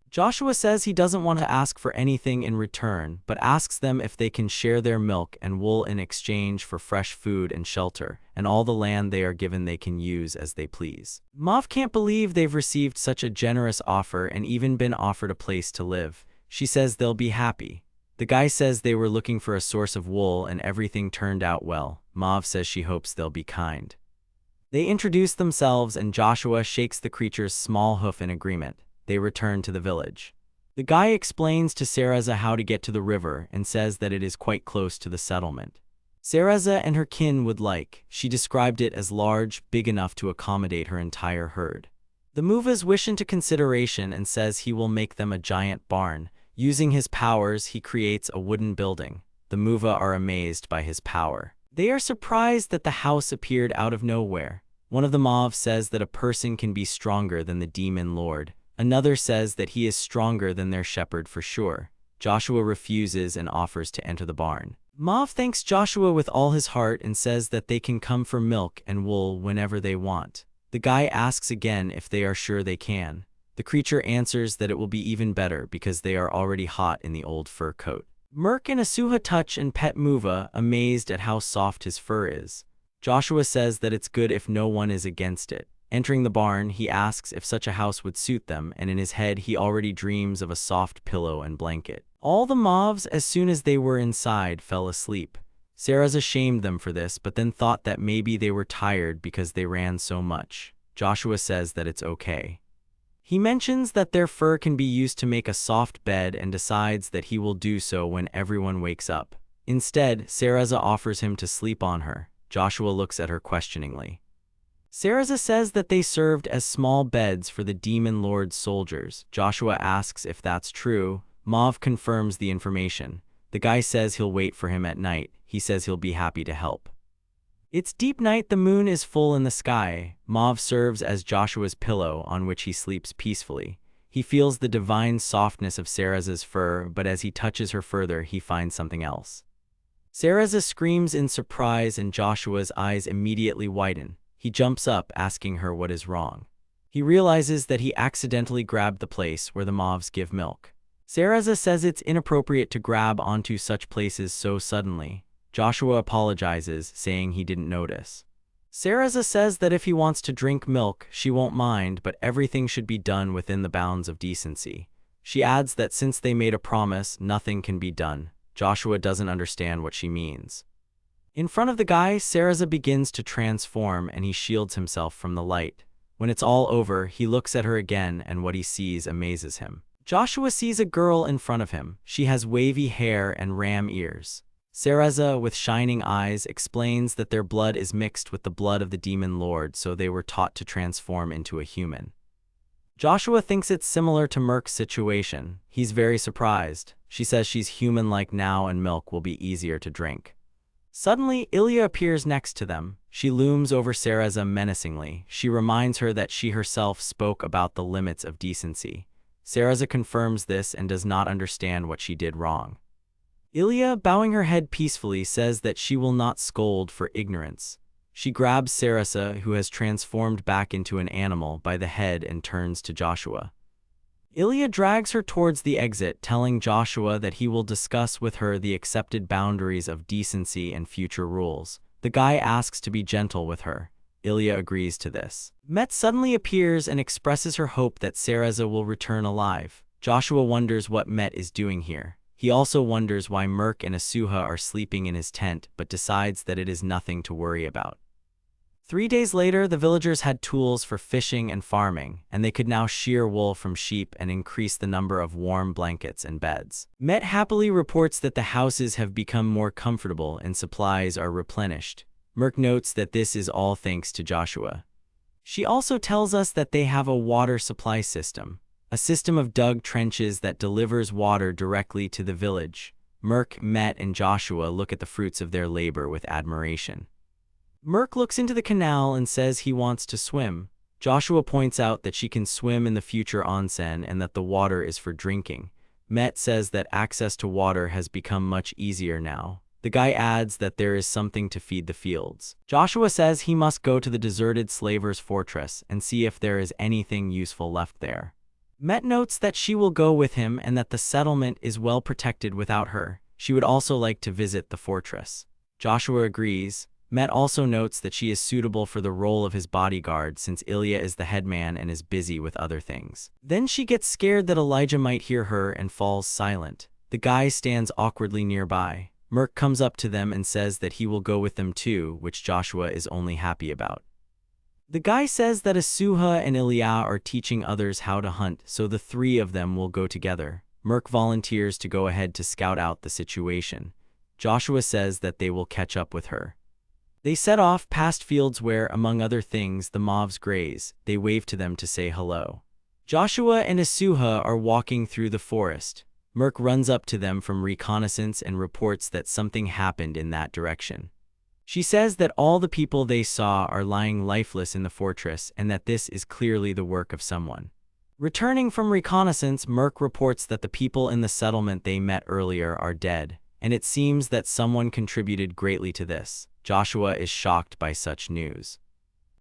Joshua says he doesn't want to ask for anything in return, but asks them if they can share their milk and wool in exchange for fresh food and shelter, and all the land they are given they can use as they please. Mav can't believe they've received such a generous offer and even been offered a place to live. She says they'll be happy. The guy says they were looking for a source of wool and everything turned out well. Mav says she hopes they'll be kind. They introduce themselves and Joshua shakes the creature's small hoof in agreement. They return to the village. The guy explains to Saraza how to get to the river and says that it is quite close to the settlement. Saraza and her kin would like. She described it as large, big enough to accommodate her entire herd. The Muvas wish into consideration and says he will make them a giant barn. Using his powers, he creates a wooden building. The Muva are amazed by his power. They are surprised that the house appeared out of nowhere. One of the Mavs says that a person can be stronger than the demon lord. Another says that he is stronger than their shepherd for sure. Joshua refuses and offers to enter the barn. Mav thanks Joshua with all his heart and says that they can come for milk and wool whenever they want. The guy asks again if they are sure they can. The creature answers that it will be even better because they are already hot in the old fur coat. Merc and Asuha touch and pet Muva, amazed at how soft his fur is. Joshua says that it's good if no one is against it. Entering the barn, he asks if such a house would suit them, and in his head he already dreams of a soft pillow and blanket. All the Mavs, as soon as they were inside, fell asleep. Saraza shamed them for this, but then thought that maybe they were tired because they ran so much. Joshua says that it's okay. He mentions that their fur can be used to make a soft bed and decides that he will do so when everyone wakes up. Instead, Saraza offers him to sleep on her. Joshua looks at her questioningly. Saraza says that they served as small beds for the Demon Lord's soldiers. Joshua asks if that's true. Mav confirms the information. The guy says he'll wait for him at night. he says he'll be happy to help. It's deep night, the moon is full in the sky. Mauve serves as Joshua's pillow on which he sleeps peacefully. He feels the divine softness of Cereza's fur, but as he touches her further, he finds something else. Cereza screams in surprise and Joshua's eyes immediately widen. He jumps up, asking her what is wrong. He realizes that he accidentally grabbed the place where the mauves give milk. Cereza says it's inappropriate to grab onto such places so suddenly. Joshua apologizes, saying he didn't notice. Cereza says that if he wants to drink milk, she won't mind, but everything should be done within the bounds of decency. She adds that since they made a promise, nothing can be done. Joshua doesn't understand what she means. In front of the guy, Cereza begins to transform and he shields himself from the light. When it's all over, he looks at her again and what he sees amazes him. Joshua sees a girl in front of him. She has wavy hair and ram ears. Cereza, with shining eyes, explains that their blood is mixed with the blood of the demon lord, so they were taught to transform into a human. Joshua thinks it's similar to Merc's situation. He's very surprised. She says she's human-like now and milk will be easier to drink. Suddenly, Ilia appears next to them. She looms over Cereza menacingly. She reminds her that she herself spoke about the limits of decency. Cereza confirms this and does not understand what she did wrong. Ilia, bowing her head peacefully, says that she will not scold for ignorance. She grabs Cereza, who has transformed back into an animal, by the head and turns to Joshua. Ilia drags her towards the exit, telling Joshua that he will discuss with her the accepted boundaries of decency and future rules. The guy asks to be gentle with her. Ilia agrees to this. Met suddenly appears and expresses her hope that Cereza will return alive. Joshua wonders what Met is doing here. He also wonders why Merc and Asuha are sleeping in his tent, but decides that it is nothing to worry about. 3 days later, the villagers had tools for fishing and farming, and they could now shear wool from sheep and increase the number of warm blankets and beds. Met happily reports that the houses have become more comfortable and supplies are replenished. Merc notes that this is all thanks to Joshua. She also tells us that they have a water supply system. A system of dug trenches that delivers water directly to the village. Merc, Met, and Joshua look at the fruits of their labor with admiration. Merc looks into the canal and says he wants to swim. Joshua points out that she can swim in the future onsen and that the water is for drinking. Met says that access to water has become much easier now. The guy adds that there is something to feed the fields. Joshua says he must go to the deserted slavers' fortress and see if there is anything useful left there. Met notes that she will go with him and that the settlement is well protected without her. She would also like to visit the fortress. Joshua agrees. Met also notes that she is suitable for the role of his bodyguard since Ilia is the headman and is busy with other things. Then she gets scared that Elijah might hear her and falls silent. The guy stands awkwardly nearby. Merc comes up to them and says that he will go with them too, which Joshua is only happy about. The guy says that Asuha and Ilia are teaching others how to hunt, so the 3 of them will go together. Merc volunteers to go ahead to scout out the situation. Joshua says that they will catch up with her. They set off past fields where, among other things, the mauves graze. They wave to them to say hello. Joshua and Asuha are walking through the forest. Merc runs up to them from reconnaissance and reports that something happened in that direction. She says that all the people they saw are lying lifeless in the fortress and that this is clearly the work of someone. Returning from reconnaissance, Merc reports that the people in the settlement they met earlier are dead, and it seems that someone contributed greatly to this. Joshua is shocked by such news.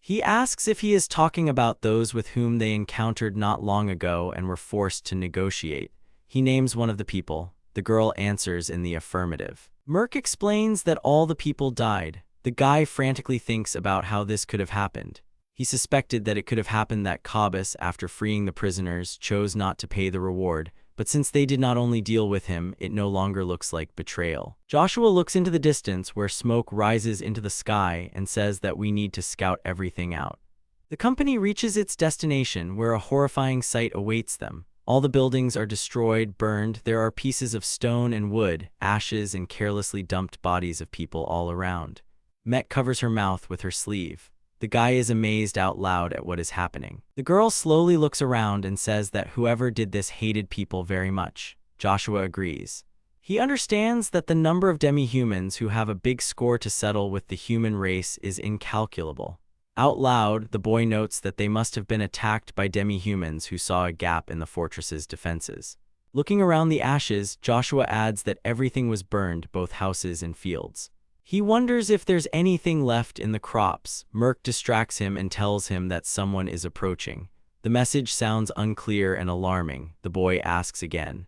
He asks if he is talking about those with whom they encountered not long ago and were forced to negotiate. He names one of the people. The girl answers in the affirmative. Merc explains that all the people died. The guy frantically thinks about how this could have happened. He suspected that it could have happened that Kabus, after freeing the prisoners, chose not to pay the reward, but since they did not only deal with him, it no longer looks like betrayal. Joshua looks into the distance where smoke rises into the sky and says that we need to scout everything out. The company reaches its destination where a horrifying sight awaits them. All the buildings are destroyed, burned. There are pieces of stone and wood, ashes, and carelessly dumped bodies of people all around. Met covers her mouth with her sleeve. The guy is amazed out loud at what is happening. The girl slowly looks around and says that whoever did this hated people very much. Joshua agrees. He understands that the number of demihumans who have a big score to settle with the human race is incalculable. Out loud, the boy notes that they must have been attacked by demihumans who saw a gap in the fortress's defenses. Looking around the ashes, Joshua adds that everything was burned, both houses and fields. He wonders if there's anything left in the crops. Merc distracts him and tells him that someone is approaching. The message sounds unclear and alarming. The boy asks again.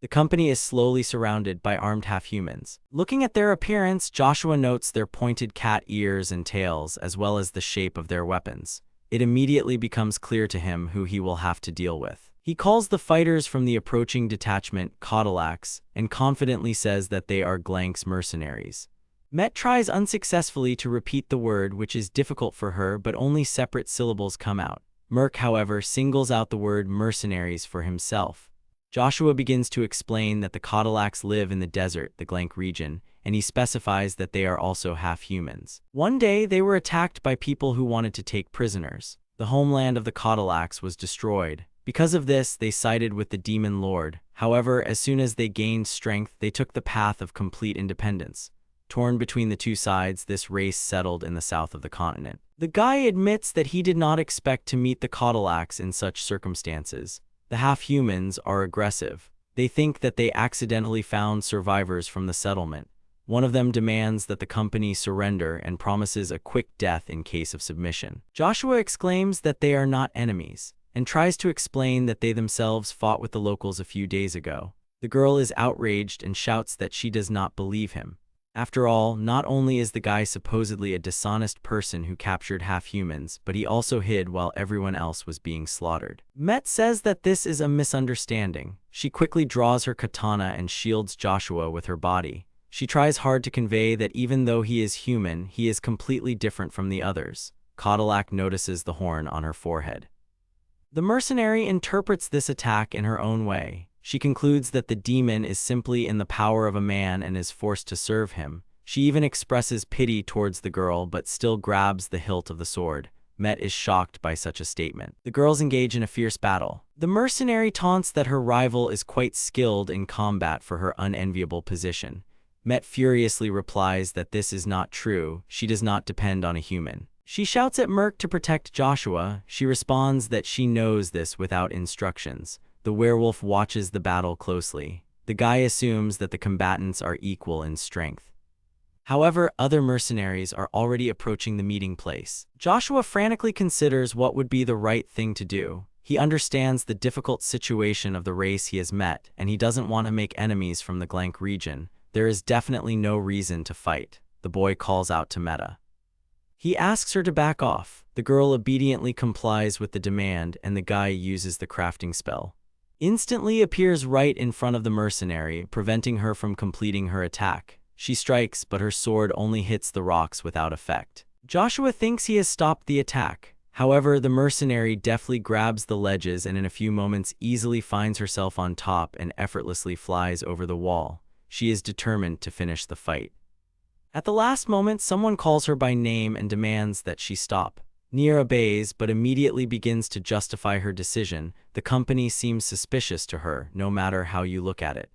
The company is slowly surrounded by armed half-humans. Looking at their appearance, Joshua notes their pointed cat ears and tails, as well as the shape of their weapons. It immediately becomes clear to him who he will have to deal with. He calls the fighters from the approaching detachment Kaitaku and confidently says that they are Glank's mercenaries. Met tries unsuccessfully to repeat the word, which is difficult for her, but only separate syllables come out. Merc, however, singles out the word mercenaries for himself. Joshua begins to explain that the Kaitaku live in the desert, the Glank region, and he specifies that they are also half-humans. One day, they were attacked by people who wanted to take prisoners. The homeland of the Kaitaku was destroyed. Because of this, they sided with the demon lord. However, as soon as they gained strength, they took the path of complete independence. Torn between the two sides, this race settled in the south of the continent. The guy admits that he did not expect to meet the Kaitaku in such circumstances. The half-humans are aggressive. They think that they accidentally found survivors from the settlement. One of them demands that the company surrender and promises a quick death in case of submission. Joshua exclaims that they are not enemies, and tries to explain that they themselves fought with the locals a few days ago. The girl is outraged and shouts that she does not believe him. After all, not only is the guy supposedly a dishonest person who captured half-humans, but he also hid while everyone else was being slaughtered. Met says that this is a misunderstanding. She quickly draws her katana and shields Joshua with her body. She tries hard to convey that even though he is human, he is completely different from the others. Kaitaku notices the horn on her forehead. The mercenary interprets this attack in her own way. She concludes that the demon is simply in the power of a man and is forced to serve him. She even expresses pity towards the girl but still grabs the hilt of the sword. Met is shocked by such a statement. The girls engage in a fierce battle. The mercenary taunts that her rival is quite skilled in combat for her unenviable position. Met furiously replies that this is not true. She does not depend on a human. She shouts at Merc to protect Joshua. She responds that she knows this without instructions. The werewolf watches the battle closely. The guy assumes that the combatants are equal in strength. However, other mercenaries are already approaching the meeting place. Joshua frantically considers what would be the right thing to do. He understands the difficult situation of the race he has met, and he doesn't want to make enemies from the Glank region. There is definitely no reason to fight. The boy calls out to Meta. He asks her to back off. The girl obediently complies with the demand, and the guy uses the crafting spell. Instantly appears right in front of the mercenary, preventing her from completing her attack. She strikes, but her sword only hits the rocks without effect. Joshua thinks he has stopped the attack. However, the mercenary deftly grabs the ledges and in a few moments easily finds herself on top and effortlessly flies over the wall. She is determined to finish the fight. At the last moment, someone calls her by name and demands that she stop. Nia obeys, but immediately begins to justify her decision. The company seems suspicious to her, no matter how you look at it.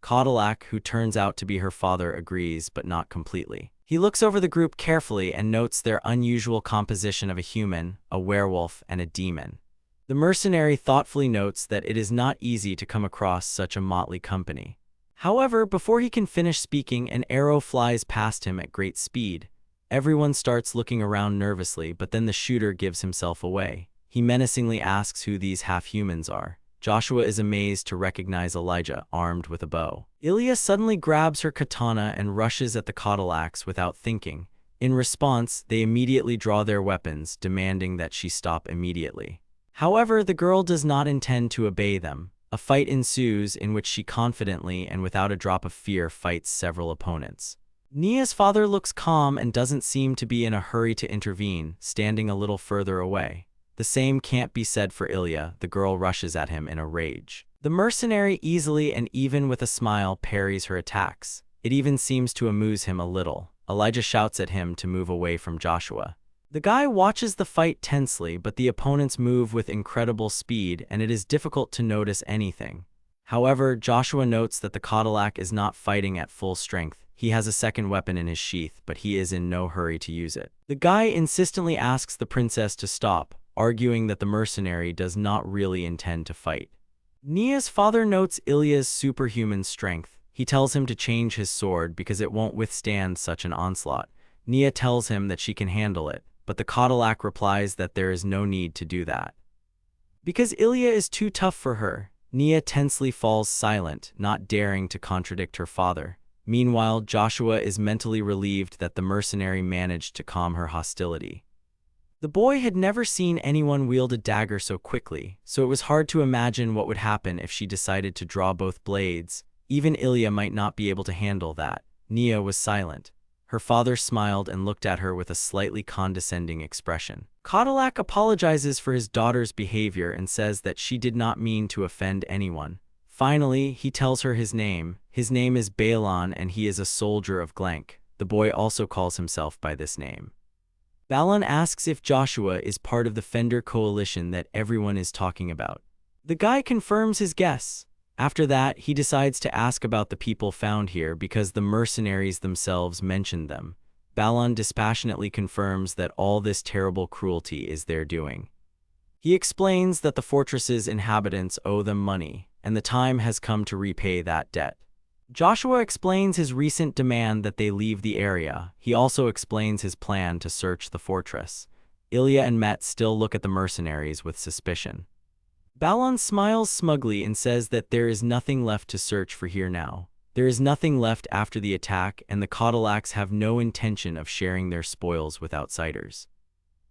Kaitaku, who turns out to be her father, agrees, but not completely. He looks over the group carefully and notes their unusual composition of a human, a werewolf, and a demon. The mercenary thoughtfully notes that it is not easy to come across such a motley company. However, before he can finish speaking, an arrow flies past him at great speed. Everyone starts looking around nervously, but then the shooter gives himself away. He menacingly asks who these half-humans are. Joshua is amazed to recognize Elijah, armed with a bow. Ilia suddenly grabs her katana and rushes at the Kaitaku without thinking. In response, they immediately draw their weapons, demanding that she stop immediately. However, the girl does not intend to obey them. A fight ensues in which she confidently and without a drop of fear fights several opponents. Nia's father looks calm and doesn't seem to be in a hurry to intervene, standing a little further away. The same can't be said for Ilia. The girl rushes at him in a rage. The mercenary easily and even with a smile parries her attacks. It even seems to amuse him a little. Elijah shouts at him to move away from Joshua. The guy watches the fight tensely, but the opponents move with incredible speed and it is difficult to notice anything. However, Joshua notes that the Cadillac is not fighting at full strength. He has a second weapon in his sheath, but he is in no hurry to use it. The guy insistently asks the princess to stop, arguing that the mercenary does not really intend to fight. Nia's father notes Ilia's superhuman strength. He tells him to change his sword because it won't withstand such an onslaught. Nia tells him that she can handle it, but the Cadillac replies that there is no need to do that. Because Ilia is too tough for her, Nia tensely falls silent, not daring to contradict her father. Meanwhile, Joshua is mentally relieved that the mercenary managed to calm her hostility. The boy had never seen anyone wield a dagger so quickly, so it was hard to imagine what would happen if she decided to draw both blades. Even Ilia might not be able to handle that. Nia was silent. Her father smiled and looked at her with a slightly condescending expression. Cadillac apologizes for his daughter's behavior and says that she did not mean to offend anyone. Finally, he tells her his name. His name is Balon and he is a soldier of Glenk. The boy also calls himself by this name. Balon asks if Joshua is part of the Fender coalition that everyone is talking about. The guy confirms his guess. After that, he decides to ask about the people found here because the mercenaries themselves mentioned them. Balon dispassionately confirms that all this terrible cruelty is their doing. He explains that the fortress's inhabitants owe them money, and the time has come to repay that debt. Joshua explains his recent demand that they leave the area. He also explains his plan to search the fortress. Ilia and Met still look at the mercenaries with suspicion. Balon smiles smugly and says that there is nothing left to search for here now. There is nothing left after the attack, and the Cadillacs have no intention of sharing their spoils with outsiders.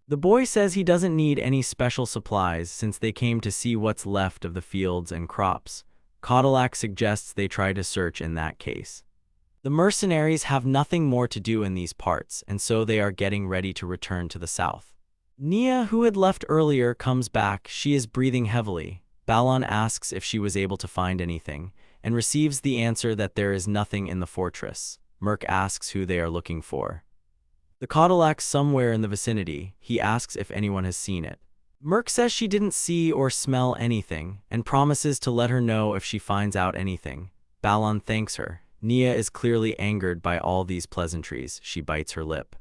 The boy says he doesn't need any special supplies since they came to see what's left of the fields and crops. Cadillac suggests they try to search in that case. The mercenaries have nothing more to do in these parts, and so they are getting ready to return to the south. Nia, who had left earlier, comes back. She is breathing heavily. Balon asks if she was able to find anything, and receives the answer that there is nothing in the fortress. Merc asks who they are looking for. The Cadillac's somewhere in the vicinity. He asks if anyone has seen it. Merc says she didn't see or smell anything, and promises to let her know if she finds out anything. Balon thanks her. Nia is clearly angered by all these pleasantries. She bites her lip.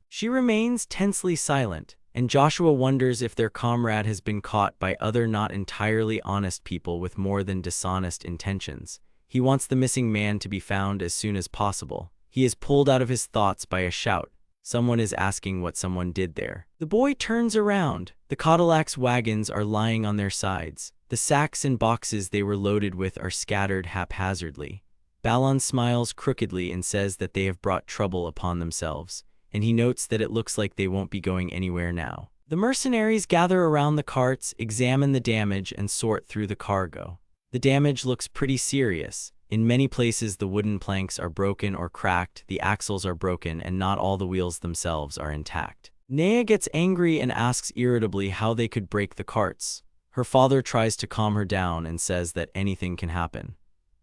She remains tensely silent, and Joshua wonders if their comrade has been caught by other not entirely honest people with more than dishonest intentions. He wants the missing man to be found as soon as possible. He is pulled out of his thoughts by a shout. Someone is asking what someone did there. The boy turns around. The Cadillac's wagons are lying on their sides. The sacks and boxes they were loaded with are scattered haphazardly. Balon smiles crookedly and says that they have brought trouble upon themselves, and he notes that it looks like they won't be going anywhere now. The mercenaries gather around the carts, examine the damage, and sort through the cargo. The damage looks pretty serious. In many places the wooden planks are broken or cracked, the axles are broken, and not all the wheels themselves are intact. Nea gets angry and asks irritably how they could break the carts. Her father tries to calm her down and says that anything can happen.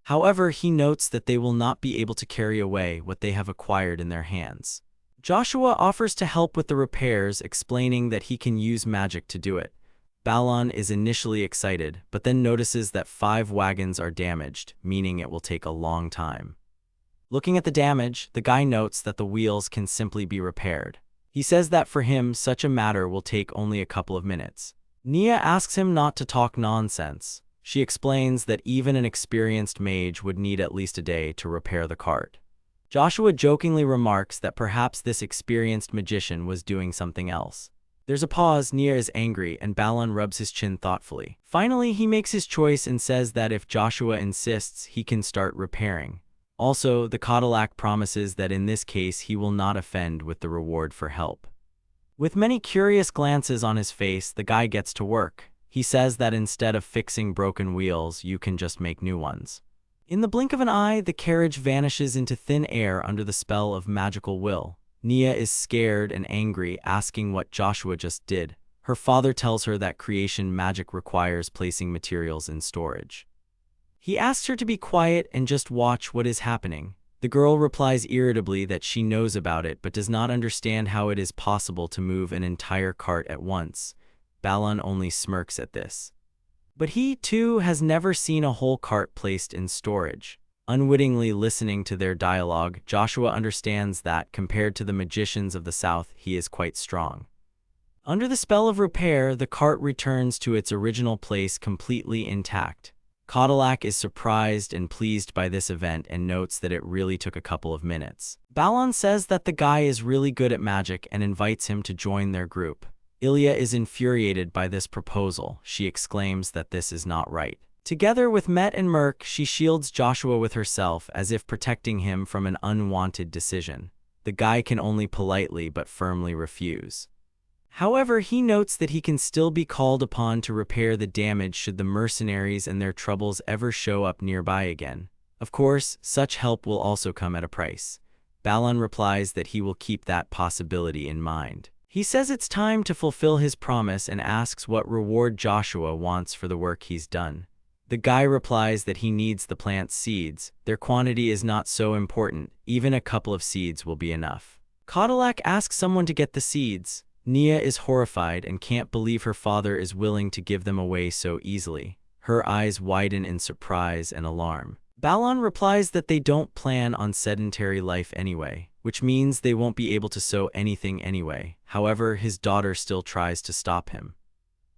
However, he notes that they will not be able to carry away what they have acquired in their hands. Joshua offers to help with the repairs, explaining that he can use magic to do it. Balon is initially excited, but then notices that 5 wagons are damaged, meaning it will take a long time. Looking at the damage, the guy notes that the wheels can simply be repaired. He says that for him, such a matter will take only a couple of minutes. Nia asks him not to talk nonsense. She explains that even an experienced mage would need at least a day to repair the cart. Joshua jokingly remarks that perhaps this experienced magician was doing something else. There's a pause. Nia is angry, and Balon rubs his chin thoughtfully. Finally, he makes his choice and says that if Joshua insists, he can start repairing. Also, the Cadillac promises that in this case he will not offend with the reward for help. With many curious glances on his face, the guy gets to work. He says that instead of fixing broken wheels, you can just make new ones. In the blink of an eye, the carriage vanishes into thin air under the spell of magical will. Nia is scared and angry, asking what Joshua just did. Her father tells her that creation magic requires placing materials in storage. He asks her to be quiet and just watch what is happening. The girl replies irritably that she knows about it but does not understand how it is possible to move an entire cart at once. Balon only smirks at this. But he, too, has never seen a whole cart placed in storage. Unwittingly listening to their dialogue, Joshua understands that, compared to the magicians of the south, he is quite strong. Under the spell of repair, the cart returns to its original place completely intact. Kaitaku is surprised and pleased by this event and notes that it really took a couple of minutes. Balon says that the guy is really good at magic and invites him to join their group. Ilia is infuriated by this proposal. She exclaims that this is not right. Together with Met and Merc, she shields Joshua with herself as if protecting him from an unwanted decision. The guy can only politely but firmly refuse. However, he notes that he can still be called upon to repair the damage should the mercenaries and their troubles ever show up nearby again. Of course, such help will also come at a price. Balon replies that he will keep that possibility in mind. He says it's time to fulfill his promise and asks what reward Joshua wants for the work he's done. The guy replies that he needs the plant's seeds. Their quantity is not so important. Even a couple of seeds will be enough. Kaitaku asks someone to get the seeds. Nia is horrified and can't believe her father is willing to give them away so easily. Her eyes widen in surprise and alarm. Balon replies that they don't plan on sedentary life anyway, which means they won't be able to sew anything anyway. However, his daughter still tries to stop him.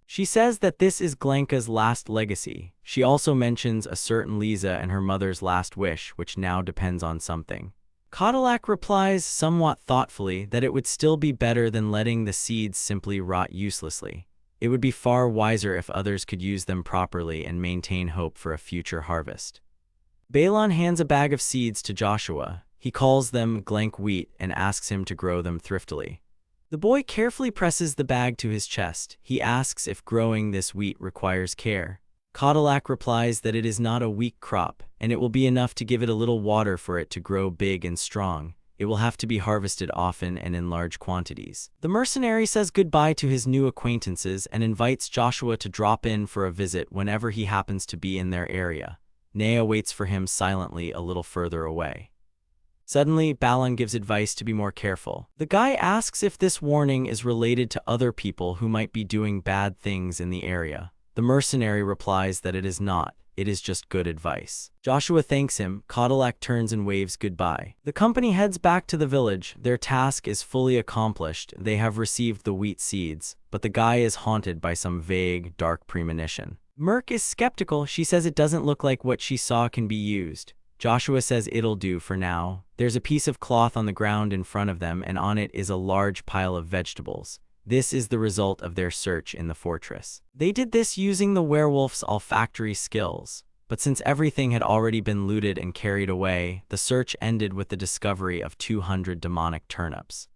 She says that this is Glanka's last legacy. She also mentions a certain Lisa and her mother's last wish, which now depends on something. Kaitaku replies somewhat thoughtfully that it would still be better than letting the seeds simply rot uselessly. It would be far wiser if others could use them properly and maintain hope for a future harvest. Balon hands a bag of seeds to Joshua. He calls them Glank wheat and asks him to grow them thriftily. The boy carefully presses the bag to his chest. He asks if growing this wheat requires care. Kaitaku replies that it is not a weak crop, and it will be enough to give it a little water for it to grow big and strong. It will have to be harvested often and in large quantities. The mercenary says goodbye to his new acquaintances and invites Joshua to drop in for a visit whenever he happens to be in their area. Nea waits for him silently a little further away. Suddenly, Balon gives advice to be more careful. The guy asks if this warning is related to other people who might be doing bad things in the area. The mercenary replies that it is not. It is just good advice. Joshua thanks him. Kaitaku turns and waves goodbye. The company heads back to the village. Their task is fully accomplished. They have received the wheat seeds, but the guy is haunted by some vague, dark premonition. Merc is skeptical. She says it doesn't look like what she saw can be used. Joshua says it'll do for now. There's a piece of cloth on the ground in front of them, and on it is a large pile of vegetables. This is the result of their search in the fortress. They did this using the werewolf's olfactory skills, but since everything had already been looted and carried away, the search ended with the discovery of 200 demonic turnips.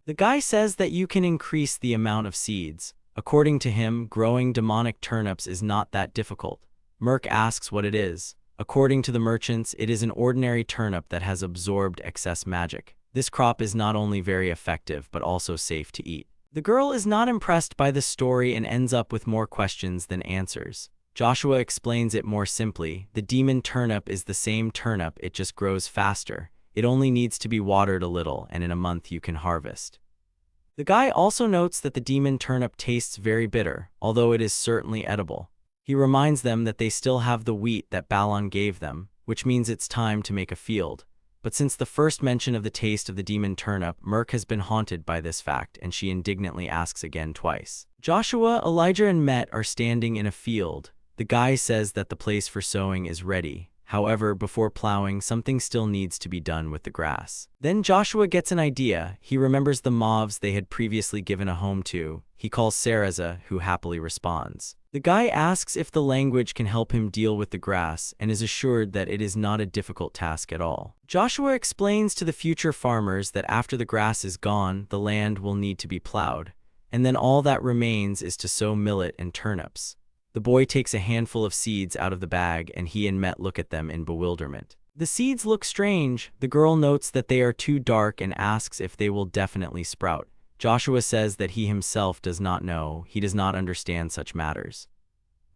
The guy says that you can increase the amount of seeds. According to him, growing demonic turnips is not that difficult. Merc asks what it is. According to the merchants, it is an ordinary turnip that has absorbed excess magic. This crop is not only very effective, but also safe to eat. The girl is not impressed by the story and ends up with more questions than answers. Joshua explains it more simply. The demon turnip is the same turnip, it just grows faster. It only needs to be watered a little, and in a month you can harvest. The guy also notes that the demon turnip tastes very bitter, although it is certainly edible. He reminds them that they still have the wheat that Balon gave them, which means it's time to make a field. But since the first mention of the taste of the demon turnip, Merc has been haunted by this fact, and she indignantly asks again twice. Joshua, Elijah, and Met are standing in a field. The guy says that the place for sowing is ready. However, before plowing, something still needs to be done with the grass. Then Joshua gets an idea. He remembers the mauves they had previously given a home to. He calls Sareza, who happily responds. The guy asks if the language can help him deal with the grass and is assured that it is not a difficult task at all. Joshua explains to the future farmers that after the grass is gone, the land will need to be plowed, and then all that remains is to sow millet and turnips. The boy takes a handful of seeds out of the bag, and he and Met look at them in bewilderment. The seeds look strange. The girl notes that they are too dark and asks if they will definitely sprout. Joshua says that he himself does not know. He does not understand such matters.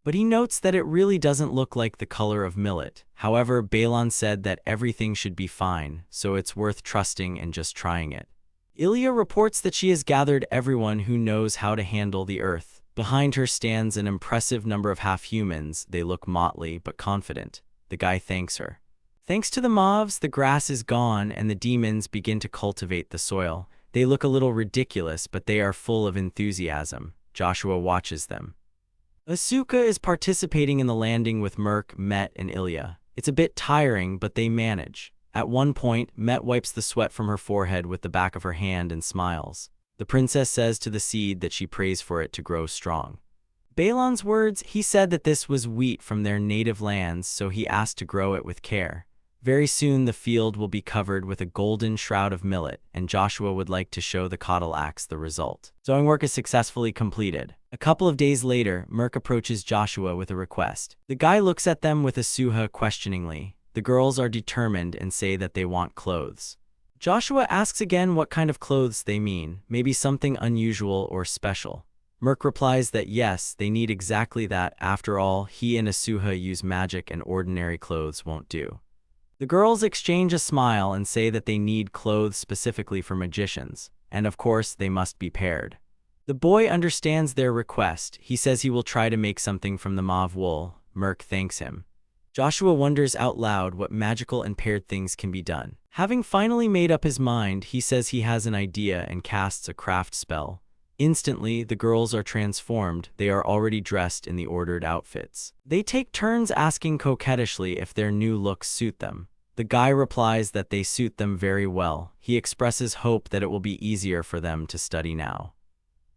But he notes that it really doesn't look like the color of millet. However, Balon said that everything should be fine, so it's worth trusting and just trying it. Ilia reports that she has gathered everyone who knows how to handle the earth, Behind her stands an impressive number of half-humans. They look motley but confident. The guy thanks her. Thanks to the mobs, the grass is gone and the demons begin to cultivate the soil. They look a little ridiculous, but they are full of enthusiasm. Joshua watches them. Asuka is participating in the landing with Merc, Met, and Ilia. It's a bit tiring, but they manage. At one point, Met wipes the sweat from her forehead with the back of her hand and smiles. The princess says to the seed that she prays for it to grow strong. Balon's words, he said that this was wheat from their native lands, so he asked to grow it with care. Very soon the field will be covered with a golden shroud of millet, and Joshua would like to show the Caudal Axe the result. Sowing work is successfully completed. A couple of days later, Merc approaches Joshua with a request. The guy looks at them with Asuha questioningly. The girls are determined and say that they want clothes. Joshua asks again what kind of clothes they mean, maybe something unusual or special. Merc replies that yes, they need exactly that. After all, he and Asuha use magic and ordinary clothes won't do. The girls exchange a smile and say that they need clothes specifically for magicians, and of course they must be paired. The boy understands their request. He says he will try to make something from the mauve wool. Merc thanks him. Joshua wonders out loud what magical and paired things can be done. Having finally made up his mind, he says he has an idea and casts a craft spell. Instantly, the girls are transformed. They are already dressed in the ordered outfits. They take turns asking coquettishly if their new looks suit them. The guy replies that they suit them very well. He expresses hope that it will be easier for them to study now.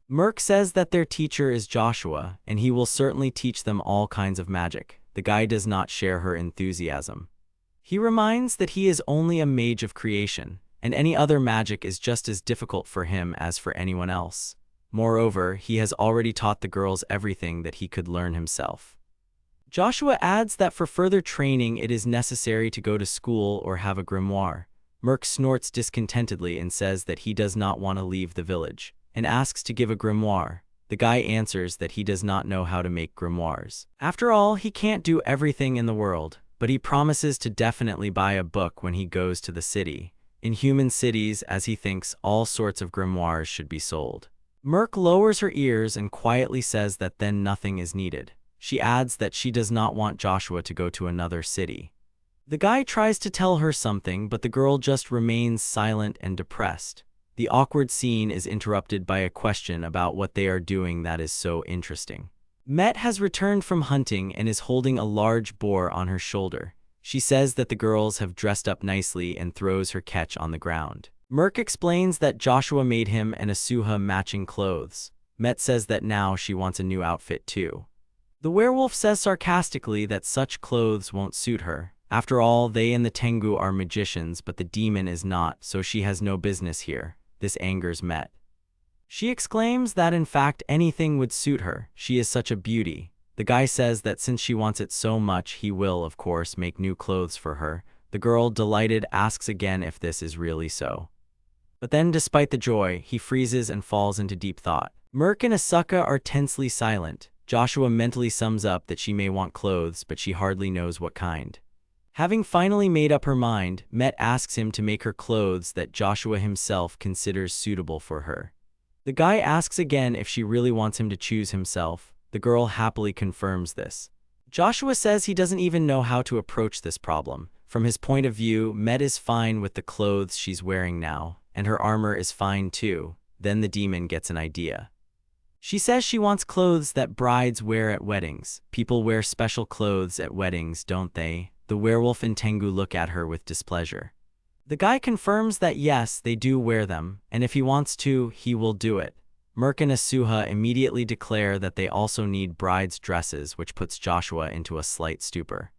Merc says that their teacher is Joshua, and he will certainly teach them all kinds of magic. The guy does not share her enthusiasm. He reminds that he is only a mage of creation, and any other magic is just as difficult for him as for anyone else. Moreover, he has already taught the girls everything that he could learn himself. Joshua adds that for further training it is necessary to go to school or have a grimoire. Merc snorts discontentedly and says that he does not want to leave the village, and asks to give a grimoire. The guy answers that he does not know how to make grimoires. After all, he can't do everything in the world, but he promises to definitely buy a book when he goes to the city. In human cities, as he thinks, all sorts of grimoires should be sold. Merc lowers her ears and quietly says that then nothing is needed. She adds that she does not want Joshua to go to another city. The guy tries to tell her something, but the girl just remains silent and depressed. The awkward scene is interrupted by a question about what they are doing that is so interesting. Met has returned from hunting and is holding a large boar on her shoulder. She says that the girls have dressed up nicely and throws her catch on the ground. Merc explains that Joshua made him and Asuha matching clothes. Met says that now she wants a new outfit too. The werewolf says sarcastically that such clothes won't suit her. After all, they and the Tengu are magicians, but the demon is not, so she has no business here. This angers Met. She exclaims that in fact anything would suit her. She is such a beauty. The guy says that since she wants it so much, he will, of course, make new clothes for her. The girl, delighted, asks again if this is really so. But then, despite the joy, he freezes and falls into deep thought. Merc and Asuka are tensely silent. Joshua mentally sums up that she may want clothes, but she hardly knows what kind. Having finally made up her mind, Met asks him to make her clothes that Joshua himself considers suitable for her. The guy asks again if she really wants him to choose himself. The girl happily confirms this. Joshua says he doesn't even know how to approach this problem. From his point of view, Met is fine with the clothes she's wearing now, and her armor is fine too. Then the demon gets an idea. She says she wants clothes that brides wear at weddings. People wear special clothes at weddings, don't they? The werewolf and Tengu look at her with displeasure. The guy confirms that yes, they do wear them, and if he wants to, he will do it. Merc and Asuha immediately declare that they also need brides' dresses, which puts Joshua into a slight stupor.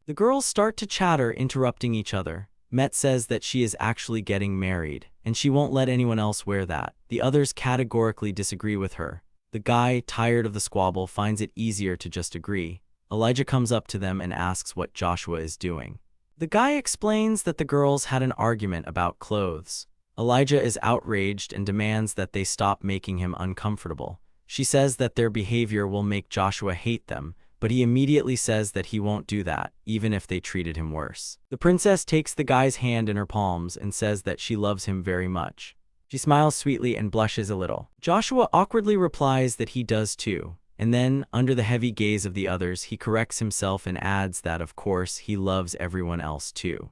The girls start to chatter, interrupting each other. Met says that she is actually getting married, and she won't let anyone else wear that. The others categorically disagree with her. The guy, tired of the squabble, finds it easier to just agree. Elijah comes up to them and asks what Joshua is doing. The guy explains that the girls had an argument about clothes. Elijah is outraged and demands that they stop making him uncomfortable. She says that their behavior will make Joshua hate them, but he immediately says that he won't do that, even if they treated him worse. The princess takes the guy's hand in her palms and says that she loves him very much. She smiles sweetly and blushes a little. Joshua awkwardly replies that he does too, and then, under the heavy gaze of the others, he corrects himself and adds that of course he loves everyone else too.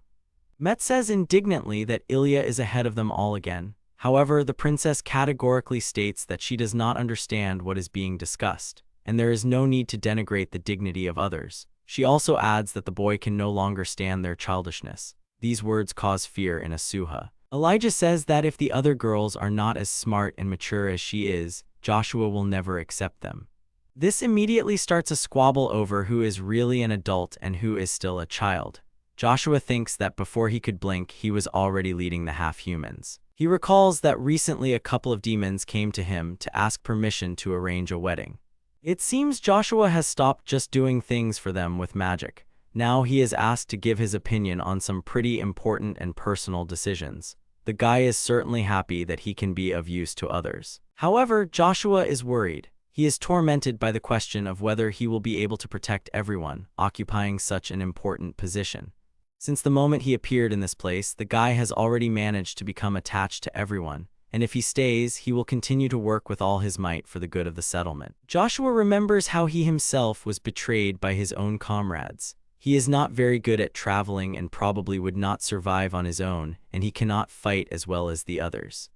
Met says indignantly that Ilia is ahead of them all again. However, the princess categorically states that she does not understand what is being discussed, and there is no need to denigrate the dignity of others. She also adds that the boy can no longer stand their childishness. These words cause fear in Asuha. Elijah says that if the other girls are not as smart and mature as she is, Joshua will never accept them. This immediately starts a squabble over who is really an adult and who is still a child. Joshua thinks that before he could blink, he was already leading the half-humans. He recalls that recently a couple of demons came to him to ask permission to arrange a wedding. It seems Joshua has stopped just doing things for them with magic. Now he is asked to give his opinion on some pretty important and personal decisions. The guy is certainly happy that he can be of use to others. However, Joshua is worried. He is tormented by the question of whether he will be able to protect everyone, occupying such an important position. Since the moment he appeared in this place, the guy has already managed to become attached to everyone, and if he stays, he will continue to work with all his might for the good of the settlement. Joshua remembers how he himself was betrayed by his own comrades. He is not very good at traveling and probably would not survive on his own, and he cannot fight as well as the others.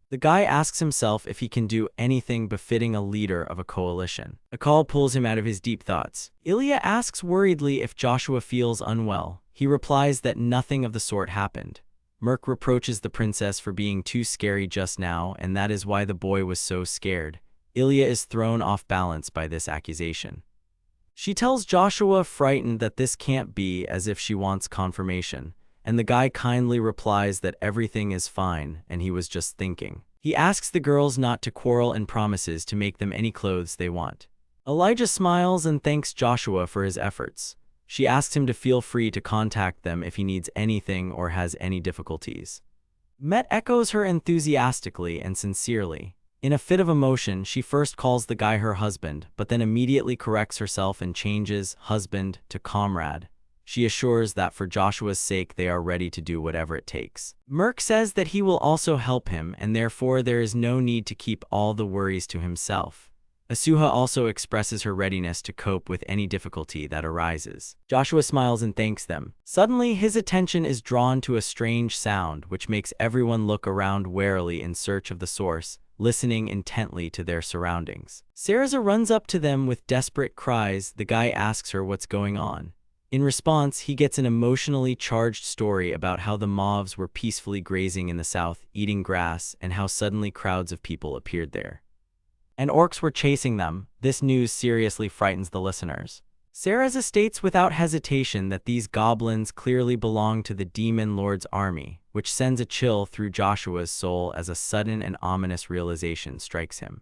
The guy asks himself if he can do anything befitting a leader of a coalition. A call pulls him out of his deep thoughts. Ilia asks worriedly if Joshua feels unwell. He replies that nothing of the sort happened. Merc reproaches the princess for being too scary just now, and that is why the boy was so scared. Ilia is thrown off balance by this accusation. She tells Joshua, frightened, that this can't be, as if she wants confirmation, and the guy kindly replies that everything is fine and he was just thinking. He asks the girls not to quarrel and promises to make them any clothes they want. Elijah smiles and thanks Joshua for his efforts. She asks him to feel free to contact them if he needs anything or has any difficulties. Met echoes her enthusiastically and sincerely. In a fit of emotion, she first calls the guy her husband, but then immediately corrects herself and changes husband to comrade. She assures that for Joshua's sake they are ready to do whatever it takes. Merc says that he will also help him, and therefore there is no need to keep all the worries to himself. Asuha also expresses her readiness to cope with any difficulty that arises. Joshua smiles and thanks them. Suddenly, his attention is drawn to a strange sound, which makes everyone look around warily in search of the source, listening intently to their surroundings. Seisan runs up to them with desperate cries. The guy asks her what's going on. In response, he gets an emotionally charged story about how the mauves were peacefully grazing in the south, eating grass, and how suddenly crowds of people appeared there. And orcs were chasing them. This news seriously frightens the listeners. Seisan states without hesitation that these goblins clearly belong to the demon lord's army, which sends a chill through Joshua's soul as a sudden and ominous realization strikes him.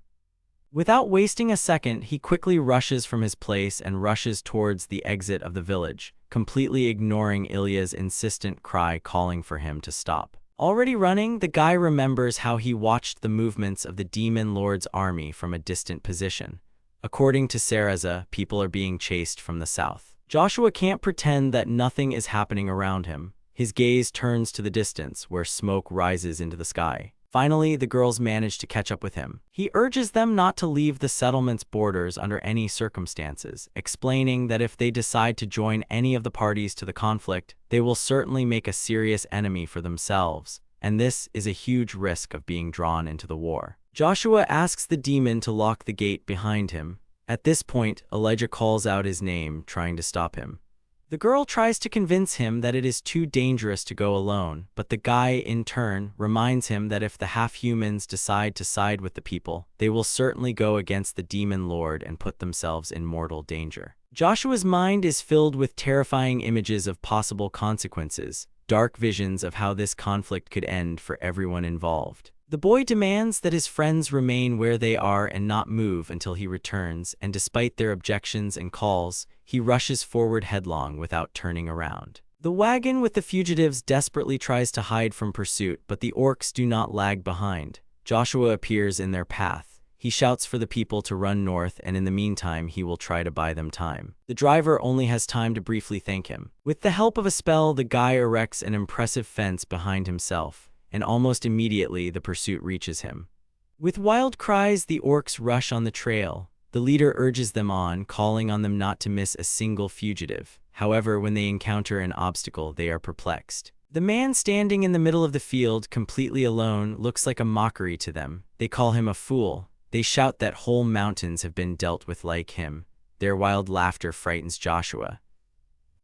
Without wasting a second, he quickly rushes from his place and rushes towards the exit of the village, completely ignoring Ilia's insistent cry calling for him to stop. Already running, the guy remembers how he watched the movements of the demon lord's army from a distant position. According to Seisan, people are being chased from the south. Joshua can't pretend that nothing is happening around him. His gaze turns to the distance, where smoke rises into the sky. Finally, the girls manage to catch up with him. He urges them not to leave the settlement's borders under any circumstances, explaining that if they decide to join any of the parties to the conflict, they will certainly make a serious enemy for themselves, and this is a huge risk of being drawn into the war. Joshua asks the demon to lock the gate behind him. At this point, Elijah calls out his name, trying to stop him. The girl tries to convince him that it is too dangerous to go alone, but the guy, in turn, reminds him that if the half-humans decide to side with the people, they will certainly go against the demon lord and put themselves in mortal danger. Joshua's mind is filled with terrifying images of possible consequences, dark visions of how this conflict could end for everyone involved. The boy demands that his friends remain where they are and not move until he returns, and despite their objections and calls, he rushes forward headlong without turning around. The wagon with the fugitives desperately tries to hide from pursuit, but the orcs do not lag behind. Joshua appears in their path. He shouts for the people to run north, and in the meantime he will try to buy them time. The driver only has time to briefly thank him. With the help of a spell, the guy erects an impressive fence behind himself, and almost immediately the pursuit reaches him. With wild cries, the orcs rush on the trail. The leader urges them on, calling on them not to miss a single fugitive. However, when they encounter an obstacle, they are perplexed. The man standing in the middle of the field, completely alone, looks like a mockery to them. They call him a fool. They shout that whole mountains have been dealt with like him. Their wild laughter frightens Joshua.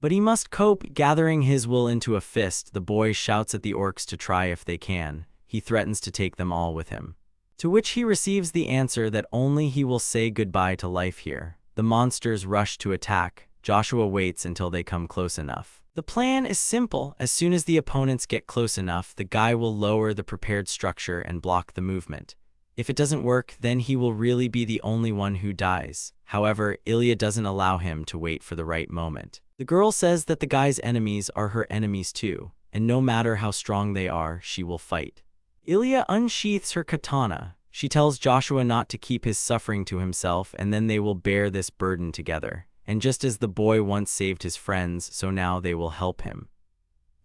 But he must cope. Gathering his will into a fist, the boy shouts at the orcs to try if they can. He threatens to take them all with him. To which he receives the answer that only he will say goodbye to life here. The monsters rush to attack. Joshua waits until they come close enough. The plan is simple. As soon as the opponents get close enough, the guy will lower the prepared structure and block the movement. If it doesn't work, then he will really be the only one who dies. However, Ilia doesn't allow him to wait for the right moment. The girl says that the guy's enemies are her enemies too, and no matter how strong they are, she will fight. Ilia unsheaths her katana. She tells Joshua not to keep his suffering to himself, and then they will bear this burden together. And just as the boy once saved his friends, so now they will help him.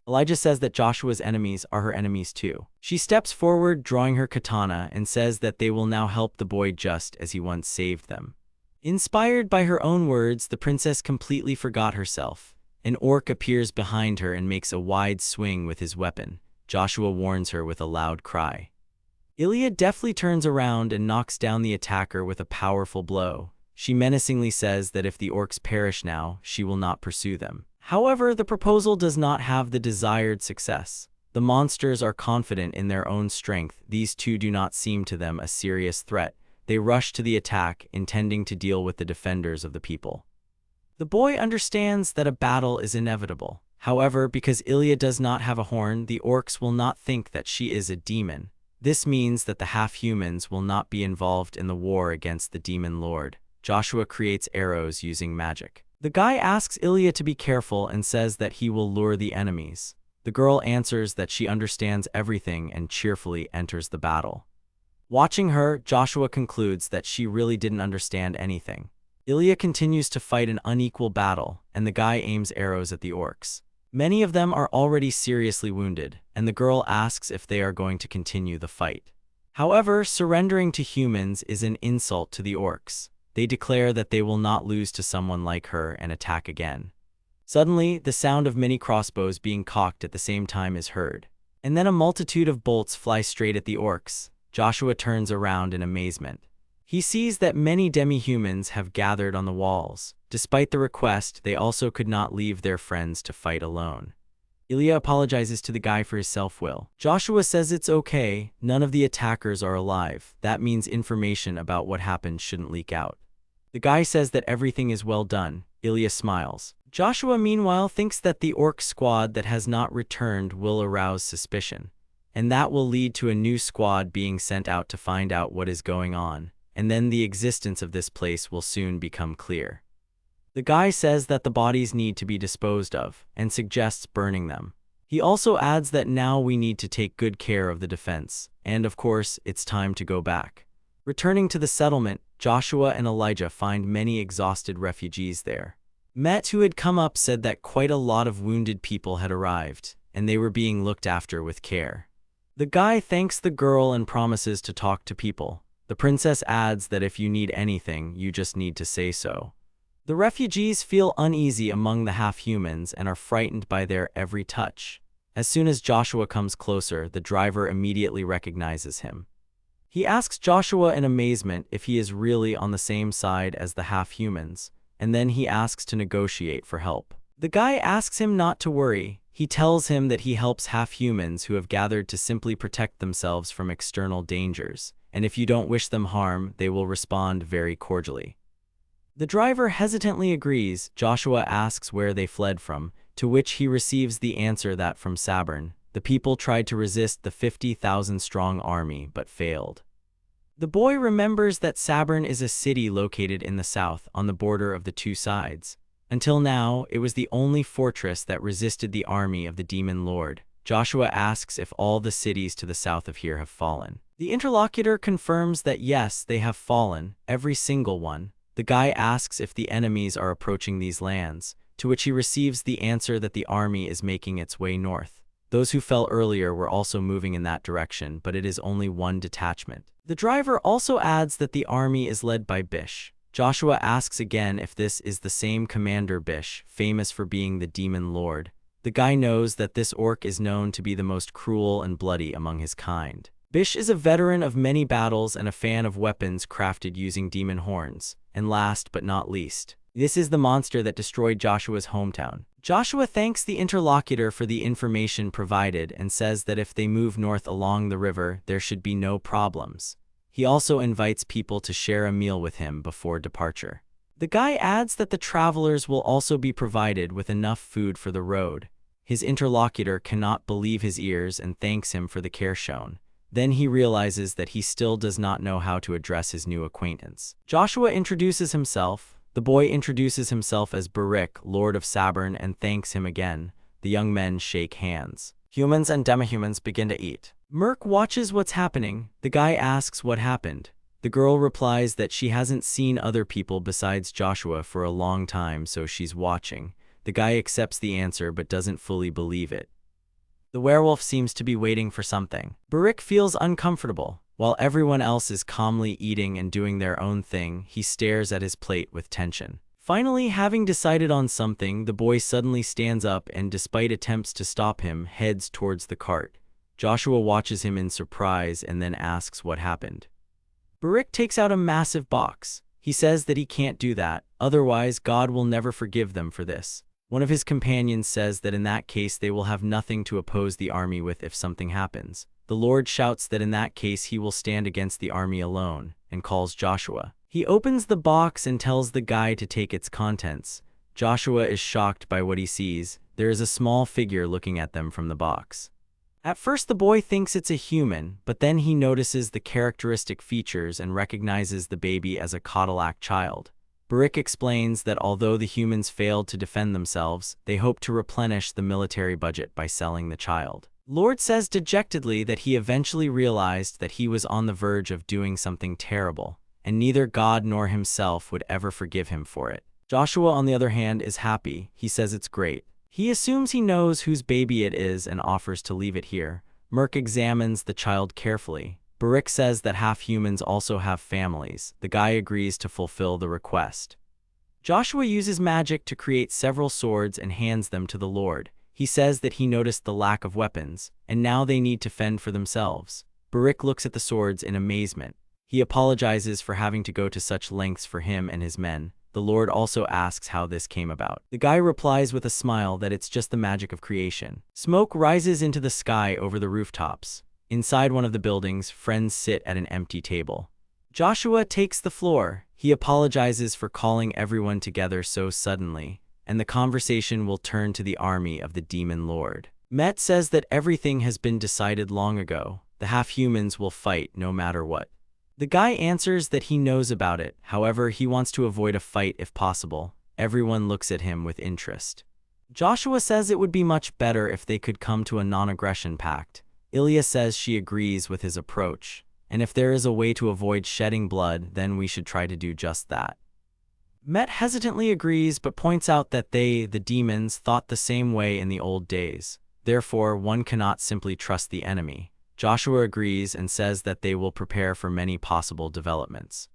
Elijah says that Joshua's enemies are her enemies too. She steps forward, drawing her katana, and says that they will now help the boy just as he once saved them. Inspired by her own words, the princess completely forgot herself. An orc appears behind her and makes a wide swing with his weapon. Joshua warns her with a loud cry. Ilia deftly turns around and knocks down the attacker with a powerful blow. She menacingly says that if the orcs perish now, she will not pursue them. However, the proposal does not have the desired success. The monsters are confident in their own strength. These two do not seem to them a serious threat. They rush to the attack, intending to deal with the defenders of the people. The boy understands that a battle is inevitable. However, because Ilia does not have a horn, the orcs will not think that she is a demon. This means that the half-humans will not be involved in the war against the demon lord. Joshua creates arrows using magic. The guy asks Ilia to be careful and says that he will lure the enemies. The girl answers that she understands everything and cheerfully enters the battle. Watching her, Joshua concludes that she really didn't understand anything. Ilia continues to fight an unequal battle, and the guy aims arrows at the orcs. Many of them are already seriously wounded, and the girl asks if they are going to continue the fight. However, surrendering to humans is an insult to the orcs. They declare that they will not lose to someone like her and attack again. Suddenly, the sound of many crossbows being cocked at the same time is heard. And then a multitude of bolts fly straight at the orcs. Joshua turns around in amazement. He sees that many demihumans have gathered on the walls. Despite the request, they also could not leave their friends to fight alone. Ilia apologizes to the guy for his self-will. Joshua says it's okay, none of the attackers are alive. That means information about what happened shouldn't leak out. The guy says that everything is well done. Ilia smiles. Joshua, meanwhile, thinks that the orc squad that has not returned will arouse suspicion, and that will lead to a new squad being sent out to find out what is going on, and then the existence of this place will soon become clear. The guy says that the bodies need to be disposed of, and suggests burning them. He also adds that now we need to take good care of the defense, and of course, it's time to go back. Returning to the settlement, Joshua and Elijah find many exhausted refugees there. Met, who had come up, said that quite a lot of wounded people had arrived, and they were being looked after with care. The guy thanks the girl and promises to talk to people. The princess adds that if you need anything, you just need to say so. The refugees feel uneasy among the half-humans and are frightened by their every touch. As soon as Joshua comes closer, the driver immediately recognizes him. He asks Joshua in amazement if he is really on the same side as the half-humans, and then he asks to negotiate for help. The guy asks him not to worry. He tells him that he helps half-humans who have gathered to simply protect themselves from external dangers, and if you don't wish them harm, they will respond very cordially. The driver hesitantly agrees. Joshua asks where they fled from, to which he receives the answer that from Sabern. The people tried to resist the 50,000-strong army, but failed. The boy remembers that Sabern is a city located in the south, on the border of the two sides. Until now, it was the only fortress that resisted the army of the demon lord. Joshua asks if all the cities to the south of here have fallen. The interlocutor confirms that yes, they have fallen, every single one. The guy asks if the enemies are approaching these lands, to which he receives the answer that the army is making its way north. Those who fell earlier were also moving in that direction, but it is only one detachment. The driver also adds that the army is led by Bish. Joshua asks again if this is the same Commander Bish, famous for being the demon lord. The guy knows that this orc is known to be the most cruel and bloody among his kind. Bish is a veteran of many battles and a fan of weapons crafted using demon horns. And last but not least, this is the monster that destroyed Joshua's hometown. Joshua thanks the interlocutor for the information provided and says that if they move north along the river, there should be no problems. He also invites people to share a meal with him before departure. The guy adds that the travelers will also be provided with enough food for the road. His interlocutor cannot believe his ears and thanks him for the care shown. Then he realizes that he still does not know how to address his new acquaintance. Joshua introduces himself. The boy introduces himself as Barik, Lord of Sabern, and thanks him again. The young men shake hands. Humans and demihumans begin to eat. Merc watches what's happening. The guy asks what happened. The girl replies that she hasn't seen other people besides Joshua for a long time, so she's watching. The guy accepts the answer but doesn't fully believe it. The werewolf seems to be waiting for something. Barik feels uncomfortable. While everyone else is calmly eating and doing their own thing, he stares at his plate with tension. Finally, having decided on something, the boy suddenly stands up and, despite attempts to stop him, heads towards the cart. Joshua watches him in surprise and then asks what happened. Barik takes out a massive box. He says that he can't do that, otherwise God will never forgive them for this. One of his companions says that in that case they will have nothing to oppose the army with if something happens. The Lord shouts that in that case he will stand against the army alone, and calls Joshua. He opens the box and tells the guy to take its contents. Joshua is shocked by what he sees. There is a small figure looking at them from the box. At first the boy thinks it's a human, but then he notices the characteristic features and recognizes the baby as a Cadillac child. Barik explains that although the humans failed to defend themselves, they hope to replenish the military budget by selling the child. Lord says dejectedly that he eventually realized that he was on the verge of doing something terrible, and neither God nor himself would ever forgive him for it. Joshua, on the other hand, is happy. He says it's great. He assumes he knows whose baby it is and offers to leave it here. Merc examines the child carefully. Barik says that half-humans also have families. The guy agrees to fulfill the request. Joshua uses magic to create several swords and hands them to the Lord. He says that he noticed the lack of weapons, and now they need to fend for themselves. Barik looks at the swords in amazement. He apologizes for having to go to such lengths for him and his men. The Lord also asks how this came about. The guy replies with a smile that it's just the magic of creation. Smoke rises into the sky over the rooftops. Inside one of the buildings, friends sit at an empty table. Joshua takes the floor. He apologizes for calling everyone together so suddenly, and the conversation will turn to the army of the Demon Lord. Met says that everything has been decided long ago. The half-humans will fight no matter what. The guy answers that he knows about it, however, he wants to avoid a fight if possible. Everyone looks at him with interest. Joshua says it would be much better if they could come to a non-aggression pact. Ilia says she agrees with his approach, and if there is a way to avoid shedding blood, then we should try to do just that. Met hesitantly agrees but points out that they, the demons, thought the same way in the old days. Therefore, one cannot simply trust the enemy. Joshua agrees and says that they will prepare for many possible developments.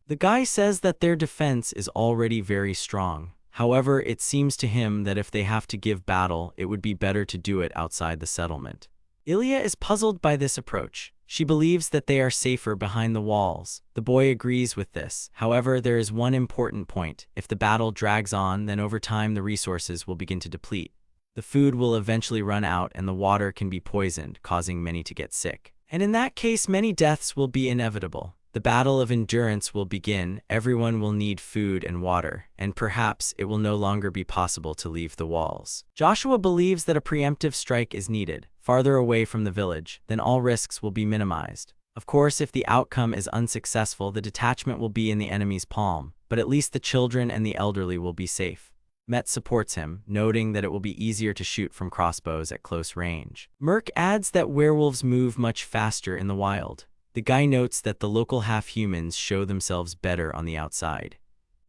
The guy says that their defense is already very strong. However, it seems to him that if they have to give battle, it would be better to do it outside the settlement. Ilia is puzzled by this approach. She believes that they are safer behind the walls. The boy agrees with this. However, there is one important point. If the battle drags on, then over time the resources will begin to deplete. The food will eventually run out and the water can be poisoned, causing many to get sick. And in that case, many deaths will be inevitable. The battle of endurance will begin, everyone will need food and water, and perhaps it will no longer be possible to leave the walls. Joshua believes that a preemptive strike is needed, farther away from the village, then all risks will be minimized. Of course, if the outcome is unsuccessful, the detachment will be in the enemy's palm, but at least the children and the elderly will be safe. Met supports him, noting that it will be easier to shoot from crossbows at close range. Merc adds that werewolves move much faster in the wild. The guy notes that the local half-humans show themselves better on the outside.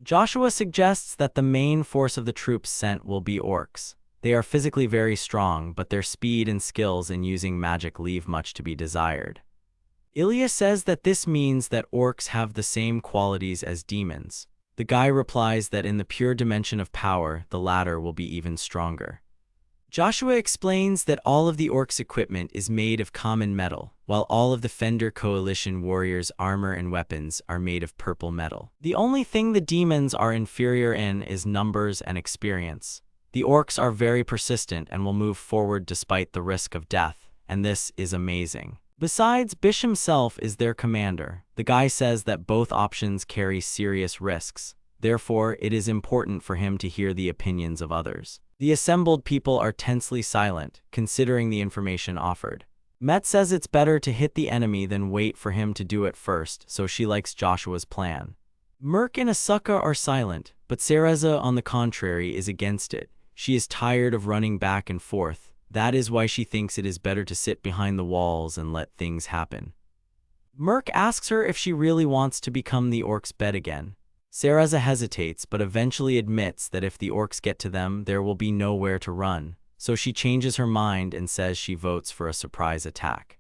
Joshua suggests that the main force of the troops sent will be orcs. They are physically very strong, but their speed and skills in using magic leave much to be desired. Ilia says that this means that orcs have the same qualities as demons. The guy replies that in the pure dimension of power, the latter will be even stronger. Joshua explains that all of the orcs' equipment is made of common metal, while all of the Fender Coalition warriors' armor and weapons are made of purple metal. The only thing the demons are inferior in is numbers and experience. The orcs are very persistent and will move forward despite the risk of death, and this is amazing. Besides, Bish himself is their commander. The guy says that both options carry serious risks. Therefore, it is important for him to hear the opinions of others. The assembled people are tensely silent, considering the information offered. Met says it's better to hit the enemy than wait for him to do it first, so she likes Joshua's plan. Merc and Asuka are silent, but Cereza, on the contrary, is against it. She is tired of running back and forth. That is why she thinks it is better to sit behind the walls and let things happen. Merc asks her if she really wants to become the orcs' bed again. Cereza hesitates, but eventually admits that if the orcs get to them, there will be nowhere to run, so she changes her mind and says she votes for a surprise attack.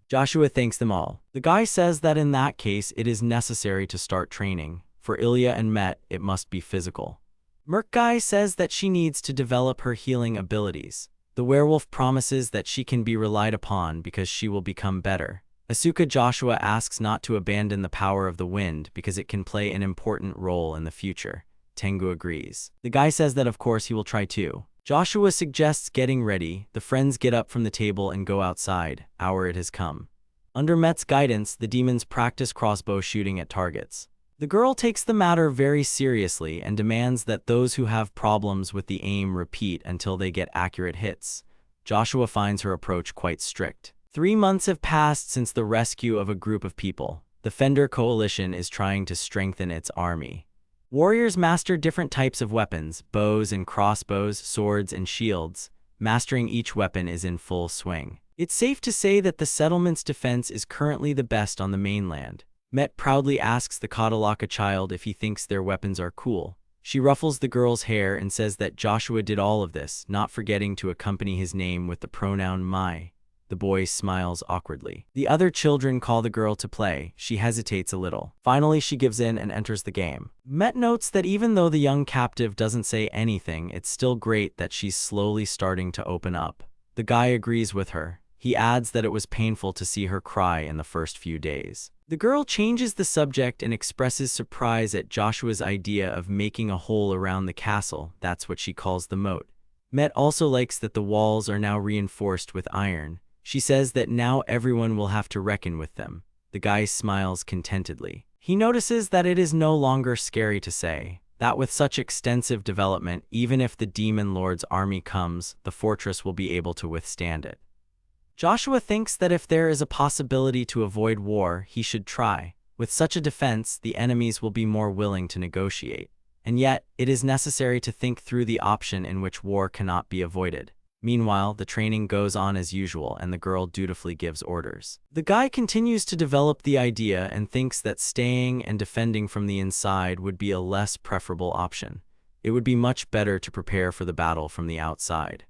Joshua thanks them all. The guy says that in that case, it is necessary to start training. For Ilia and Met, it must be physical. Merc guy says that she needs to develop her healing abilities. The werewolf promises that she can be relied upon because she will become better. Asuka Joshua asks not to abandon the power of the wind because it can play an important role in the future. Tengu agrees. The guy says that of course he will try too. Joshua suggests getting ready. The friends get up from the table and go outside. Hour it has come. Under Met's guidance, the demons practice crossbow shooting at targets. The girl takes the matter very seriously and demands that those who have problems with the aim repeat until they get accurate hits. Joshua finds her approach quite strict. 3 months have passed since the rescue of a group of people. The Fender Coalition is trying to strengthen its army. Warriors master different types of weapons, bows and crossbows, swords and shields. Mastering each weapon is in full swing. It's safe to say that the settlement's defense is currently the best on the mainland. Met proudly asks the Kaitaku child if he thinks their weapons are cool. She ruffles the girl's hair and says that Joshua did all of this, not forgetting to accompany his name with the pronoun my. The boy smiles awkwardly. The other children call the girl to play. She hesitates a little. Finally, she gives in and enters the game. Met notes that even though the young captive doesn't say anything, it's still great that she's slowly starting to open up. The guy agrees with her. He adds that it was painful to see her cry in the first few days. The girl changes the subject and expresses surprise at Joshua's idea of making a hole around the castle. That's what she calls the moat. Met also likes that the walls are now reinforced with iron. She says that now everyone will have to reckon with them. The guy smiles contentedly. He notices that it is no longer scary to say that with such extensive development, even if the Demon Lord's army comes, the fortress will be able to withstand it. Joshua thinks that if there is a possibility to avoid war, he should try. With such a defense, the enemies will be more willing to negotiate. And yet, it is necessary to think through the option in which war cannot be avoided. Meanwhile, the training goes on as usual and the girl dutifully gives orders. The guy continues to develop the idea and thinks that staying and defending from the inside would be a less preferable option. It would be much better to prepare for the battle from the outside.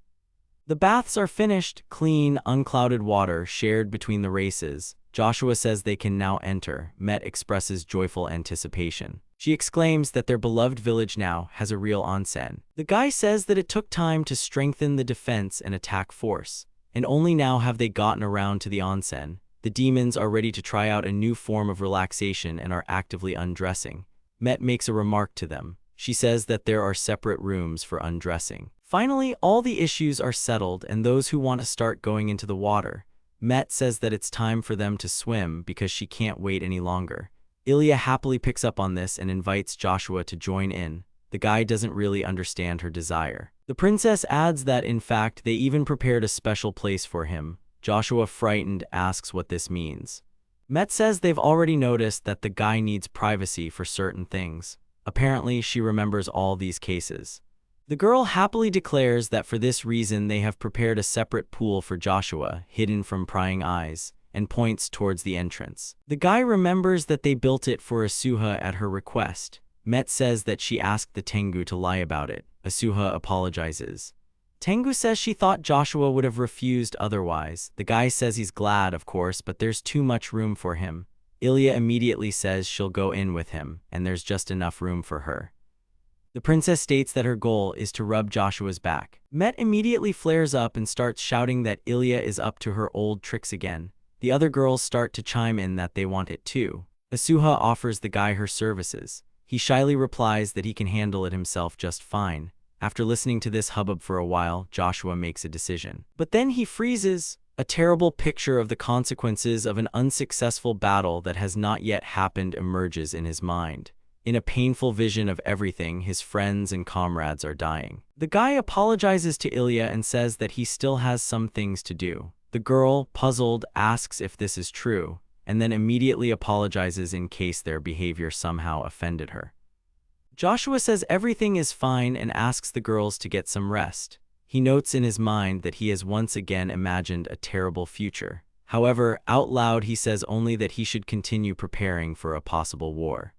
The baths are finished, clean, unclouded water shared between the races. Joshua says they can now enter. Met expresses joyful anticipation. She exclaims that their beloved village now has a real onsen. The guy says that it took time to strengthen the defense and attack force, and only now have they gotten around to the onsen. The demons are ready to try out a new form of relaxation and are actively undressing. Met makes a remark to them. She says that there are separate rooms for undressing. Finally, all the issues are settled and those who want to start going into the water. Met says that it's time for them to swim because she can't wait any longer. Ilia happily picks up on this and invites Joshua to join in. The guy doesn't really understand her desire. The princess adds that, in fact, they even prepared a special place for him. Joshua, frightened, asks what this means. Met says they've already noticed that the guy needs privacy for certain things. Apparently, she remembers all these cases. The girl happily declares that for this reason they have prepared a separate pool for Joshua, hidden from prying eyes, and points towards the entrance. The guy remembers that they built it for Asuha at her request. Met says that she asked the Tengu to lie about it. Asuha apologizes. Tengu says she thought Joshua would have refused otherwise. The guy says he's glad, of course, but there's too much room for him. Ilia immediately says she'll go in with him, and there's just enough room for her. The princess states that her goal is to rub Joshua's back. Met immediately flares up and starts shouting that Ilia is up to her old tricks again. The other girls start to chime in that they want it too. Asuha offers the guy her services. He shyly replies that he can handle it himself just fine. After listening to this hubbub for a while, Joshua makes a decision. But then he freezes. A terrible picture of the consequences of an unsuccessful battle that has not yet happened emerges in his mind. In a painful vision of everything, his friends and comrades are dying. The guy apologizes to Ilia and says that he still has some things to do. The girl, puzzled, asks if this is true, and then immediately apologizes in case their behavior somehow offended her. Joshua says everything is fine and asks the girls to get some rest. He notes in his mind that he has once again imagined a terrible future. However, out loud he says only that he should continue preparing for a possible war.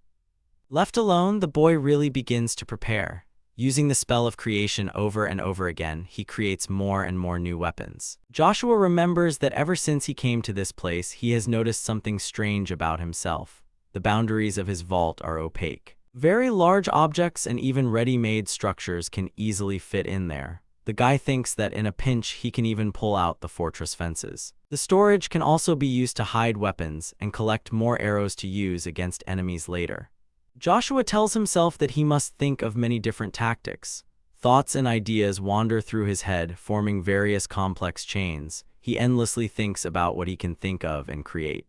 Left alone, the boy really begins to prepare. Using the spell of creation over and over again, he creates more and more new weapons. Joshua remembers that ever since he came to this place, he has noticed something strange about himself. The boundaries of his vault are opaque. Very large objects and even ready-made structures can easily fit in there. The guy thinks that in a pinch he can even pull out the fortress fences. The storage can also be used to hide weapons and collect more arrows to use against enemies later. Joshua tells himself that he must think of many different tactics. Thoughts and ideas wander through his head, forming various complex chains. He endlessly thinks about what he can think of and create.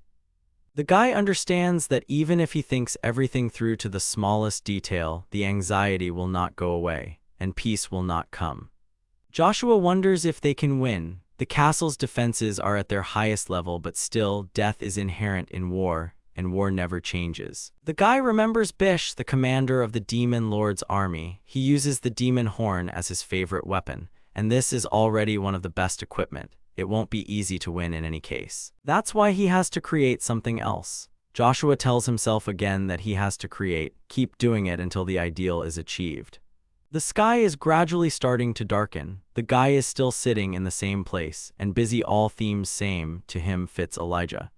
The guy understands that even if he thinks everything through to the smallest detail, the anxiety will not go away, and peace will not come. Joshua wonders if they can win. The castle's defenses are at their highest level, but still, death is inherent in war, and war never changes. The guy remembers Bish, the commander of the Demon Lord's army. He uses the demon horn as his favorite weapon, and this is already one of the best equipment. It won't be easy to win in any case. That's why he has to create something else. Joshua tells himself again that he has to keep doing it until the ideal is achieved. The sky is gradually starting to darken. The guy is still sitting in the same place, and busy all themes same to him fits Elijah.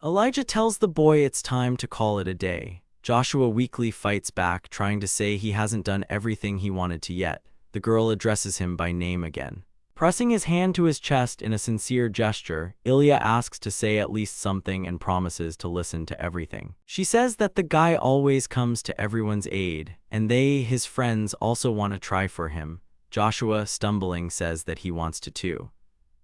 Elijah tells the boy it's time to call it a day. Joshua weakly fights back, trying to say he hasn't done everything he wanted to yet. The girl addresses him by name again. Pressing his hand to his chest in a sincere gesture, Ilia asks to say at least something and promises to listen to everything. She says that the guy always comes to everyone's aid, and they, his friends, also want to try for him. Joshua, stumbling, says that he wants to too.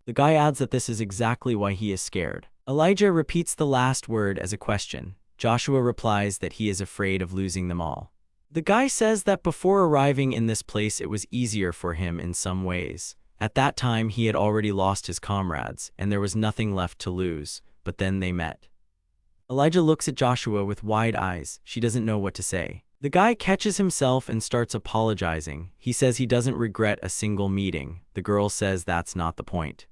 The guy adds that this is exactly why he is scared. Elijah repeats the last word as a question. Joshua replies that he is afraid of losing them all. The guy says that before arriving in this place it was easier for him in some ways. At that time he had already lost his comrades, and there was nothing left to lose, but then they met. Elijah looks at Joshua with wide eyes. She doesn't know what to say. The guy catches himself and starts apologizing. He says he doesn't regret a single meeting. The girl says that's not the point.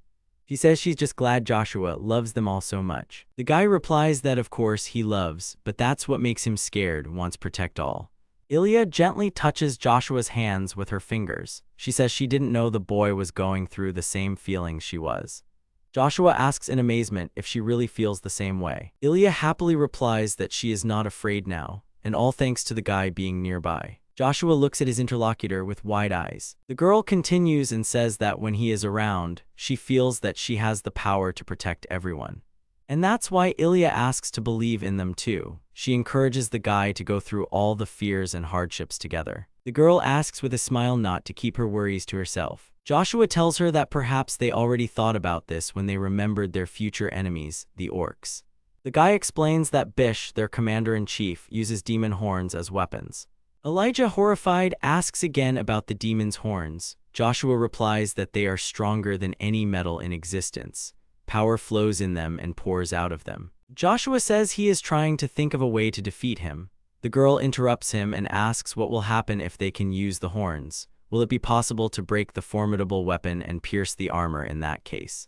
She says she's just glad Joshua loves them all so much. The guy replies that of course he loves, but that's what makes him scared, wants protect all. Ilia gently touches Joshua's hands with her fingers. She says she didn't know the boy was going through the same feelings she was. Joshua asks in amazement if she really feels the same way. Ilia happily replies that she is not afraid now, and all thanks to the guy being nearby. Joshua looks at his interlocutor with wide eyes. The girl continues and says that when he is around, she feels that she has the power to protect everyone. And that's why Ilia asks to believe in them too. She encourages the guy to go through all the fears and hardships together. The girl asks with a smile not to keep her worries to herself. Joshua tells her that perhaps they already thought about this when they remembered their future enemies, the orcs. The guy explains that Bish, their commander-in-chief, uses demon horns as weapons. Elijah, horrified, asks again about the demon's horns. Joshua replies that they are stronger than any metal in existence. Power flows in them and pours out of them. Joshua says he is trying to think of a way to defeat him. The girl interrupts him and asks what will happen if they can use the horns. Will it be possible to break the formidable weapon and pierce the armor in that case?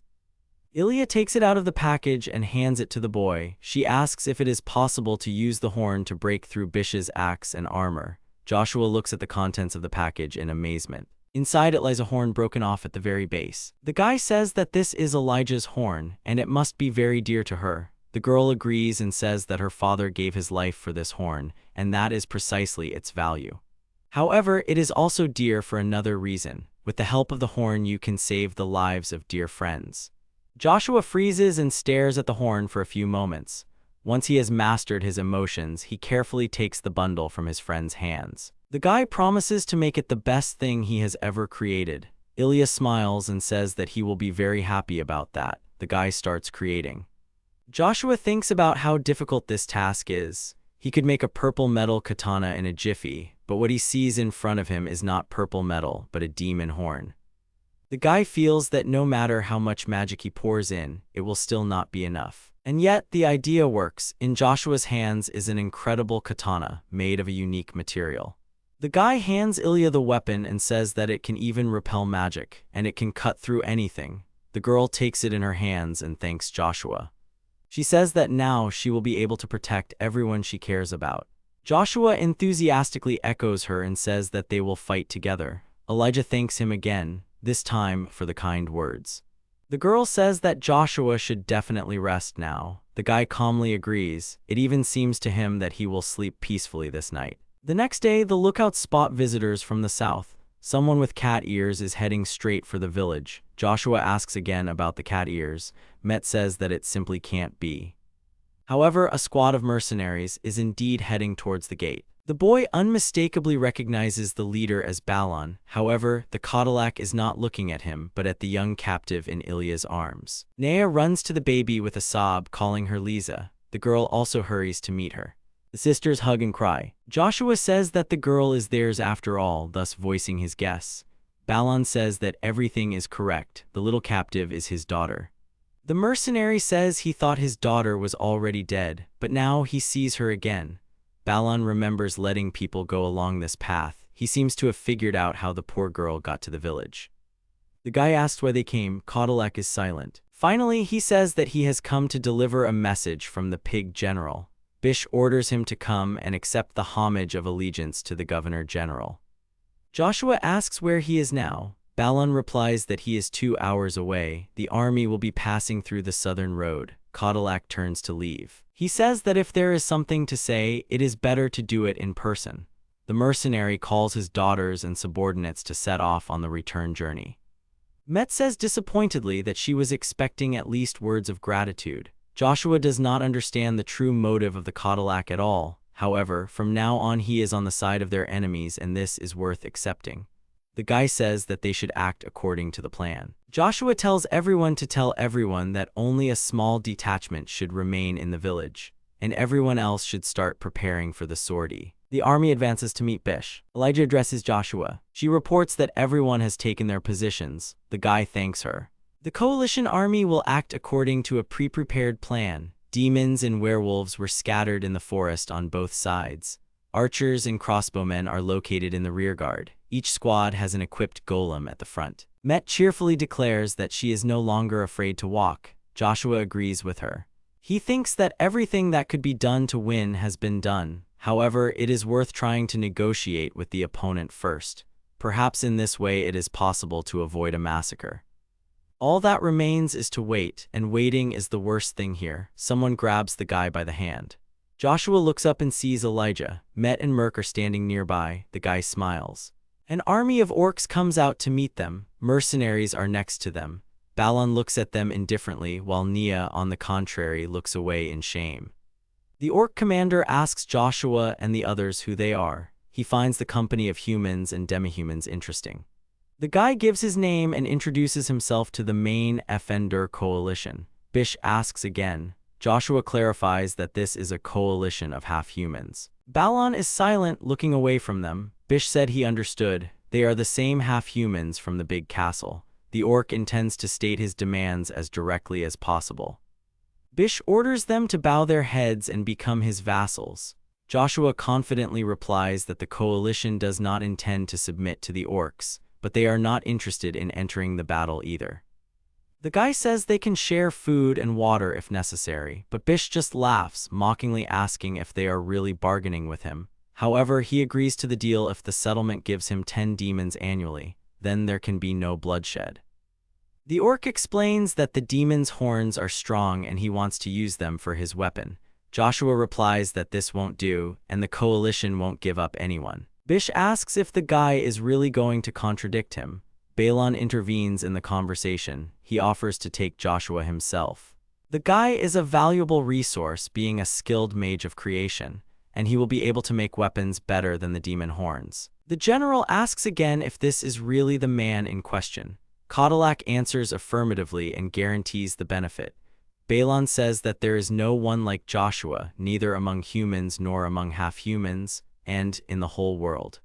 Ilia takes it out of the package and hands it to the boy. She asks if it is possible to use the horn to break through Bish's axe and armor. Joshua looks at the contents of the package in amazement. Inside it lies a horn broken off at the very base. The guy says that this is Elijah's horn, and it must be very dear to her. The girl agrees and says that her father gave his life for this horn, and that is precisely its value. However, it is also dear for another reason. With the help of the horn, you can save the lives of dear friends. Joshua freezes and stares at the horn for a few moments. Once he has mastered his emotions, he carefully takes the bundle from his friend's hands. The guy promises to make it the best thing he has ever created. Ilia smiles and says that he will be very happy about that. The guy starts creating. Joshua thinks about how difficult this task is. He could make a purple metal katana in a jiffy, but what he sees in front of him is not purple metal, but a demon horn. The guy feels that no matter how much magic he pours in, it will still not be enough. And yet, the idea works. In Joshua's hands is an incredible katana, made of a unique material. The guy hands Ilia the weapon and says that it can even repel magic, and it can cut through anything. The girl takes it in her hands and thanks Joshua. She says that now she will be able to protect everyone she cares about. Joshua enthusiastically echoes her and says that they will fight together. Elijah thanks him again, this time for the kind words. The girl says that Joshua should definitely rest now. The guy calmly agrees. It even seems to him that he will sleep peacefully this night. The next day, the lookouts spot visitors from the south. Someone with cat ears is heading straight for the village. Joshua asks again about the cat ears. Met says that it simply can't be. However, a squad of mercenaries is indeed heading towards the gate. The boy unmistakably recognizes the leader as Balon. However, the Cadillac is not looking at him, but at the young captive in Ilia's arms. Nea runs to the baby with a sob, calling her Lisa. The girl also hurries to meet her. The sisters hug and cry. Joshua says that the girl is theirs after all, thus voicing his guess. Balon says that everything is correct. The little captive is his daughter. The mercenary says he thought his daughter was already dead, but now he sees her again. Balon remembers letting people go along this path. He seems to have figured out how the poor girl got to the village. The guy asks why they came. Cadillac is silent. Finally, he says that he has come to deliver a message from the pig general. Bish orders him to come and accept the homage of allegiance to the governor general. Joshua asks where he is now. Balon replies that he is 2 hours away. The army will be passing through the southern road. Cadillac turns to leave. He says that if there is something to say, it is better to do it in person. The mercenary calls his daughters and subordinates to set off on the return journey. Met says disappointedly that she was expecting at least words of gratitude. Joshua does not understand the true motive of the Cadillac at all. However, from now on he is on the side of their enemies, and this is worth accepting. The guy says that they should act according to the plan. Joshua tells everyone to tell everyone that only a small detachment should remain in the village, and everyone else should start preparing for the sortie. The army advances to meet Bish. Elijah addresses Joshua. She reports that everyone has taken their positions. The guy thanks her. The coalition army will act according to a pre-prepared plan. Demons and werewolves were scattered in the forest on both sides. Archers and crossbowmen are located in the rearguard. Each squad has an equipped golem at the front. Met cheerfully declares that she is no longer afraid to walk. Joshua agrees with her. He thinks that everything that could be done to win has been done. However, it is worth trying to negotiate with the opponent first. Perhaps in this way it is possible to avoid a massacre. All that remains is to wait, and waiting is the worst thing here. Someone grabs the guy by the hand. Joshua looks up and sees Elijah. Met and Merc are standing nearby. The guy smiles. An army of orcs comes out to meet them. Mercenaries are next to them. Balon looks at them indifferently, while Nia, on the contrary, looks away in shame. The orc commander asks Joshua and the others who they are. He finds the company of humans and demihumans interesting. The guy gives his name and introduces himself to the main Fender coalition. Bish asks again. Joshua clarifies that this is a coalition of half-humans. Balon is silent, looking away from them. Bish said he understood. They are the same half-humans from the big castle. The orc intends to state his demands as directly as possible. Bish orders them to bow their heads and become his vassals. Joshua confidently replies that the coalition does not intend to submit to the orcs, but they are not interested in entering the battle either. The guy says they can share food and water if necessary, but Bish just laughs, mockingly asking if they are really bargaining with him. However, he agrees to the deal if the settlement gives him 10 demons annually. then there can be no bloodshed. The orc explains that the demon's horns are strong and he wants to use them for his weapon. Joshua replies that this won't do, and the coalition won't give up anyone. Bish asks if the guy is really going to contradict him. Balon intervenes in the conversation. He offers to take Joshua himself. The guy is a valuable resource, being a skilled mage of creation, and he will be able to make weapons better than the demon horns. The general asks again if this is really the man in question. Kaitaku answers affirmatively and guarantees the benefit. Balon says that there is no one like Joshua, neither among humans nor among half-humans, and in the whole world.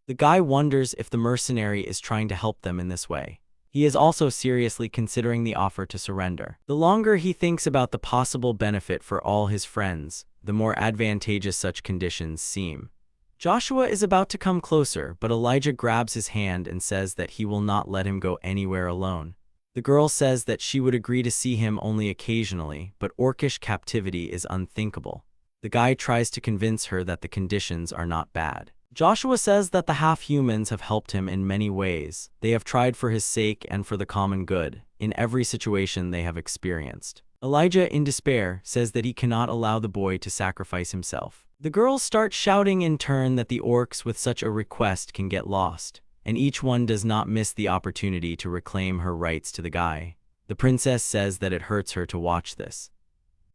The guy wonders if the mercenary is trying to help them in this way. He is also seriously considering the offer to surrender. The longer he thinks about the possible benefit for all his friends, the more advantageous such conditions seem. Joshua is about to come closer, but Elijah grabs his hand and says that he will not let him go anywhere alone. The girl says that she would agree to see him only occasionally, but orcish captivity is unthinkable. The guy tries to convince her that the conditions are not bad. Joshua says that the half-humans have helped him in many ways. They have tried for his sake and for the common good, in every situation they have experienced. Elijah, in despair, says that he cannot allow the boy to sacrifice himself. The girls start shouting in turn that the orcs with such a request can get lost, and each one does not miss the opportunity to reclaim her rights to the guy. The princess says that it hurts her to watch this,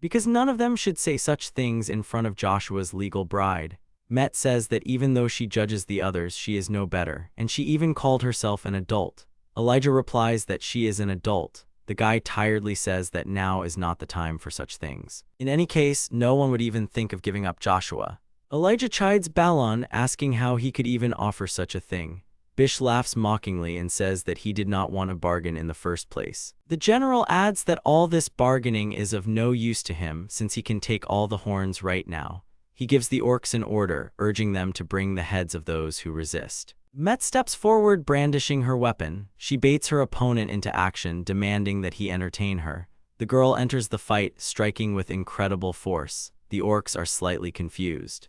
because none of them should say such things in front of Joshua's legal bride. Met says that even though she judges the others, she is no better, and she even called herself an adult. Elijah replies that she is an adult. The guy tiredly says that now is not the time for such things. In any case, no one would even think of giving up Joshua. Elijah chides Balon, asking how he could even offer such a thing. Bish laughs mockingly and says that he did not want a bargain in the first place. The general adds that all this bargaining is of no use to him since he can take all the horns right now. He gives the orcs an order, urging them to bring the heads of those who resist. Met steps forward, brandishing her weapon. She baits her opponent into action, demanding that he entertain her. The girl enters the fight, striking with incredible force. The orcs are slightly confused.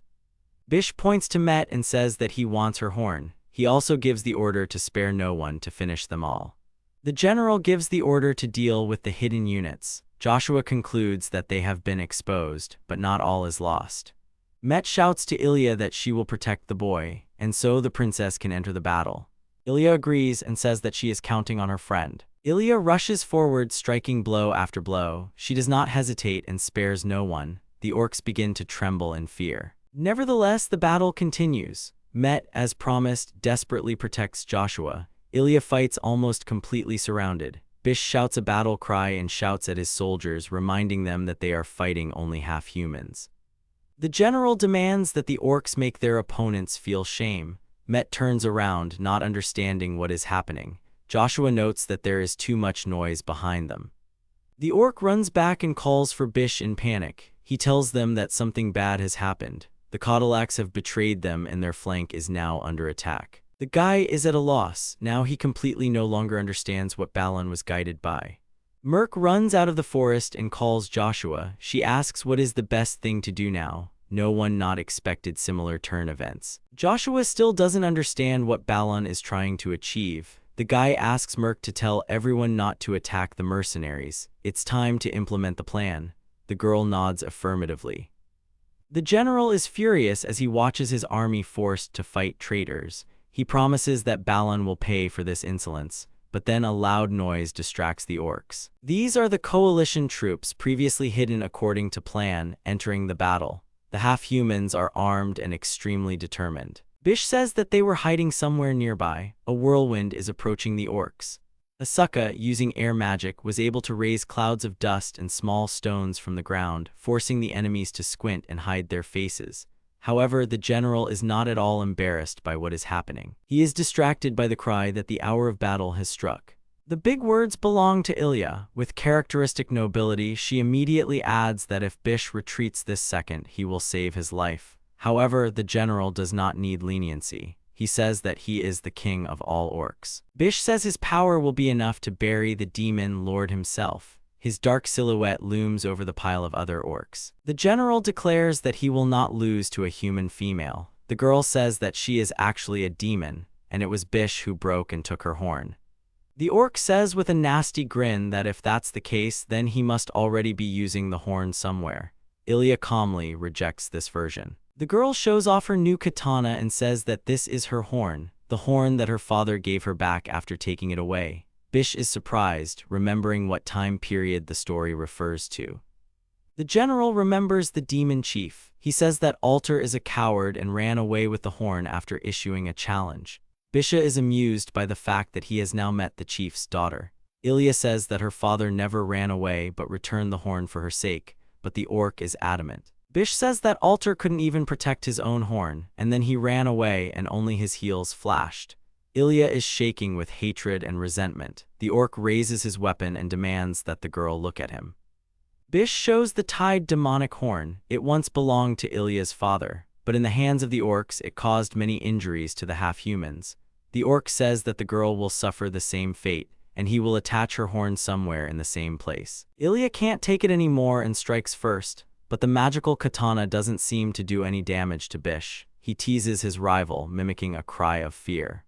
Bish points to Met and says that he wants her horn. He also gives the order to spare no one to finish them all. The general gives the order to deal with the hidden units. Joshua concludes that they have been exposed, but not all is lost. Met shouts to Ilia that she will protect the boy, and so the princess can enter the battle. Ilia agrees and says that she is counting on her friend. Ilia rushes forward, striking blow after blow. She does not hesitate and spares no one. The orcs begin to tremble in fear. Nevertheless, the battle continues. Met, as promised, desperately protects Joshua. Ilia fights almost completely surrounded. Bish shouts a battle cry and shouts at his soldiers, reminding them that they are fighting only half-humans. The general demands that the orcs make their opponents feel shame. Met turns around, not understanding what is happening. Joshua notes that there is too much noise behind them. The orc runs back and calls for Bish in panic. He tells them that something bad has happened. The Kaitaku have betrayed them and their flank is now under attack. The guy is at a loss. Now he completely no longer understands what Balon was guided by. Merc runs out of the forest and calls Joshua. She asks what is the best thing to do now. No one not expected similar turn events. Joshua still doesn't understand what Balon is trying to achieve. The guy asks Merc to tell everyone not to attack the mercenaries. It's time to implement the plan. The girl nods affirmatively. The general is furious as he watches his army forced to fight traitors. He promises that Balon will pay for this insolence, but then a loud noise distracts the orcs. These are the coalition troops previously hidden according to plan, entering the battle. The half-humans are armed and extremely determined. Bish says that they were hiding somewhere nearby. A whirlwind is approaching the orcs. Asuka, using air magic, was able to raise clouds of dust and small stones from the ground, forcing the enemies to squint and hide their faces. However, the general is not at all embarrassed by what is happening. He is distracted by the cry that the hour of battle has struck. The big words belong to Ilia. With characteristic nobility, she immediately adds that if Bish retreats this second, he will save his life. However, the general does not need leniency. He says that he is the king of all orcs. Bish says his power will be enough to bury the demon lord himself. His dark silhouette looms over the pile of other orcs. The general declares that he will not lose to a human female. The girl says that she is actually a demon. and it was Bish who broke and took her horn. The orc says with a nasty grin that if that's the case, then he must already be using the horn somewhere. Ilia calmly rejects this version. The girl shows off her new katana and says that this is her horn, the horn that her father gave her back after taking it away. Bish is surprised, remembering what time period the story refers to. The general remembers the demon chief. He says that Alter is a coward and ran away with the horn after issuing a challenge. Bisha is amused by the fact that he has now met the chief's daughter. Ilia says that her father never ran away but returned the horn for her sake, but the orc is adamant. Bish says that Alter couldn't even protect his own horn, and then he ran away and only his heels flashed. Ilia is shaking with hatred and resentment. The orc raises his weapon and demands that the girl look at him. Bish shows the tied demonic horn. It once belonged to Ilia's father, but in the hands of the orcs it caused many injuries to the half-humans. The orc says that the girl will suffer the same fate, and he will attach her horn somewhere in the same place. Ilia can't take it anymore and strikes first, but the magical katana doesn't seem to do any damage to Bish. He teases his rival, mimicking a cry of fear.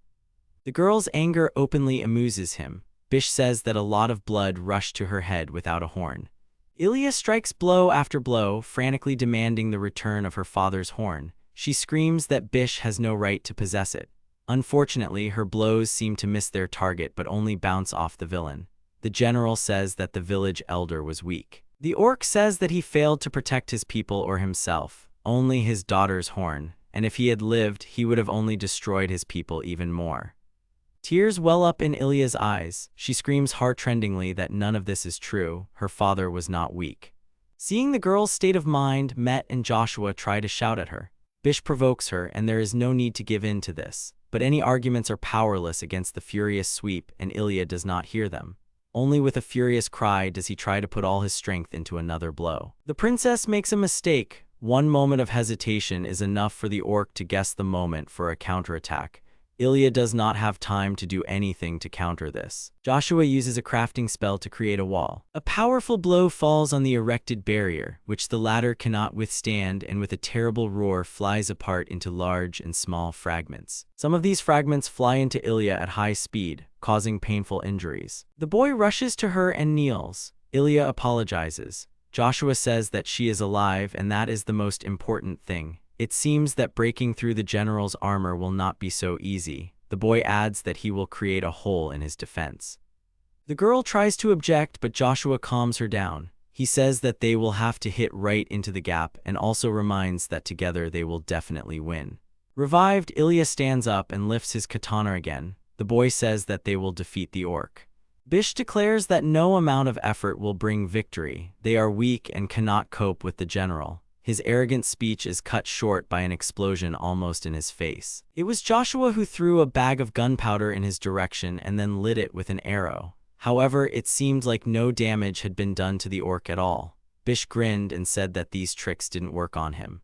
The girl's anger openly amuses him. Bish says that a lot of blood rushed to her head without a horn. Ilia strikes blow after blow, frantically demanding the return of her father's horn. She screams that Bish has no right to possess it. Unfortunately, her blows seem to miss their target but only bounce off the villain. The general says that the village elder was weak. The orc says that he failed to protect his people or himself, only his daughter's horn, and if he had lived, he would have only destroyed his people even more. Tears well up in Ilia's eyes. She screams heartrendingly that none of this is true. Her father was not weak. Seeing the girl's state of mind, Met and Joshua try to shout at her. Bish provokes her, and there is no need to give in to this. But any arguments are powerless against the furious sweep, and Ilia does not hear them. Only with a furious cry does he try to put all his strength into another blow. The princess makes a mistake. One moment of hesitation is enough for the orc to guess the moment for a counterattack. Ilia does not have time to do anything to counter this. Joshua uses a crafting spell to create a wall. A powerful blow falls on the erected barrier, which the latter cannot withstand, and with a terrible roar flies apart into large and small fragments. Some of these fragments fly into Ilia at high speed, causing painful injuries. The boy rushes to her and kneels. Ilia apologizes. Joshua says that she is alive, and that is the most important thing. It seems that breaking through the general's armor will not be so easy. The boy adds that he will create a hole in his defense. The girl tries to object, but Joshua calms her down. He says that they will have to hit right into the gap and also reminds that together they will definitely win. Revived, Ilia stands up and lifts his katana again. The boy says that they will defeat the orc. Bish declares that no amount of effort will bring victory. They are weak and cannot cope with the general. His arrogant speech is cut short by an explosion almost in his face. It was Joshua who threw a bag of gunpowder in his direction and then lit it with an arrow. However, it seemed like no damage had been done to the orc at all. Bish grinned and said that these tricks didn't work on him.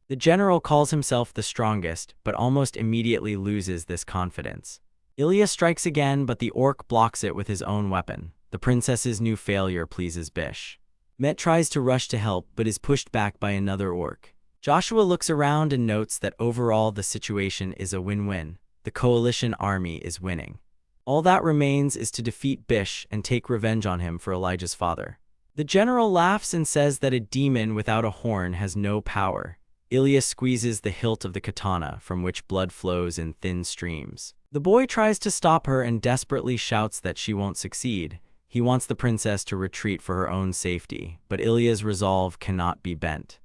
The general calls himself the strongest, but almost immediately loses this confidence. Ilia strikes again, but the orc blocks it with his own weapon. The princess's new failure pleases Bish. Met tries to rush to help, but is pushed back by another orc. Joshua looks around and notes that overall the situation is a win-win. The coalition army is winning. All that remains is to defeat Bish and take revenge on him for Elijah's father. The general laughs and says that a demon without a horn has no power. Ilia squeezes the hilt of the katana, from which blood flows in thin streams. The boy tries to stop her and desperately shouts that she won't succeed. He wants the princess to retreat for her own safety, but Ilia's resolve cannot be bent.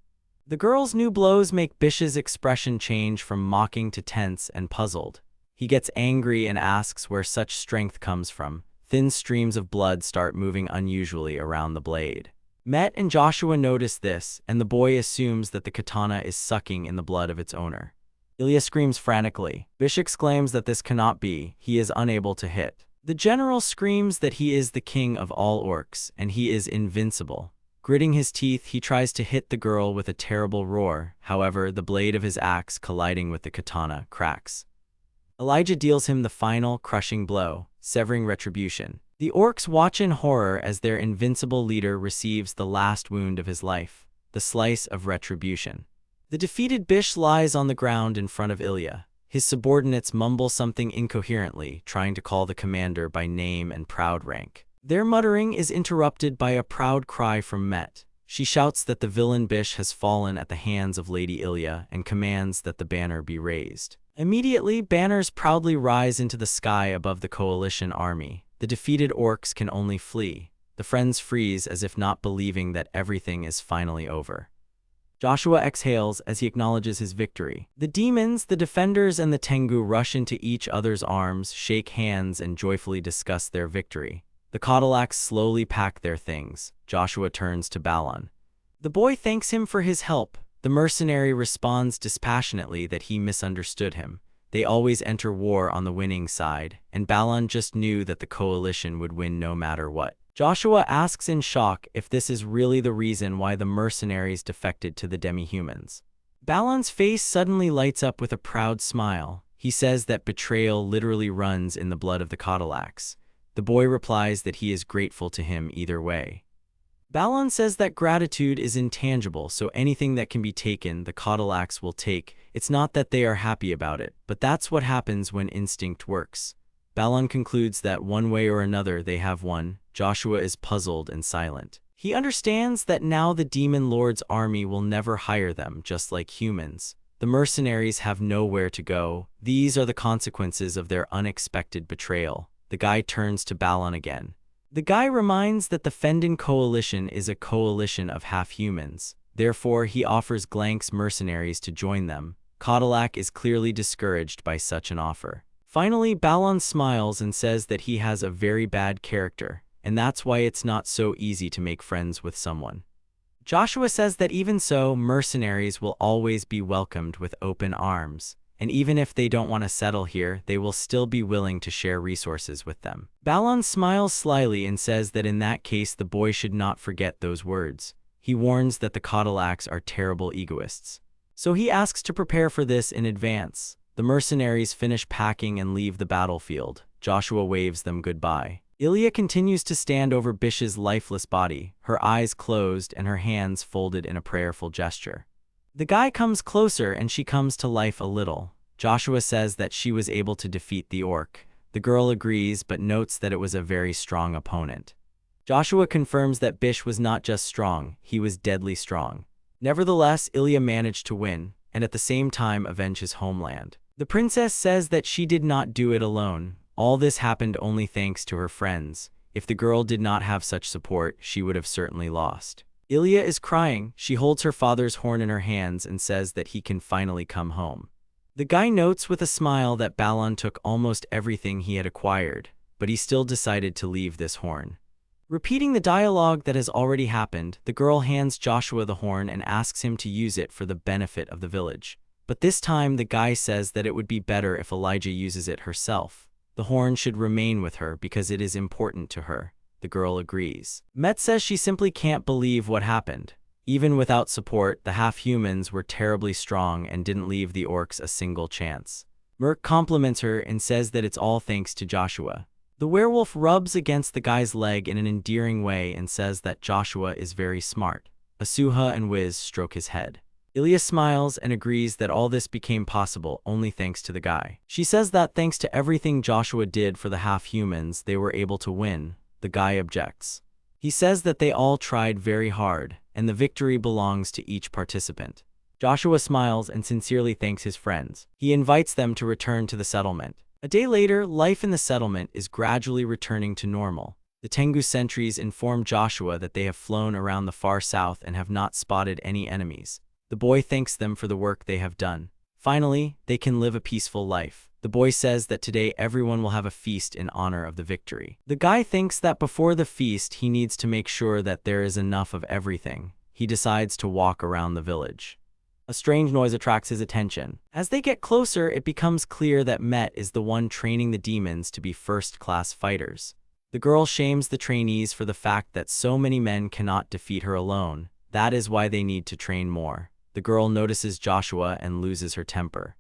The girl's new blows make Bish's expression change from mocking to tense and puzzled. He gets angry and asks where such strength comes from. Thin streams of blood start moving unusually around the blade. Met and Joshua notice this, and the boy assumes that the katana is sucking in the blood of its owner. Ilia screams frantically. Bish exclaims that this cannot be. He is unable to hit. The general screams that he is the king of all orcs, and he is invincible. Gritting his teeth, he tries to hit the girl with a terrible roar. However, the blade of his axe colliding with the katana cracks. Elijah deals him the final, crushing blow, severing retribution. The orcs watch in horror as their invincible leader receives the last wound of his life, the slice of retribution. The defeated Bish lies on the ground in front of Ilia. His subordinates mumble something incoherently, trying to call the commander by name and proud rank. Their muttering is interrupted by a proud cry from Met. She shouts that the villain Bish has fallen at the hands of Lady Ilia and commands that the banner be raised. Immediately, banners proudly rise into the sky above the coalition army. The defeated orcs can only flee. The friends freeze as if not believing that everything is finally over. Joshua exhales as he acknowledges his victory. The demons, the defenders, and the Tengu rush into each other's arms, shake hands, and joyfully discuss their victory. The Cadillacs slowly pack their things. Joshua turns to Balon. The boy thanks him for his help. The mercenary responds dispassionately that he misunderstood him. They always enter war on the winning side, and Balon just knew that the coalition would win no matter what. Joshua asks in shock if this is really the reason why the mercenaries defected to the demihumans. Balon's face suddenly lights up with a proud smile. He says that betrayal literally runs in the blood of the Cadillacs. The boy replies that he is grateful to him either way. Balon says that gratitude is intangible, so anything that can be taken, the Cadillacs will take. It's not that they are happy about it, but that's what happens when instinct works. Balon concludes that one way or another they have won. Joshua is puzzled and silent. He understands that now the Demon Lord's army will never hire them, just like humans. The mercenaries have nowhere to go. These are the consequences of their unexpected betrayal. The guy turns to Balon again. The guy reminds that the Fendon coalition is a coalition of half-humans. Therefore, he offers Glank's mercenaries to join them. Cadillac is clearly discouraged by such an offer. Finally, Balon smiles and says that he has a very bad character, and that's why it's not so easy to make friends with someone. Joshua says that even so, mercenaries will always be welcomed with open arms, and even if they don't want to settle here, they will still be willing to share resources with them. Balon smiles slyly and says that in that case the boy should not forget those words. He warns that the Cadillacs are terrible egoists. So he asks to prepare for this in advance. The mercenaries finish packing and leave the battlefield. Joshua waves them goodbye. Ilia continues to stand over Bish's lifeless body, her eyes closed and her hands folded in a prayerful gesture. The guy comes closer and she comes to life a little. Joshua says that she was able to defeat the orc. The girl agrees but notes that it was a very strong opponent. Joshua confirms that Bish was not just strong, he was deadly strong. Nevertheless, Ilia managed to win, and at the same time avenge his homeland. The princess says that she did not do it alone. All this happened only thanks to her friends. If the girl did not have such support, she would have certainly lost. Ilia is crying. She holds her father's horn in her hands and says that he can finally come home. The guy notes with a smile that Balon took almost everything he had acquired, but he still decided to leave this horn. Repeating the dialogue that has already happened, the girl hands Joshua the horn and asks him to use it for the benefit of the village. But this time the guy says that it would be better if Elijah uses it herself. The horn should remain with her because it is important to her. The girl agrees. Met says she simply can't believe what happened. Even without support, the half-humans were terribly strong and didn't leave the orcs a single chance. Merc compliments her and says that it's all thanks to Joshua. The werewolf rubs against the guy's leg in an endearing way and says that Joshua is very smart. Asuha and Wiz stroke his head. Ilia smiles and agrees that all this became possible only thanks to the guy. She says that thanks to everything Joshua did for the half-humans, they were able to win. The guy objects. He says that they all tried very hard, and the victory belongs to each participant. Joshua smiles and sincerely thanks his friends. He invites them to return to the settlement. A day later, life in the settlement is gradually returning to normal. The Tengu sentries inform Joshua that they have flown around the far south and have not spotted any enemies. The boy thanks them for the work they have done. Finally, they can live a peaceful life. The boy says that today everyone will have a feast in honor of the victory. The guy thinks that before the feast he needs to make sure that there is enough of everything. He decides to walk around the village. A strange noise attracts his attention. As they get closer, it becomes clear that Met is the one training the demons to be first-class fighters. The girl shames the trainees for the fact that so many men cannot defeat her alone. That is why they need to train more. The girl notices Joshua and loses her temper.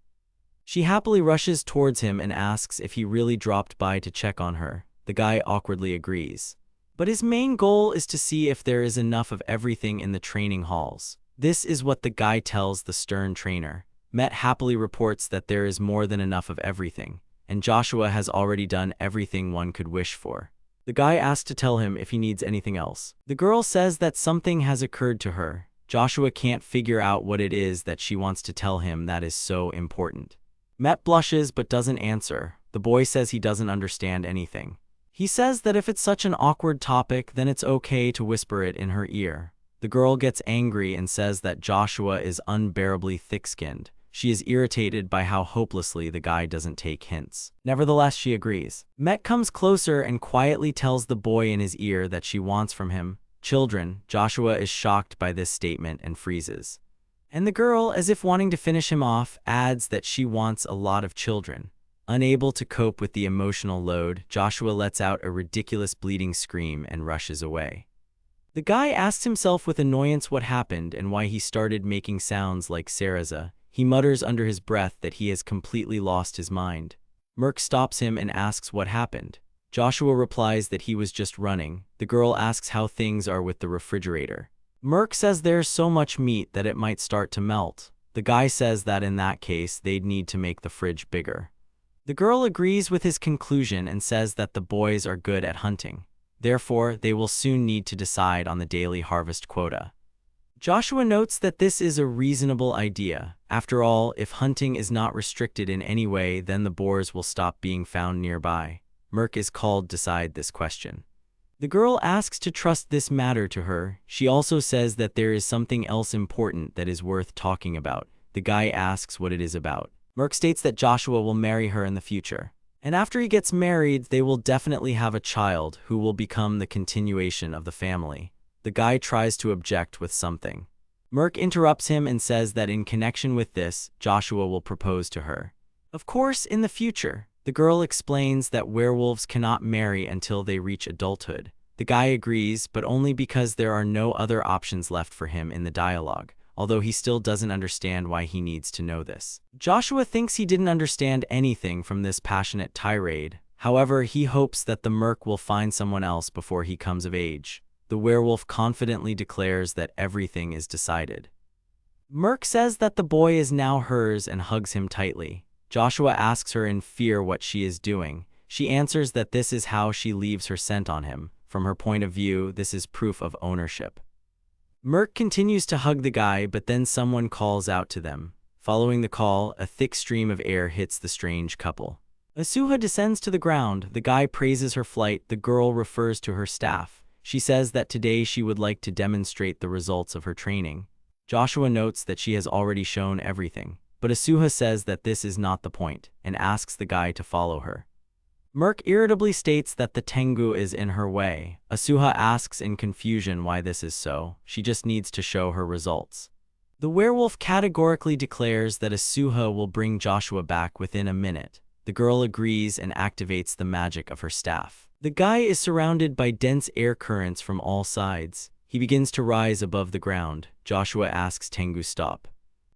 She happily rushes towards him and asks if he really dropped by to check on her. The guy awkwardly agrees. But his main goal is to see if there is enough of everything in the training halls. This is what the guy tells the stern trainer. Met happily reports that there is more than enough of everything, and Joshua has already done everything one could wish for. The guy asks to tell him if he needs anything else. The girl says that something has occurred to her. Joshua can't figure out what it is that she wants to tell him that is so important. Met blushes but doesn't answer. The boy says he doesn't understand anything. He says that if it's such an awkward topic, then it's okay to whisper it in her ear. The girl gets angry and says that Joshua is unbearably thick-skinned. She is irritated by how hopelessly the guy doesn't take hints. Nevertheless, she agrees. Met comes closer and quietly tells the boy in his ear that she wants from him children. Joshua is shocked by this statement and freezes. And the girl, as if wanting to finish him off, adds that she wants a lot of children. Unable to cope with the emotional load, Joshua lets out a ridiculous bleeding scream and rushes away. The guy asks himself with annoyance what happened and why he started making sounds like Sarasa. He mutters under his breath that he has completely lost his mind. Merc stops him and asks what happened. Joshua replies that he was just running. The girl asks how things are with the refrigerator. Merc says there's so much meat that it might start to melt. The guy says that in that case, they'd need to make the fridge bigger. The girl agrees with his conclusion and says that the boys are good at hunting. Therefore, they will soon need to decide on the daily harvest quota. Joshua notes that this is a reasonable idea. After all, if hunting is not restricted in any way, then the boars will stop being found nearby. Merc is called to decide this question. The girl asks to trust this matter to her. She also says that there is something else important that is worth talking about. The guy asks what it is about. Merc states that Joshua will marry her in the future. And after he gets married, they will definitely have a child who will become the continuation of the family. The guy tries to object with something. Merc interrupts him and says that in connection with this, Joshua will propose to her. Of course, in the future. The girl explains that werewolves cannot marry until they reach adulthood. The guy agrees, but only because there are no other options left for him in the dialogue, although he still doesn't understand why he needs to know this. Joshua thinks he didn't understand anything from this passionate tirade. However, he hopes that the merc will find someone else before he comes of age. The werewolf confidently declares that everything is decided. Merc says that the boy is now hers and hugs him tightly. Joshua asks her in fear what she is doing. She answers that this is how she leaves her scent on him. From her point of view, this is proof of ownership. Merc continues to hug the guy, but then someone calls out to them. Following the call, a thick stream of air hits the strange couple. Asuha descends to the ground. The guy praises her flight. The girl refers to her staff. She says that today she would like to demonstrate the results of her training. Joshua notes that she has already shown everything. But Asuha says that this is not the point, and asks the guy to follow her. Merc irritably states that the Tengu is in her way. Asuha asks in confusion why this is so. She just needs to show her results. The werewolf categorically declares that Asuha will bring Joshua back within a minute. The girl agrees and activates the magic of her staff. The guy is surrounded by dense air currents from all sides. He begins to rise above the ground. Joshua asks Tengu stop.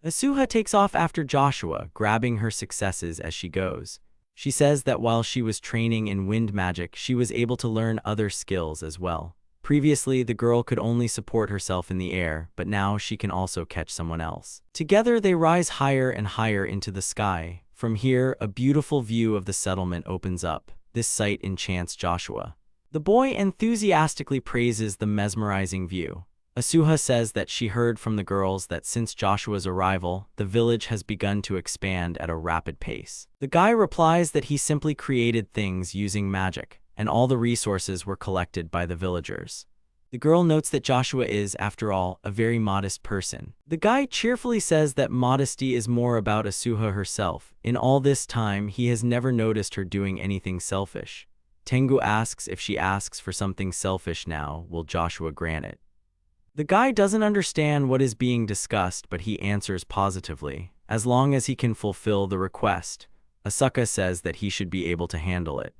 Asuha takes off after Joshua, grabbing her successes as she goes. She says that while she was training in wind magic, she was able to learn other skills as well. Previously, the girl could only support herself in the air, but now she can also catch someone else. Together, they rise higher and higher into the sky. From here, a beautiful view of the settlement opens up. This sight enchants Joshua. The boy enthusiastically praises the mesmerizing view. Asuha says that she heard from the girls that since Joshua's arrival, the village has begun to expand at a rapid pace. The guy replies that he simply created things using magic, and all the resources were collected by the villagers. The girl notes that Joshua is, after all, a very modest person. The guy cheerfully says that modesty is more about Asuha herself. In all this time, he has never noticed her doing anything selfish. Tengu asks if she asks for something selfish now, will Joshua grant it? The guy doesn't understand what is being discussed, but he answers positively. As long as he can fulfill the request, Asuka says that he should be able to handle it.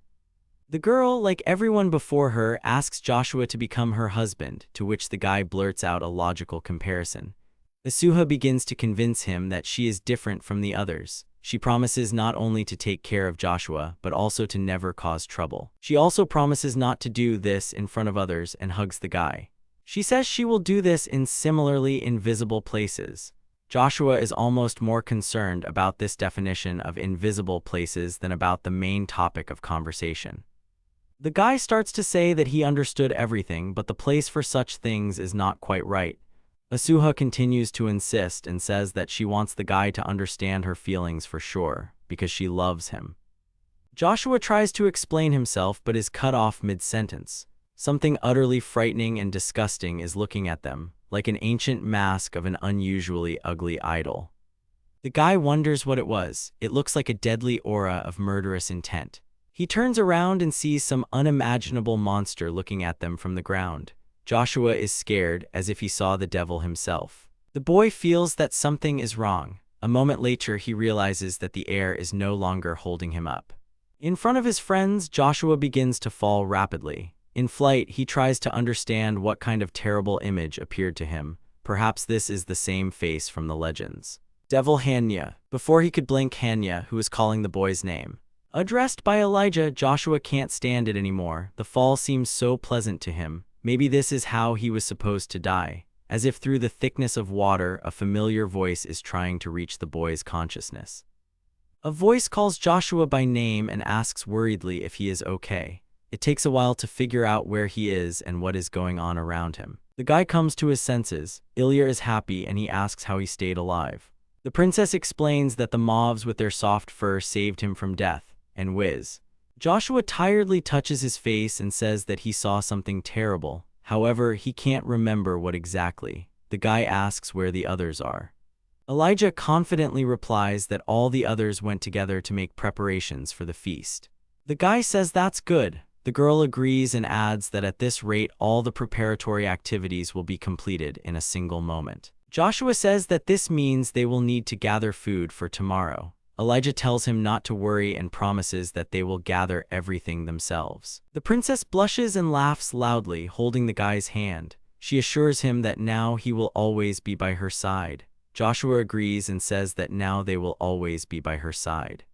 The girl, like everyone before her, asks Joshua to become her husband, to which the guy blurts out a logical comparison. Asuha begins to convince him that she is different from the others. She promises not only to take care of Joshua, but also to never cause trouble. She also promises not to do this in front of others and hugs the guy. She says she will do this in similarly invisible places. Joshua is almost more concerned about this definition of invisible places than about the main topic of conversation. The guy starts to say that he understood everything, but the place for such things is not quite right. Asuha continues to insist and says that she wants the guy to understand her feelings for sure, because she loves him. Joshua tries to explain himself but is cut off mid-sentence. Something utterly frightening and disgusting is looking at them, like an ancient mask of an unusually ugly idol. The guy wonders what it was. It looks like a deadly aura of murderous intent. He turns around and sees some unimaginable monster looking at them from the ground. Joshua is scared, as if he saw the devil himself. The boy feels that something is wrong. A moment later, he realizes that the air is no longer holding him up. In front of his friends, Joshua begins to fall rapidly. In flight, he tries to understand what kind of terrible image appeared to him. Perhaps this is the same face from the legends. Devil Hanya. Before he could blink, Hanya, who is calling the boy's name. Addressed by Elijah, Joshua can't stand it anymore. The fall seems so pleasant to him. Maybe this is how he was supposed to die. As if through the thickness of water, a familiar voice is trying to reach the boy's consciousness. A voice calls Joshua by name and asks worriedly if he is okay. It takes a while to figure out where he is and what is going on around him. The guy comes to his senses. Ilia is happy and he asks how he stayed alive. The princess explains that the mauves with their soft fur saved him from death, and whiz. Joshua tiredly touches his face and says that he saw something terrible. However, he can't remember what exactly. The guy asks where the others are. Elijah confidently replies that all the others went together to make preparations for the feast. The guy says that's good. The girl agrees and adds that at this rate all the preparatory activities will be completed in a single moment. Joshua says that this means they will need to gather food for tomorrow. Elijah tells him not to worry and promises that they will gather everything themselves. The princess blushes and laughs loudly, holding the guy's hand. She assures him that now he will always be by her side. Joshua agrees and says that now they will always be by her side.